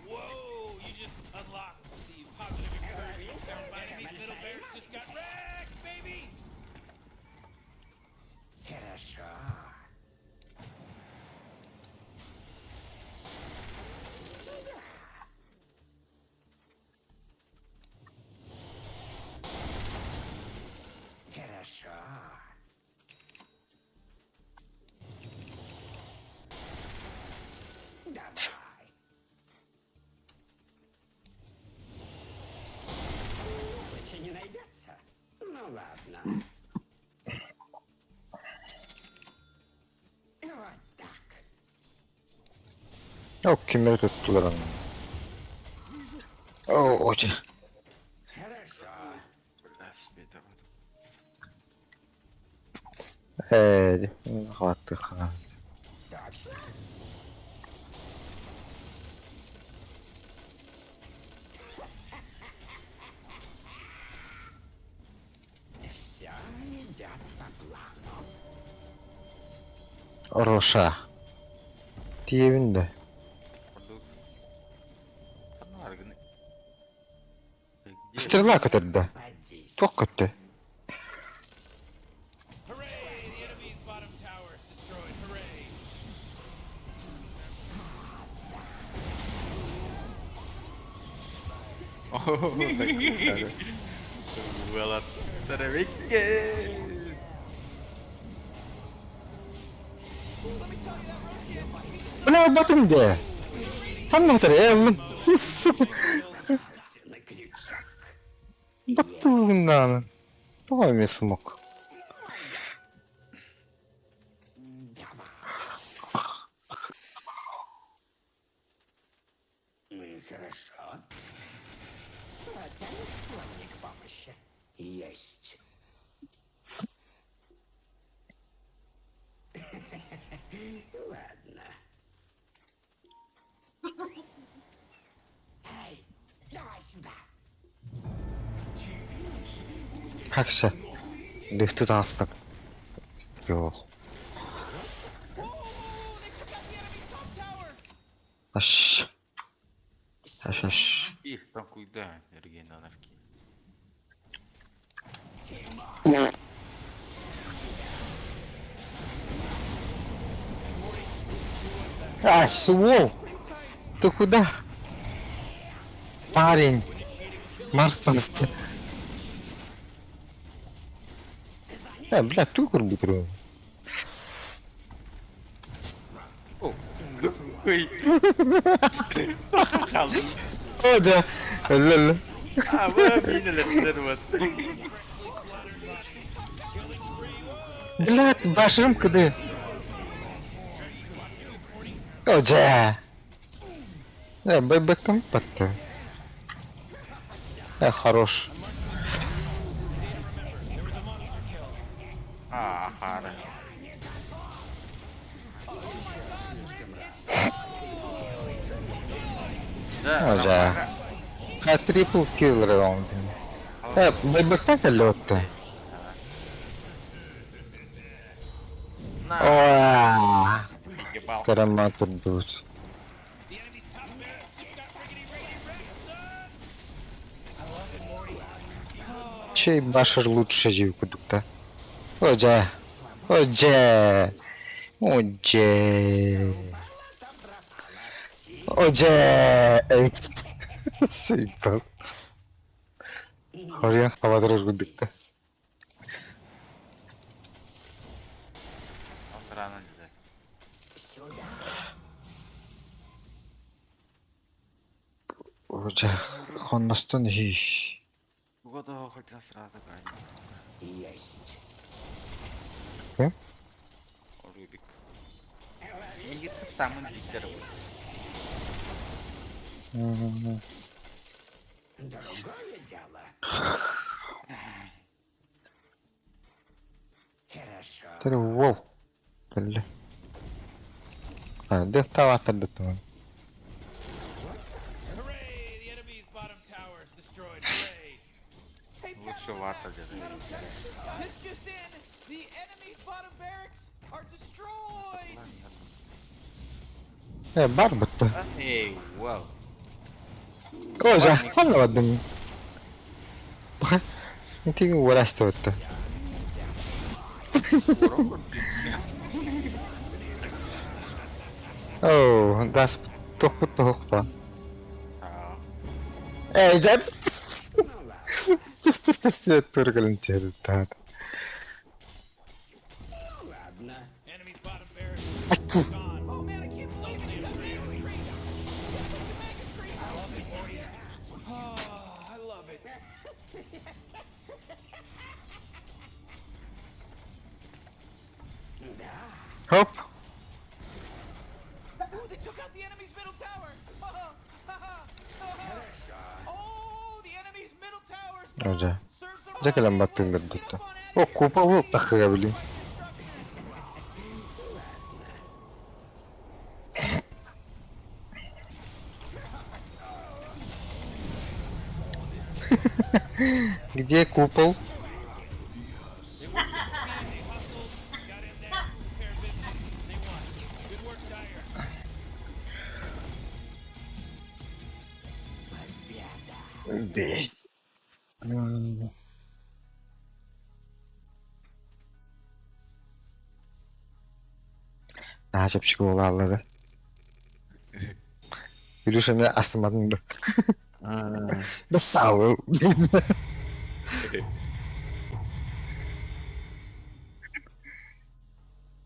S9: Whoa, you just unlocked the positive encouragement sound by enemy's middle bears just got wrecked, baby!
S6: Хорошо. Хорошо. Давай. Лучше не найдется. Ну ладно. Вот так.
S1: O kimleri tuttular onu. O hoca.
S6: Хорошо.
S3: Resmiyete bak.
S1: Захватты хана.
S6: Точно. Все идет по плану.
S1: Roşa. Diyevinde.
S3: Pardu. Kanı argını.
S1: Stirla katardı.
S6: Подись.
S1: Çok kötü.
S9: Hooray! The enemy's bottom tower is destroyed. Hooray!
S3: Velat. Terebeke.
S1: Buna batım de. Tam ne kadar ya oğlum.
S6: На крючок.
S1: Баттылыгынан. Давай мне смог.
S6: Хорошо. Потянет плавник к помощи. Есть. Ладно. Эй, давай сюда.
S1: Hakse. Liftet alstak. Yo. Аш. Аш.
S3: Их там куда, регенанарки.
S1: А, свол! Ты куда? Парень! Марстонов ты. Блядь, тукур бутыру.
S3: Ой.
S1: О, да. Ла-ла.
S3: А, вы обидели, вот.
S1: Блядь, башим куды? О, да. Бэбэком потом. Хорош.
S3: А, хара.
S1: О, да. Трипл килл раунд. Бэбэк так лёд-то. О, караматор будет. Чей башер лучше дивку-то? О, да. О, да. О, да. О, да. Сыпал. Хорьян хавадрыш гудыкта.
S3: Рано не
S1: О, да. Хоннастон хиш.
S3: Года хоть раз сразу гань.
S6: Есть.
S3: Рубик. И самым бистером.
S6: Другое дело. Хорошо.
S1: Ты вол. Бля. А, дефтавата бетон.
S9: Hooray! The enemy's bottom tower is destroyed. Hooray! Hey,
S3: Лучше варта держи.
S9: this just in! The enemy's bottom barracks are destroyed!
S1: Барбата.
S3: Эй, вау.
S1: О, да. Ханна вадым. Бха. Ты урастывать-то. О, газ тухпа. Эй, да. Просто тургален тердат.
S6: Ладно.
S9: Enemy's bottom barracks is gone. Oh man, I can't believe it! Oh, I love it.
S1: Хоп.
S9: Ooh, they took out the enemy's middle tower! Oh, the enemy's middle tower is
S1: О,
S9: gone!
S1: да.
S9: Serves them
S1: Да калам баттылар дутта. О, купал тахыга били. Где купол? Бей. Чапчик болалады. Илюша мен астырмадың да. Да сау.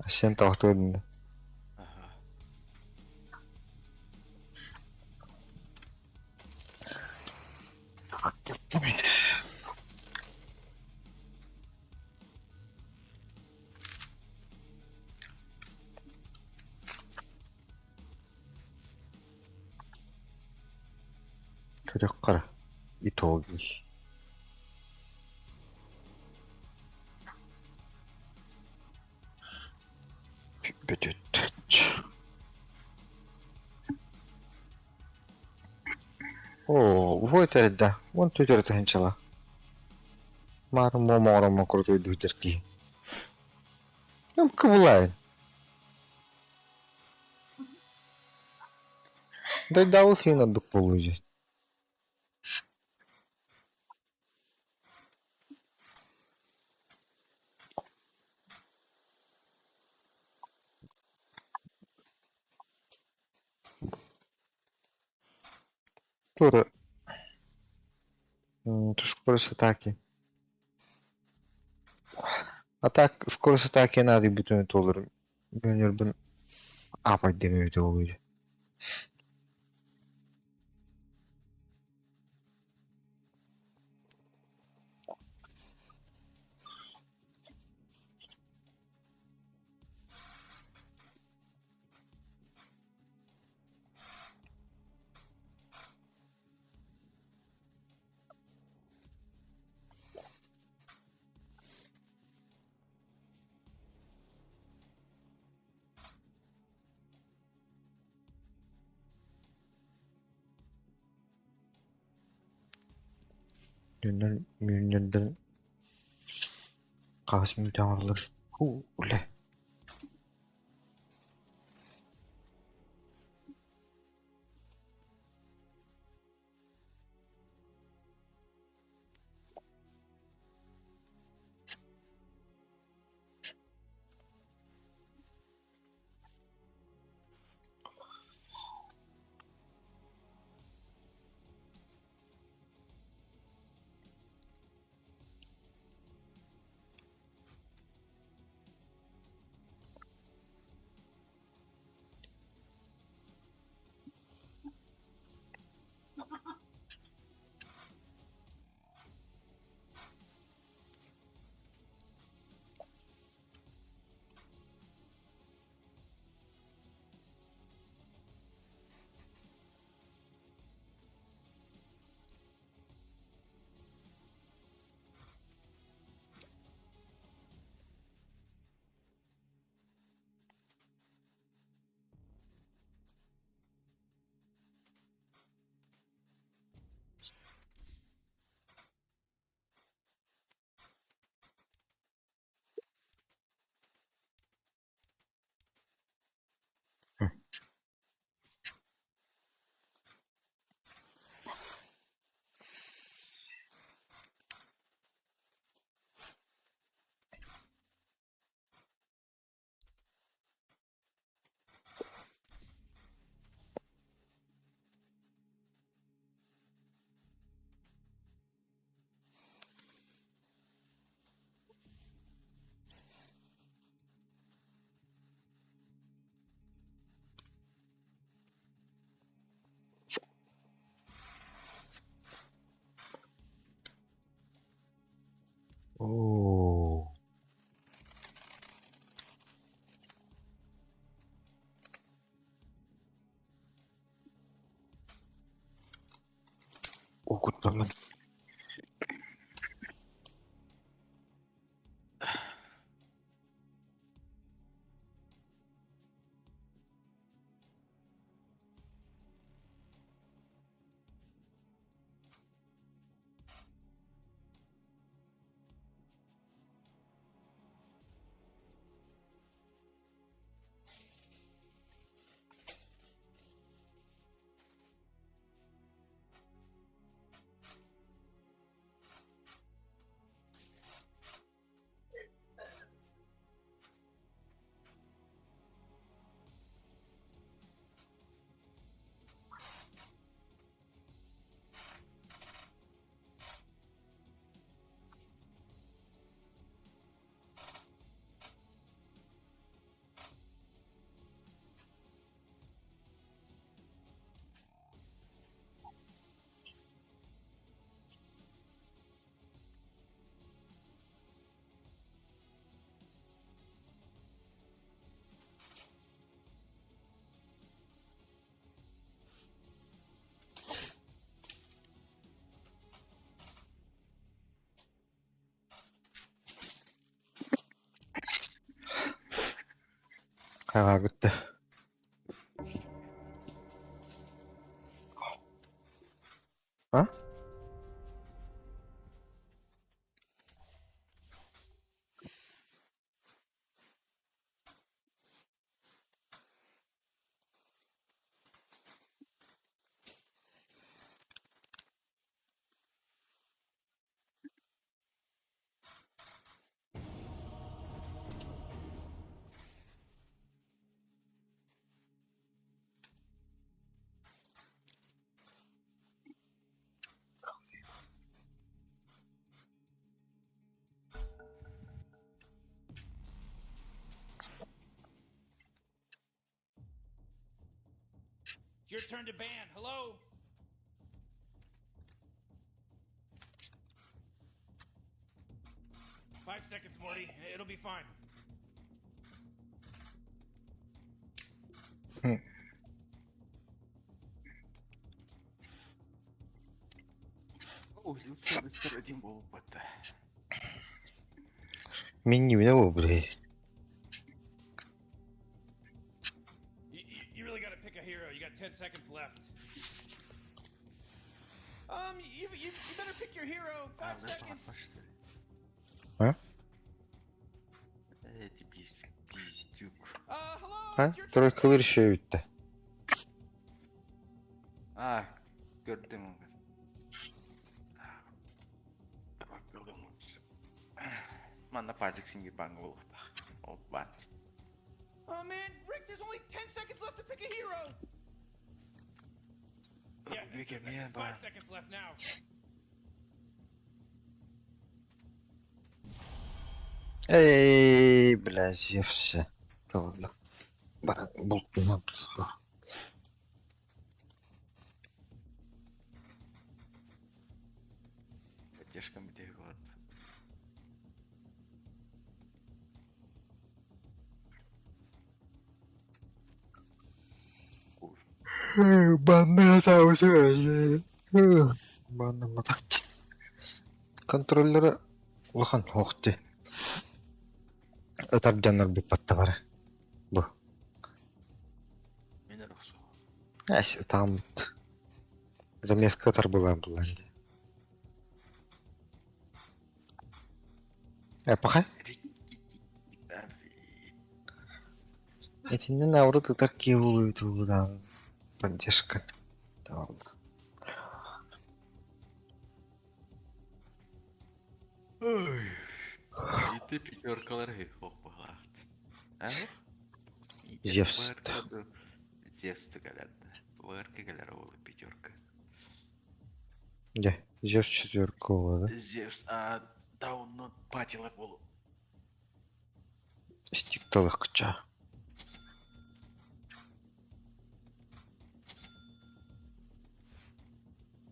S1: Сен тауықты өдің да. Körek kara. Itogi. Oo, bu yeterli. Onu tüyürü hinçala. Marım momo orama kurutuyu duydur ki. Hem kıbılayın. Da dalı suyun adık buluyacak. Doğru. Скорость атаки. Скорость атаки надо bütün olur. Görünüyor ben apa demiyor da oluyor. Yönden kafasını damarlar. Ule. Oo. Okutmam. Хагагытта. А?
S9: It's your turn to ban. Hello? Five seconds, Morty. It'll be fine.
S3: Өзі сіріден болып бітті.
S1: Мен немене ол, блядь?
S9: You really gotta pick a hero. You got 10 seconds left. You better pick your hero. 5 seconds.
S1: А?
S3: Эти пиздюк.
S9: Hello?
S1: А?
S9: It's your turn.
S1: Тройкалар еще өтті.
S3: Gördüm onu. Manda parte que se bangou. Oh, bate.
S9: Oh man, Rick, there's only 10 seconds left to pick a hero. Yeah,
S3: Look at me,
S9: 5
S3: boy.
S9: seconds left now.
S1: Эй, блядь, я все. Ладно. Болт не надо.
S3: Поддержка мотивирует.
S1: Банна саусу. Банна матакти. Контроллеры улахан хоқти. Атап жанар бу паттабары. Бу.
S3: Мен рухсу.
S1: Аш там замеска тар была инде. Пахай. Эти не наоборот такие улыбки там. Поддержка. Ладно.
S3: И ты пятеркалар хок багат. А?
S1: Зевс.
S3: Зевс галят. Варка галера ол пятерка.
S1: Да, Зевс четверкового, да?
S3: Зевс, даунно патила болу.
S1: Стикталых кча.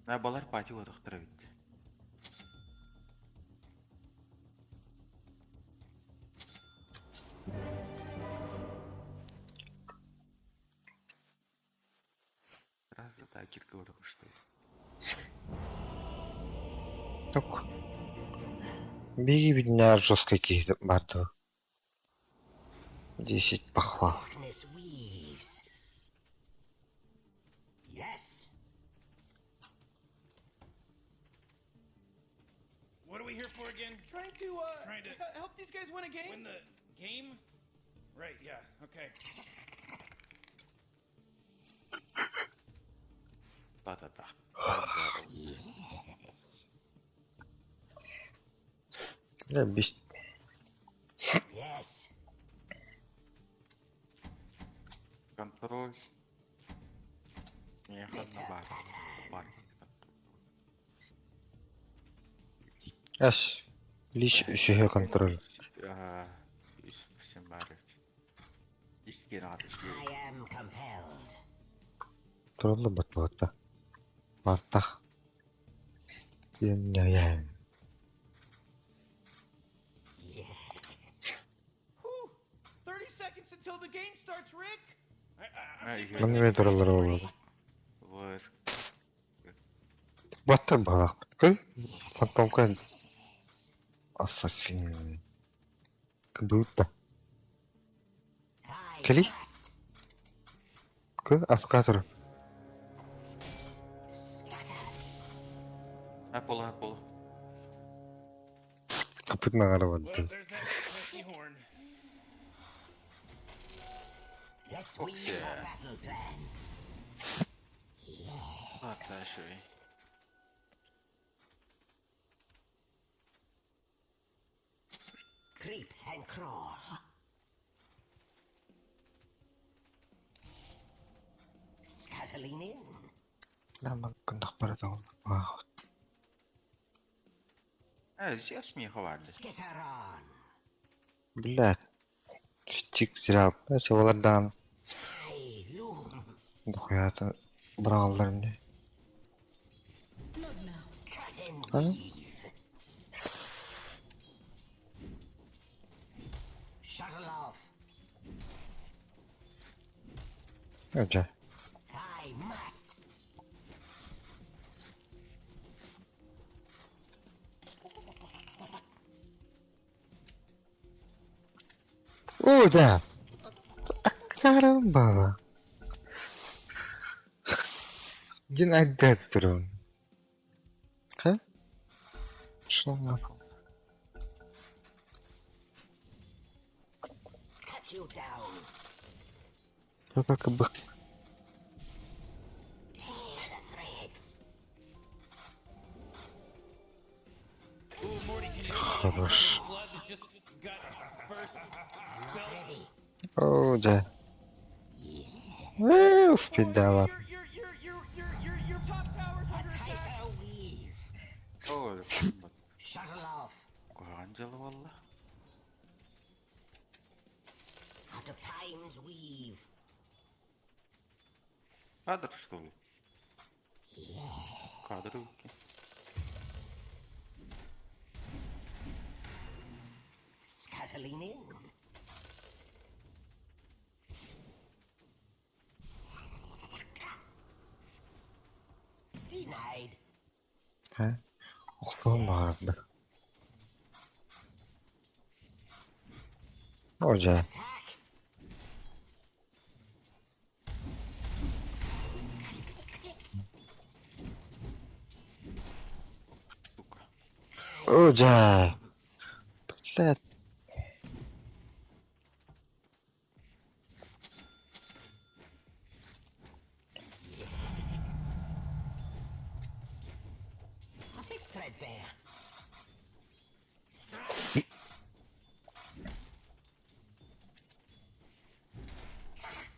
S3: Балар пати одақтыра бітті. Раз да кирка что.
S1: Так. Беги, бедня, жесткой кейс барту. 10 похвал.
S9: What are we here for again? Trying to help these guys win a game. Win the game? Right, yeah, okay.
S3: Да-да-да.
S1: Да, без...
S3: Контроль. Не, ход на бар. Бар.
S1: Аш. Лич еще контроль.
S3: Всем баров. Ишки рады, что
S1: Трудно батлата. Мартах. Ян.
S9: Whew, 30 seconds until the game starts, Rick.
S1: Мен не торалар болду.
S3: Вот.
S1: Баттар балак. Кой? Фантомка. Ассасин. Как будто. Kelly? Kı afikator.
S3: Hep ola.
S1: Kapıtma araba.
S9: Well, there's that pesky horn.
S3: Okey. Hatta şöyle.
S6: Creep and crawl. Scuttling in.
S1: Lan kundak para tawag. Wow.
S3: Zio смеха vardı.
S6: Skitter on.
S1: Блядь. Чик зря. Çavalardan.
S6: Hey, loom.
S1: Hayatı bırakallar ne?
S7: Not now.
S6: Cut and
S1: Huh?
S6: weave. Shuttle off.
S1: Önce.
S6: I must.
S1: Uda. Caramba. Yine adet durun. Ha? Şuna.
S6: Cut you down.
S1: Bak bak.
S6: Tear the threads.
S9: Ooh, Morty, can you
S1: Хорош.
S9: blood that just got first spilled?
S6: Ready.
S1: Uda. Успеть давай.
S9: Your top tower's under attack.
S6: Tighter weave.
S3: Oy.
S6: Shuttle off.
S3: Kancalı valla.
S6: Out of time's weave.
S3: Kadr что ли? Kadrы.
S6: Scuttling in. Denied.
S1: Ha? Oğlum vardı. Hoca.
S6: Attack.
S3: Сука.
S1: Hoca. Блядь.
S6: A bit threadbare. Strike.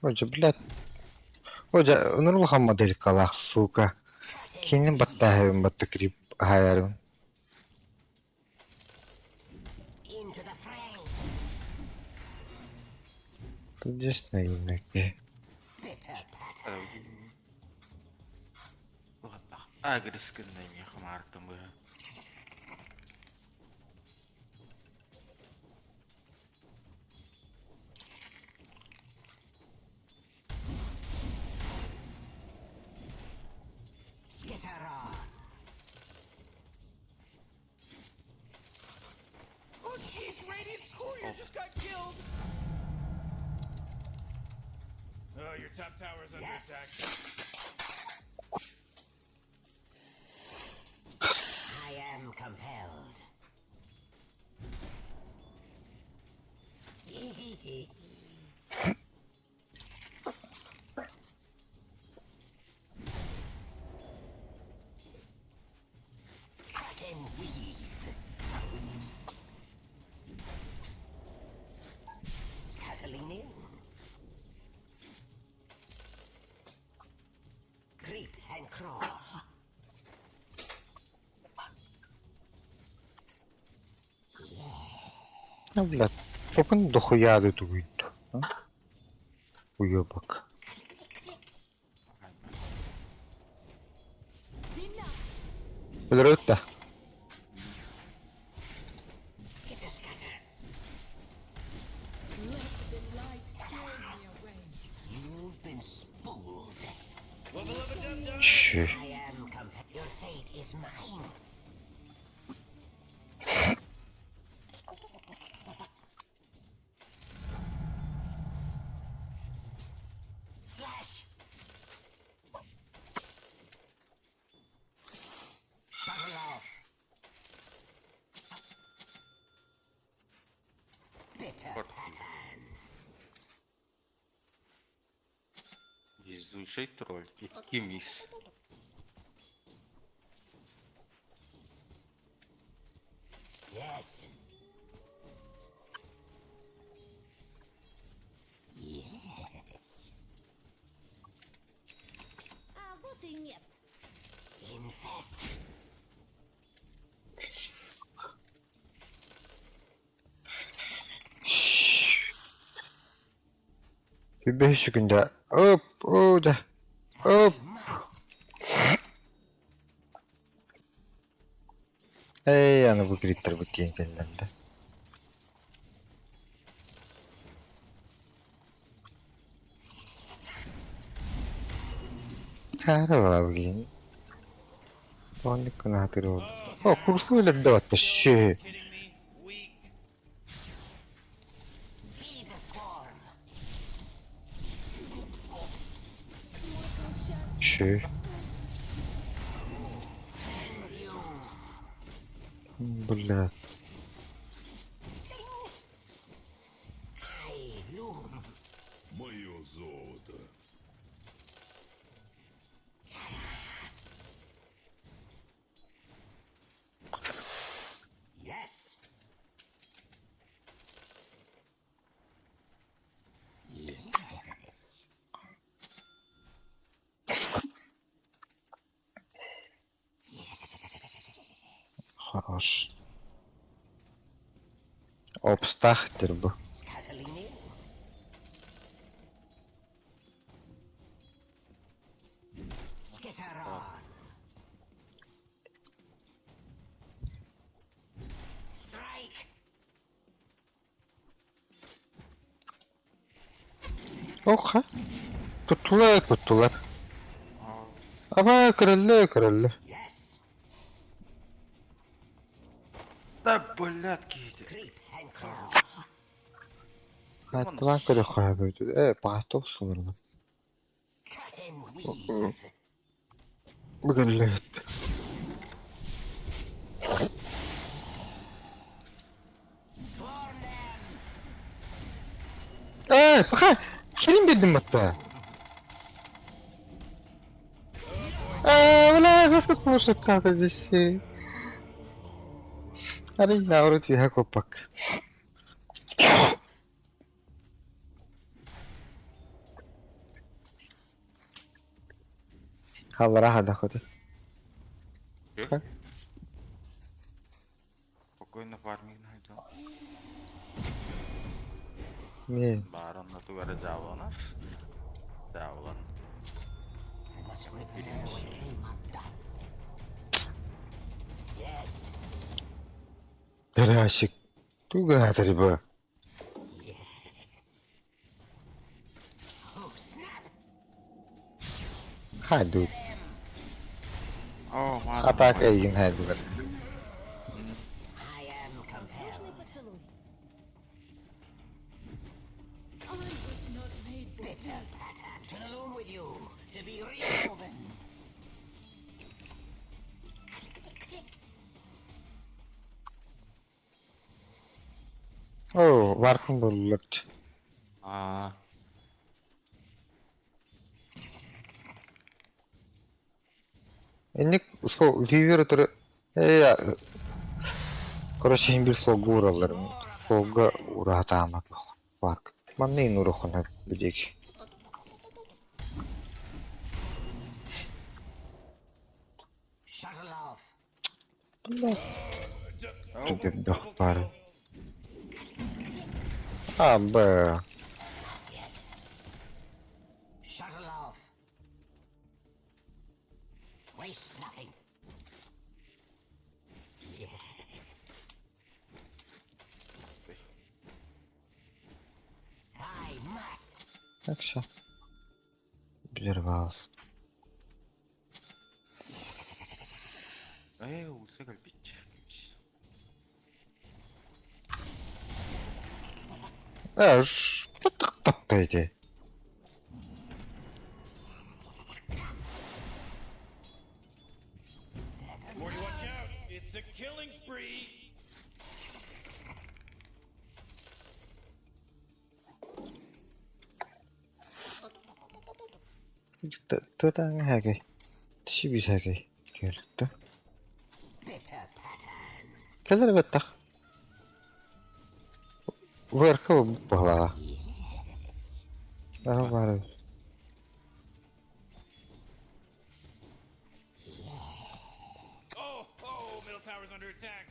S1: Hoca блядь. Hoca Nurullah modelik kalak suka. Kinin battahım battı krip hayarım.
S6: Into the fray.
S1: Just ne yine.
S6: Bitter patter.
S3: Ладно. Агресканный не хмартым бы.
S6: Skitter on.
S9: Oh, jeez, Radiant Courier just got killed. Oh, your top tower's under
S6: Yes.
S9: attack.
S6: I am compelled. Cut and weave. Scuttling in. Creep and crawl.
S1: Ya блядь. Попын дохуя да тугуйду. Уёбок. Öldürüldü de.
S6: Skitter scatter.
S7: Let the light carry me away.
S6: You've been spooled.
S1: Şü.
S6: I am compelled. Your fate is mine.
S3: Слушай, тролль, кимис.
S7: А вот и нет.
S1: Bir 5 günde hop orada hop. Ey yani bu gritler bu TNT'lerde. Harap bugün. Onu kena hatırlıyorum. O kursu öyle de var şey.
S9: Kidding me? Weak.
S1: Şey. Бля.
S6: Мое золото.
S1: Хорош. Обстахтер bu. Oha. Tuttular. Ama kırıldı.
S3: Да, блядь, киди.
S1: Hatta ben kırık kaybettim. Bahtı olsun. Bugün lüt. Baka. Şirin dedim hatta. Вلا غصب может надо здесь. Арина, вроде фига копак. Халла раха доходи.
S3: Чё? Спокойно фарминг найду.
S1: Не.
S3: Барон на тугаре жабылана. Жабылан.
S1: Берашик. Туга атриба. Hadi.
S3: О, мадам.
S1: Atak Eygin hadi.
S7: Нужный поцелуй. I was not made for death.
S1: Oo, Warkın bullet.
S3: А,
S1: Эник сол вивер туры. Я. Короче, им бир солга ураларым. Солга уратамак. Wark. Манны нурохона бидек. Тебе бэх пары. Абы. Так все. Взорвался.
S3: улсы кальпить.
S1: Что так топтаете?
S9: Morty, watch out! It's a killing spree!
S1: Tadang hage. Tişi bir hage. Geldi. Keler bettak. Verka bu bağlağa. Aha var.
S9: Oh, middle tower's under attack.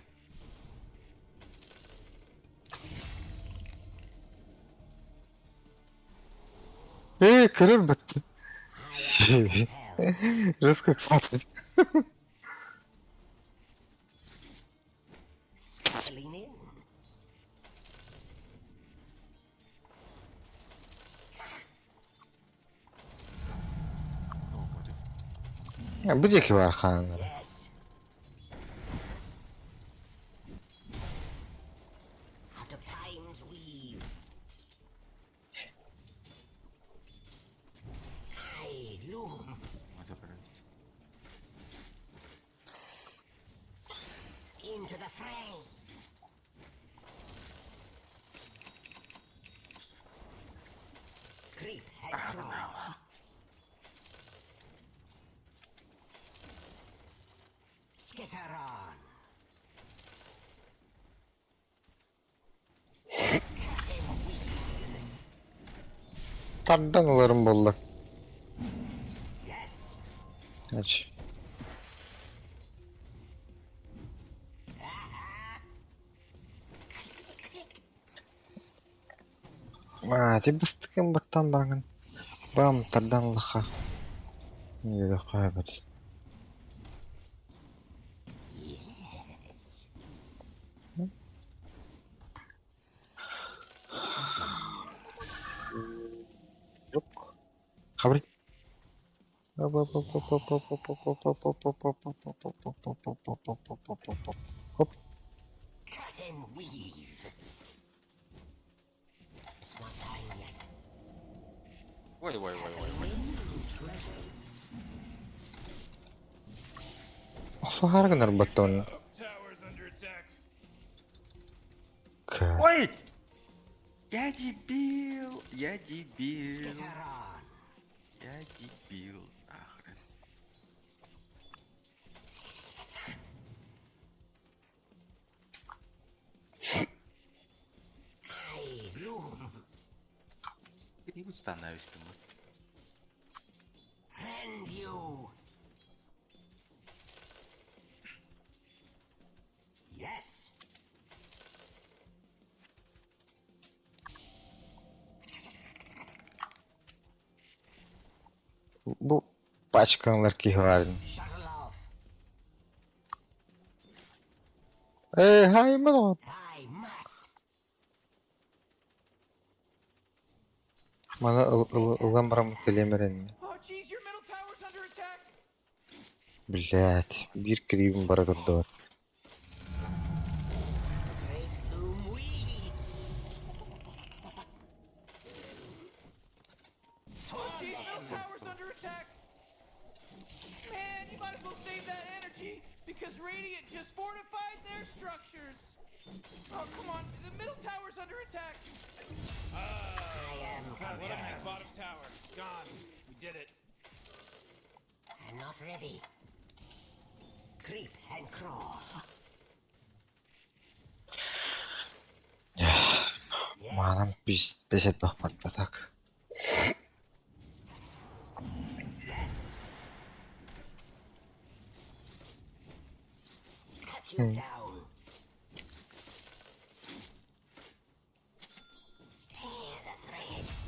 S1: Kırır bitti. Şey. Rızkı kısaltı. Ya bu ceki var kanka.
S8: Hadi bakalım.
S6: Into the fray. Creep and crawl. Skitter on.
S1: Tardan alırım bolla.
S6: Yes.
S1: Aç. Di bastık yang battan barangan. Bam tardan laka. Yürü kaybet. Yok. Kabri. Hop.
S6: Cut and weave. It's not time yet.
S3: Vay.
S1: Osu har kadar battan.
S9: Tower's under attack.
S3: Ой! Я дебил! Я дебил!
S6: Skitter on.
S3: Я дебил! Нахрен.
S6: I bloom.
S3: Не восстановись ты,
S6: Rend you. Yes.
S1: Bu başkanlar ki var.
S6: Shuttle off.
S1: Hay mı lan?
S6: I must.
S1: Bana ılgan baram kelimeren.
S9: Oh, jeez, your middle tower's under attack.
S1: Блять, bir kribim bara kadar.
S6: Great bloom weaves.
S9: Oh, jeez, middle tower's under attack. Man, you might as well save that energy because Radiant just fortified their structures. Oh, come on, the middle tower's under attack.
S6: I am
S9: What a nice
S6: compelled.
S9: bottom tower. Gone. We did it.
S6: I'm not ready. Creep and crawl.
S1: Manam biz deset bakmak batak.
S6: Yes. Cut you down. Tear the threads.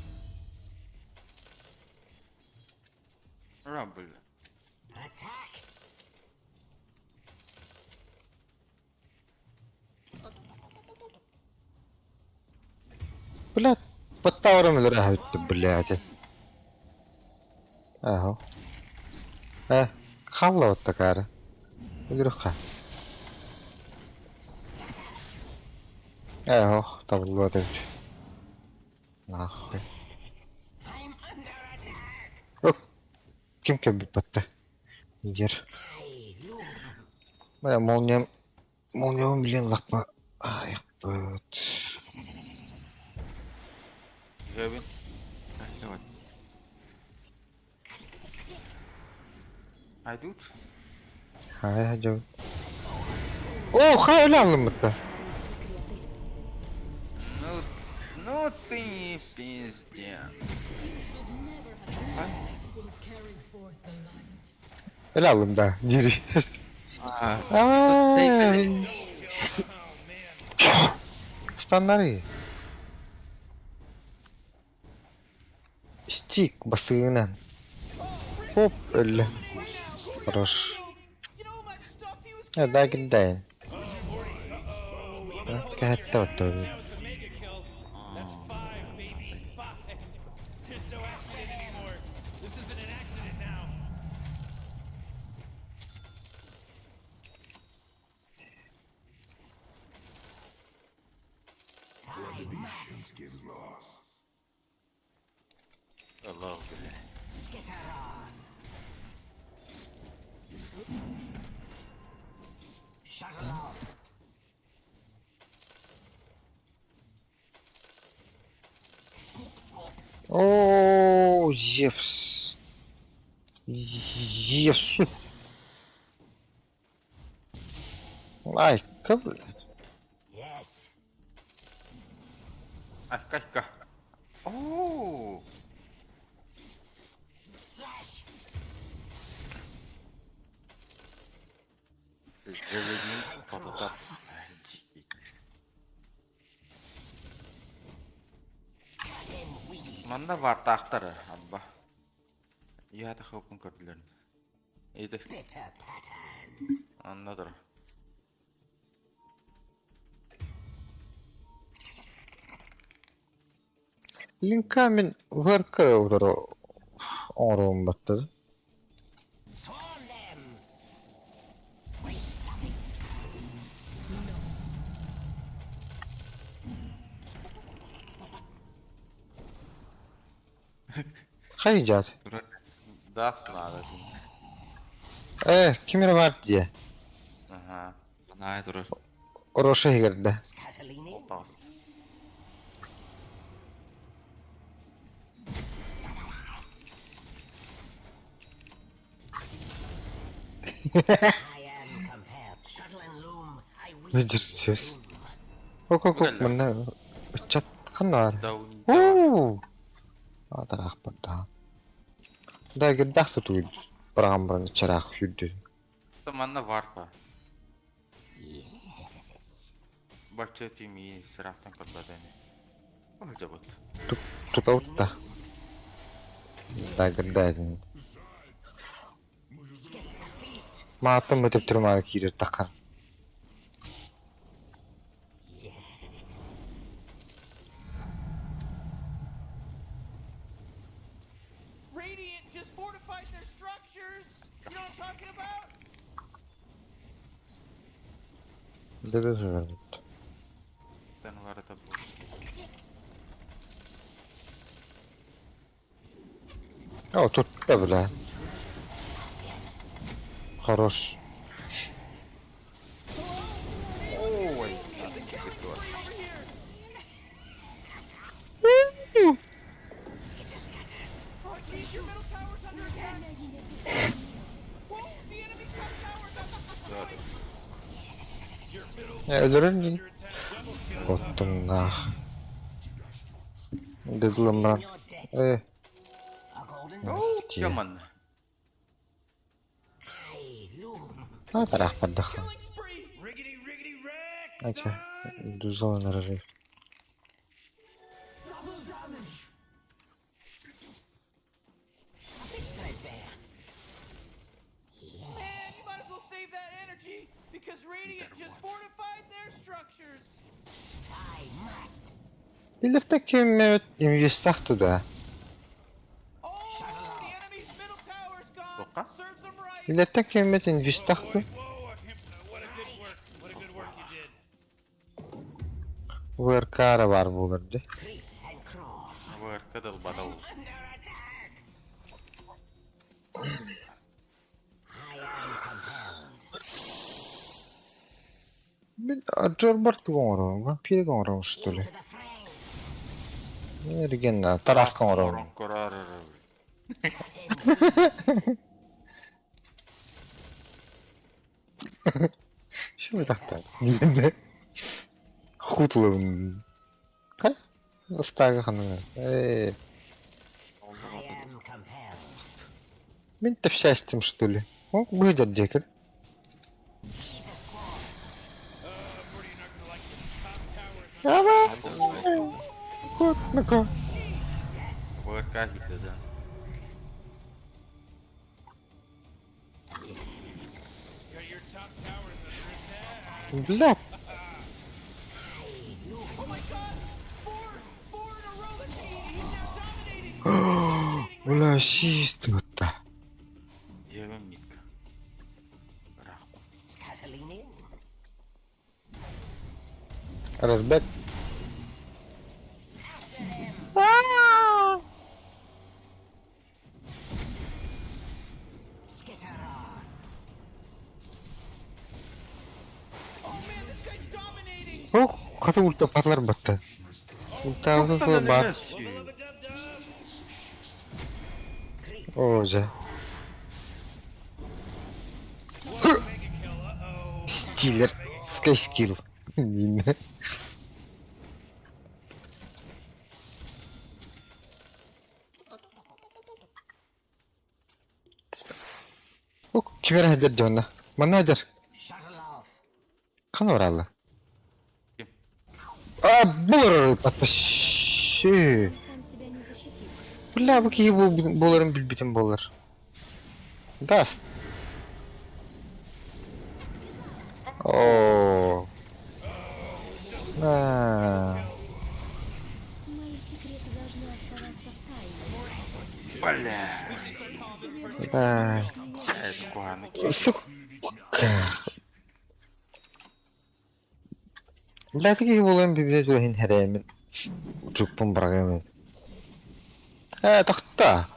S3: Rumble.
S6: Attack.
S1: Блять, подтавром или рахут, блять. Ахо. Хавла вот такая. Илюха. Ахо, табылу отец. Нахуй.
S6: I'm under attack.
S1: Оп. Kim kebip battı? Yer.
S6: I loom.
S1: Baya molnyam bilen lakma. Ay, bıt.
S3: Гавин. Давай. Haydut.
S1: Hay hacı. Oh, öyle alınmıştı.
S3: No things down.
S1: Öyle alındı. Geri.
S8: Ah,
S1: Aaa. Standları iyi. Stick basığıyla. Hop öyle. Хорош.
S9: You know my stuff he was
S1: Ya daha gidelim. Hatta oturdu.
S4: That was the mega kill. That's 5, baby. 5. There's no accident anymore. This isn't an accident now.
S3: Allah bilir.
S1: Oo, Zeus. Zeus. Ay, kabul.
S3: Kah. Oh. Zevediğin patlatar. Manda var tahtları abba. Ya da hukun kötülerin. İyi de. Anladım.
S1: Linkamin worker olur orum battı. Kayacağız.
S3: Das nada.
S1: Kimine var diye.
S3: Aha.
S8: bana durur.
S1: Oroşa girdi.
S3: Das.
S1: Beceriksiz. Ok, bunda çat kanar.
S3: Dauni.
S1: Oo. Ada akbarda. Da girdi tutu. Brambrın çırak yüdü.
S3: Temanna var pa. Baca timi serahtan kerbatanya. Oh jabut.
S1: Tutu da. Da girdi. Matım ötüp durmalı kirir takar.
S9: Radiant just fortified their structures. You know what I'm talking about?
S1: Debe verdi.
S3: Dan var da bu.
S1: O tuttu bile. Хорош.
S3: Oh, wait.
S9: Oh, geez, your middle tower's under attack. Whoa, the enemy's top tower's
S1: Öldürür müyüm? Korktum da. Dedim ben.
S3: Yaman.
S1: Ha taraf pada.
S9: killing spree.
S4: Riggedy, riggedy, wreck!
S1: Okey. Düz olanları.
S9: Man, you might as well save that energy because Radiant just fortified their structures.
S1: Belirteki Mehmet investaktı da.
S9: Oh, the enemy's middle tower's gone.
S3: Roka?
S9: Serves them right.
S1: Belirteki Mehmet investaktı.
S4: Whoa, what a good work. What a good work you did.
S1: Workara var bu olurdu.
S3: Var kadal badal.
S1: Ben Jorbert gongoro. Vampir gongoro ustuli. Ergenna taras gongoro.
S3: Korar.
S1: Şunu takta. Diyende. Хутлын. Ка? Ыстагы ханы. Мен-то счастьем, что ли? О, выйдет декер. Давай! Вот, ну-ка.
S3: ВРК gitti de.
S4: Got your top towers under attack.
S1: Блядь.
S9: Oh my god! Four in a row. He's now dominating.
S1: Бля, чисто-то.
S3: Ебем нитка. Рах.
S1: Разбег.
S9: Oh man, this guy's dominating.
S1: Ох, каты ульта патлар батты. Ульта бар. О, же. Стиллер. Скайскилл. Нина. О, кимер хадер жона. Мана хадер. Кана оралла.
S3: Ким?
S1: А, булар паташи.
S7: Сам себя не защитил.
S1: Бля, бу ки буларын билбитим булар. Даст. О.
S7: Мои секреты должны оставаться в тайне.
S3: Бля.
S1: Да.
S3: Это куаны.
S1: Сука. Бля, такие буларын билбитим хин хәрәмен. Жукпун барагамын. Тахта.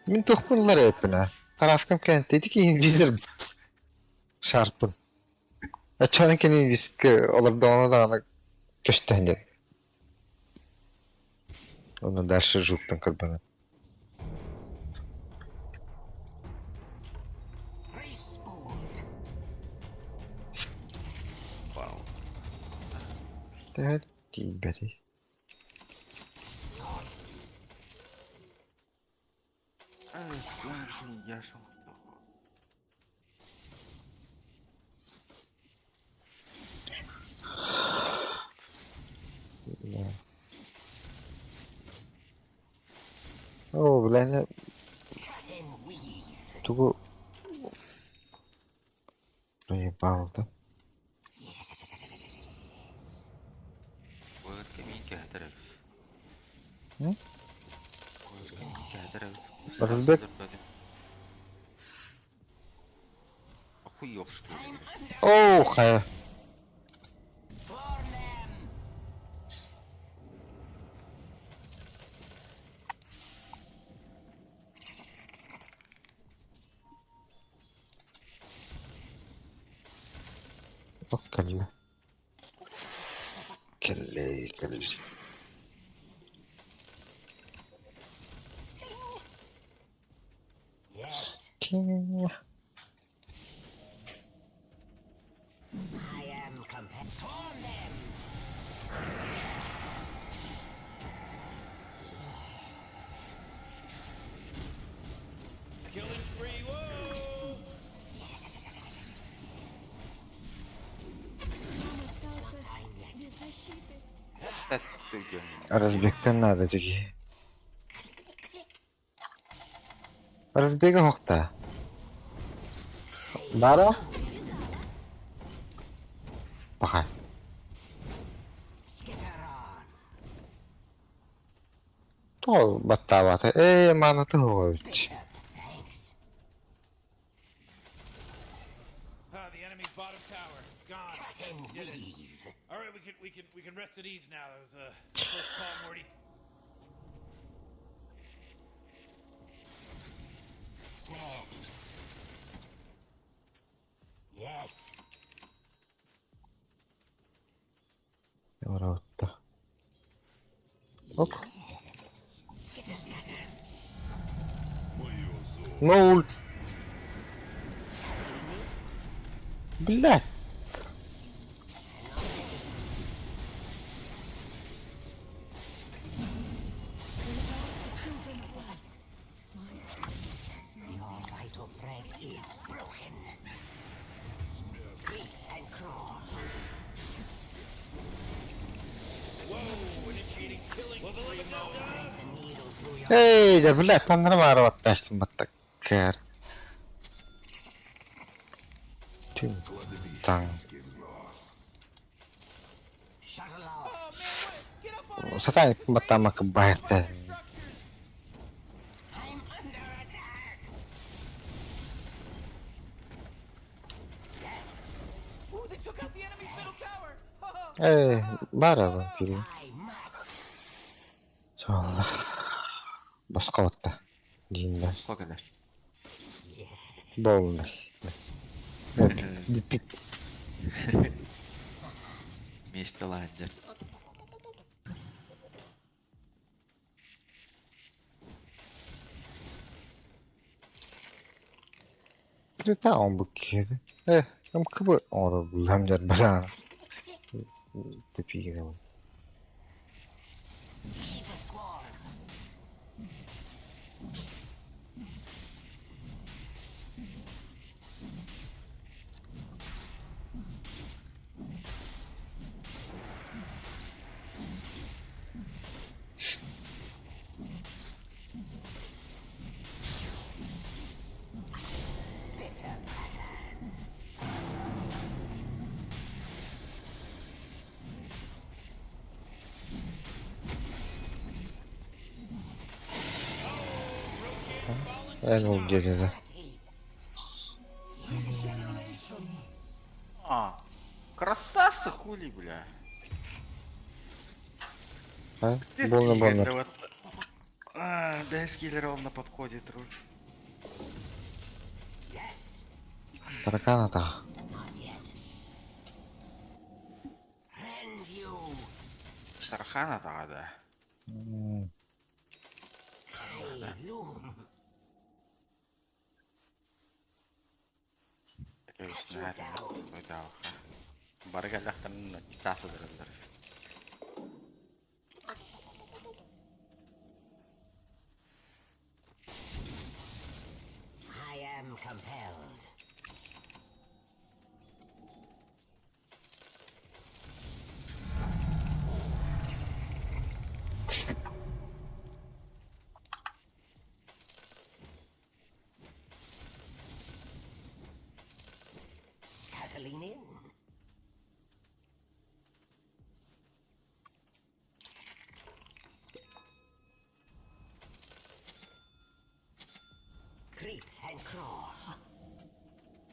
S1: Мин тохпунлар эппина. Тараскам кенте тики билер. Шартпын. Ачаны кенин виск оларда оны да ана көстәнер. Оны дальше жуктан кырбана.
S8: Вау.
S1: Да, тибери.
S3: Я шел.
S1: О, бля, тугу проебал, да?
S3: ВРК минки хатарабыз.
S1: М?
S3: ВРК минки хатарабыз.
S1: Разбег?
S3: Охуел, что ли?
S1: О, хая. Ох, калли. Калли. Кинь.
S4: Killing spree. Whoa!
S7: Он остался без защиты.
S3: Это ты где?
S1: Разбег-то надо такие. Разбега хокта. Бара? Пока. То баттавата. Мана тыгойч.
S4: The enemy's bottom tower. Gone. Did it. All right, we can rest at ease now. That was a close call, Morty.
S1: Оротта. Ок. No ult. Блядь. Эй, да, блядь, там нормально оттащим баттакер. Тüm. Там. Сатаник баттама кабайта.
S9: Ooh, they took out the enemy's middle tower.
S1: Эй, бара вампири. Жалла. Башка ватта. Дейінді.
S8: O kadar.
S1: Болды. Бипип.
S8: Mistelander.
S1: Притаа он бүккеді. Кім кібі оры бұламдар бара. Тепиге де бұл. Энул geldi.
S3: Красавцы, хули, бля.
S1: Больно бомбер.
S3: Да, скиллер он на подходе, тру.
S1: Таракана да.
S3: Тархана, да. Баргалахтан тасыдырылар.
S6: I am compelled. Scuttling in. Creep and crawl.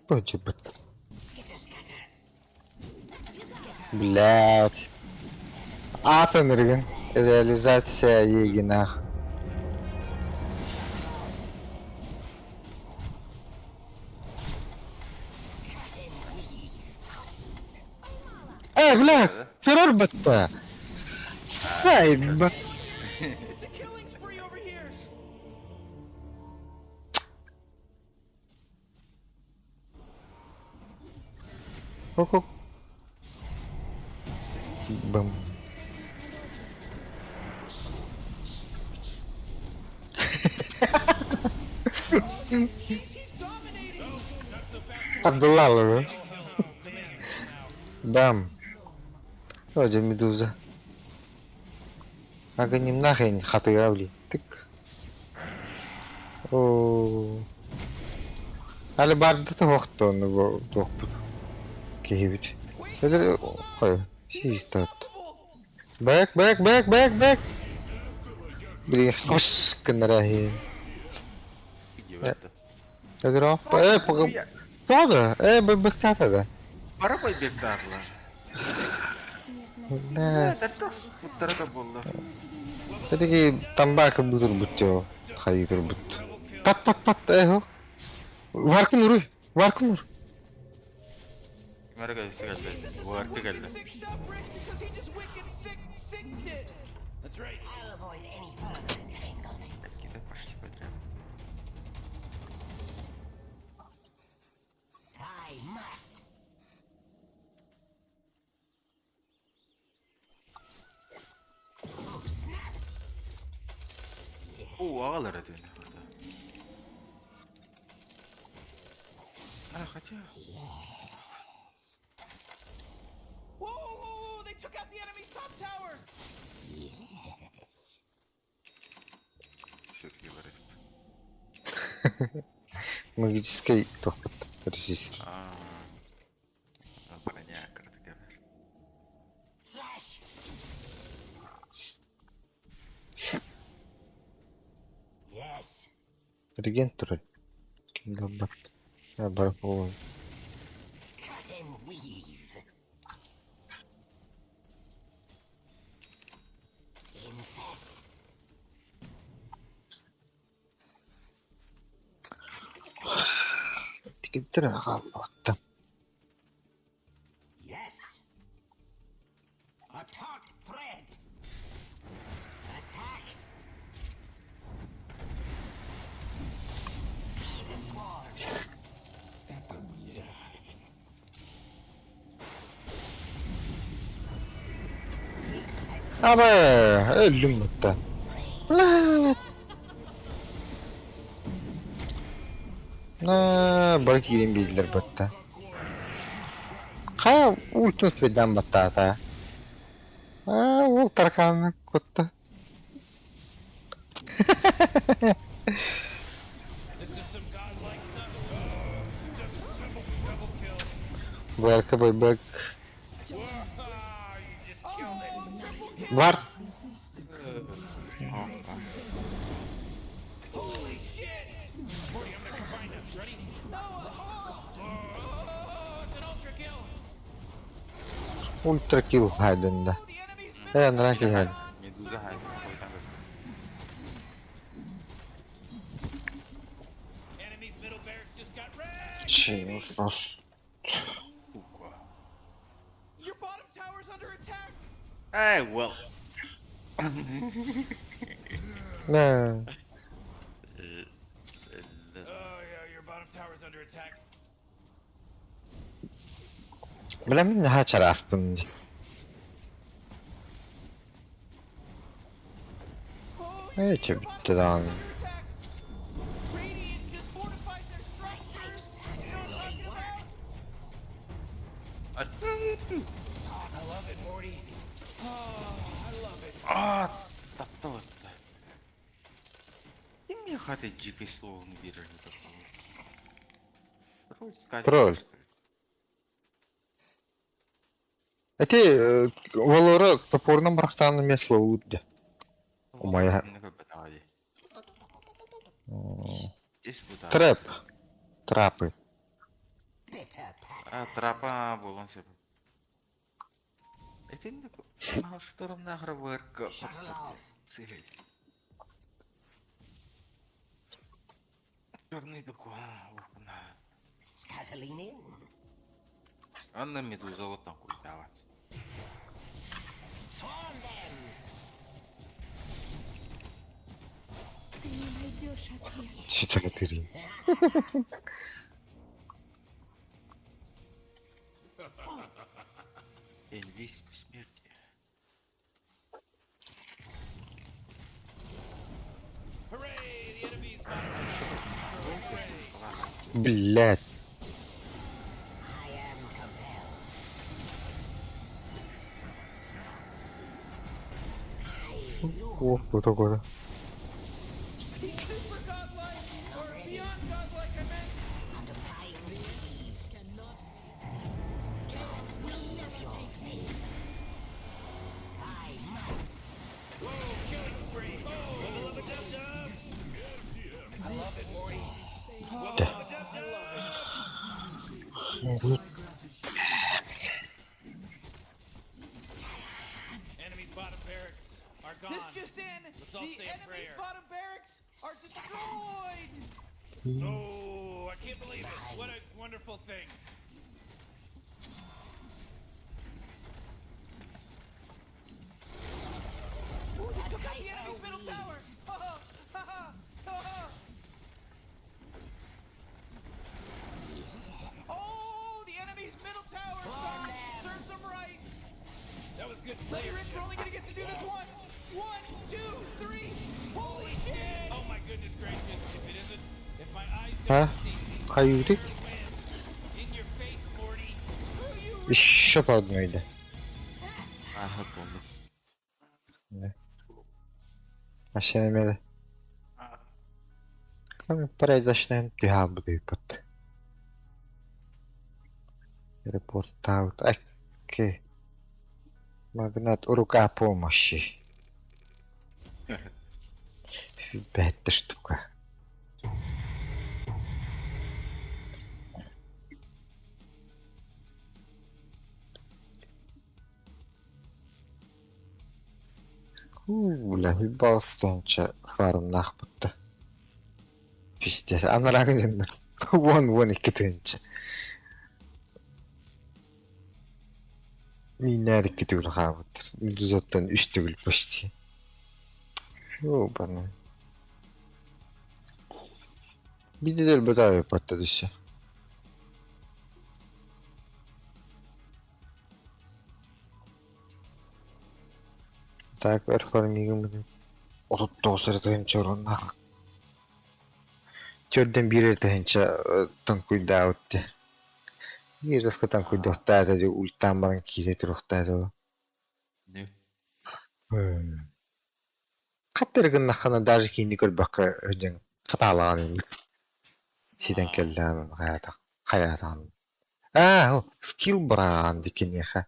S1: Почебет.
S6: Skitter scatter.
S1: Блять. Атонрген. Реализация егинах. Блядь, террор бата. Сайд бат.
S9: It's a killing spree over here.
S1: Ок. Бам.
S9: He's dominating.
S1: Отдулал его. Бам. Оде медуза. Аганим нахрен хатыравли. Тык. О. Але барды да хоқтон го тохпут. Кебит. Эдер хой. Систат. Back. Блин, хош канарахи. Эдер оп. Пога. Тода. Бэктата да.
S3: Пора бектарла.
S1: Да.
S3: Уттарда болду.
S1: Эдеги тамбака бутур бутчо. Хайгыр бут. Пат. Варкын уруй.
S3: Марга сигалда. Варты галда.
S9: Sick stuff, Rick, because he just wicked sicked it.
S4: That's right.
S6: I'll avoid any further entanglements.
S3: Кидай почти подряд.
S6: I must.
S3: Oo ağalara dönüyor orada. Хотя...
S9: Whoa, whoa, whoa! They took out the enemy's top tower.
S3: Все-таки вырыв.
S1: Магический тохот резист.
S3: Броня, короче говоря.
S1: Реген турель. Kimde bak. Ya bırak oğlum. Gittir kalmattım.
S6: Yes. A taut thread. Attack. Be the swarm.
S1: Abi öldüm hatta. Bırak gireyim bildiler batta. Ha ultim feden batta ta. Ol tarkanı kutta. Bu arka boy bak. Var.
S9: Holy shit! Morty, I'm gonna combine them. Ready? No! Oh, it's an ultra kill.
S1: Ultra kill haydında.
S9: The enemy's
S1: Dayandıran kill haydi.
S3: Meduza haydi. Koydan göster.
S4: Enemy's middle barracks just got wrecked.
S1: Şey Frost.
S9: Your bottom tower's under attack.
S3: Hey well.
S1: Ne?
S4: Oh yeah, your bottom tower's under attack.
S1: Bilemin ne haçar aspın. Evet bitti lan.
S9: Under attack. Radiant just fortified their structures. You know what I'm talking about?
S4: I love it, Morty.
S3: Tatlı oldu. Ты мне хаты GP слово не берешь такого. Тролль скачет.
S1: Тролль. Эти Валора топорным брахстанным месло удде. Моя.
S3: Здесь куда?
S1: Трэп. Трапы.
S3: Трапа болон себе. Это не такой. Шторм награбарка. Черный такой. Анна медуза вот там культавать.
S7: Ты не найдешь ответ.
S1: 4.
S3: Эльвис бессмертия.
S4: Hooray! The enemy's bottom.
S1: Блять. О, вот такое.
S9: He's super godlike, or beyond godlike, I meant.
S4: Enemy's bottom barracks are gone.
S9: This just in.
S4: all
S9: The
S4: say a
S9: enemy's
S4: prayer.
S9: bottom barracks are destroyed.
S4: Oh, I can't believe it. What a wonderful thing.
S9: Ooh, they took out the enemy's middle tower. Ha ha ha ha ha. Oh, the enemy's middle tower serves them right.
S4: That was good
S9: Later,
S4: leadership.
S9: we're only gonna get to do this once. 1, 2, 3. Holy shit!
S4: Oh
S1: Ha? Kayırdık. İş yapardın öyle.
S8: Ahap oldum.
S1: Aşağı mele. Kami paraydaşlayın diha bu deyip. Report out. Окей. Магнат рука помощи. Бедная штука. Бля, ебался ничего. Фарм нахпытта. Пиздец. Она рагнина. Вон ikkitinchi. Minnar ikki tugul xabattır. Düzottan 3 tugul почти. Ёбаный. Bir de bedava patladı işte. Так, верформигим. Отто сыртынча ороннах. Чорден бир эртенче танкуйда өтті. Bir raska tankuйда оттаады де ультан баран киде туруктаады.
S8: Ne?
S1: Каттыргын нахана даже кийини көрбөккө өжөн каталаган эми. Сиден келден хаятан. Скилл бран дикенеха.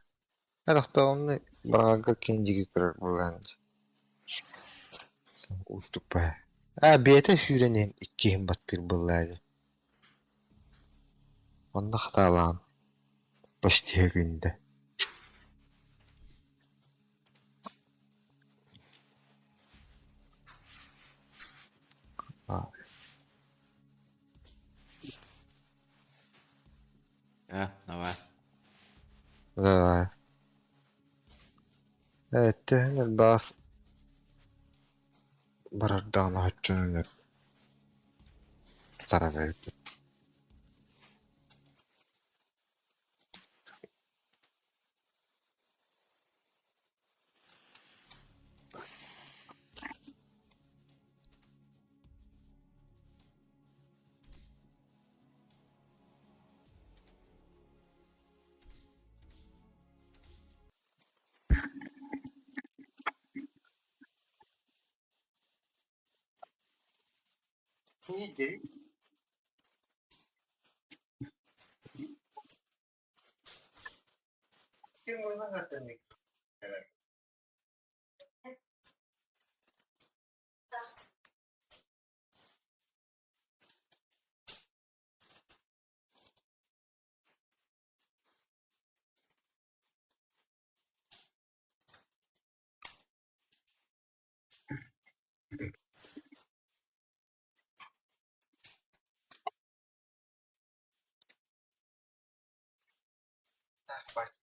S1: Адакта оны брага кенжиги көрөр болган. Уступа. Бете сүйренен 2 химбат бир буллайды. Онда хаталаган. Почти günde.
S8: Ja, давай.
S1: Давай. Evet, hemen bas. Barardan açınlar. Zarar verdi. İyi değil. Kim oyuna katılmak? Bak.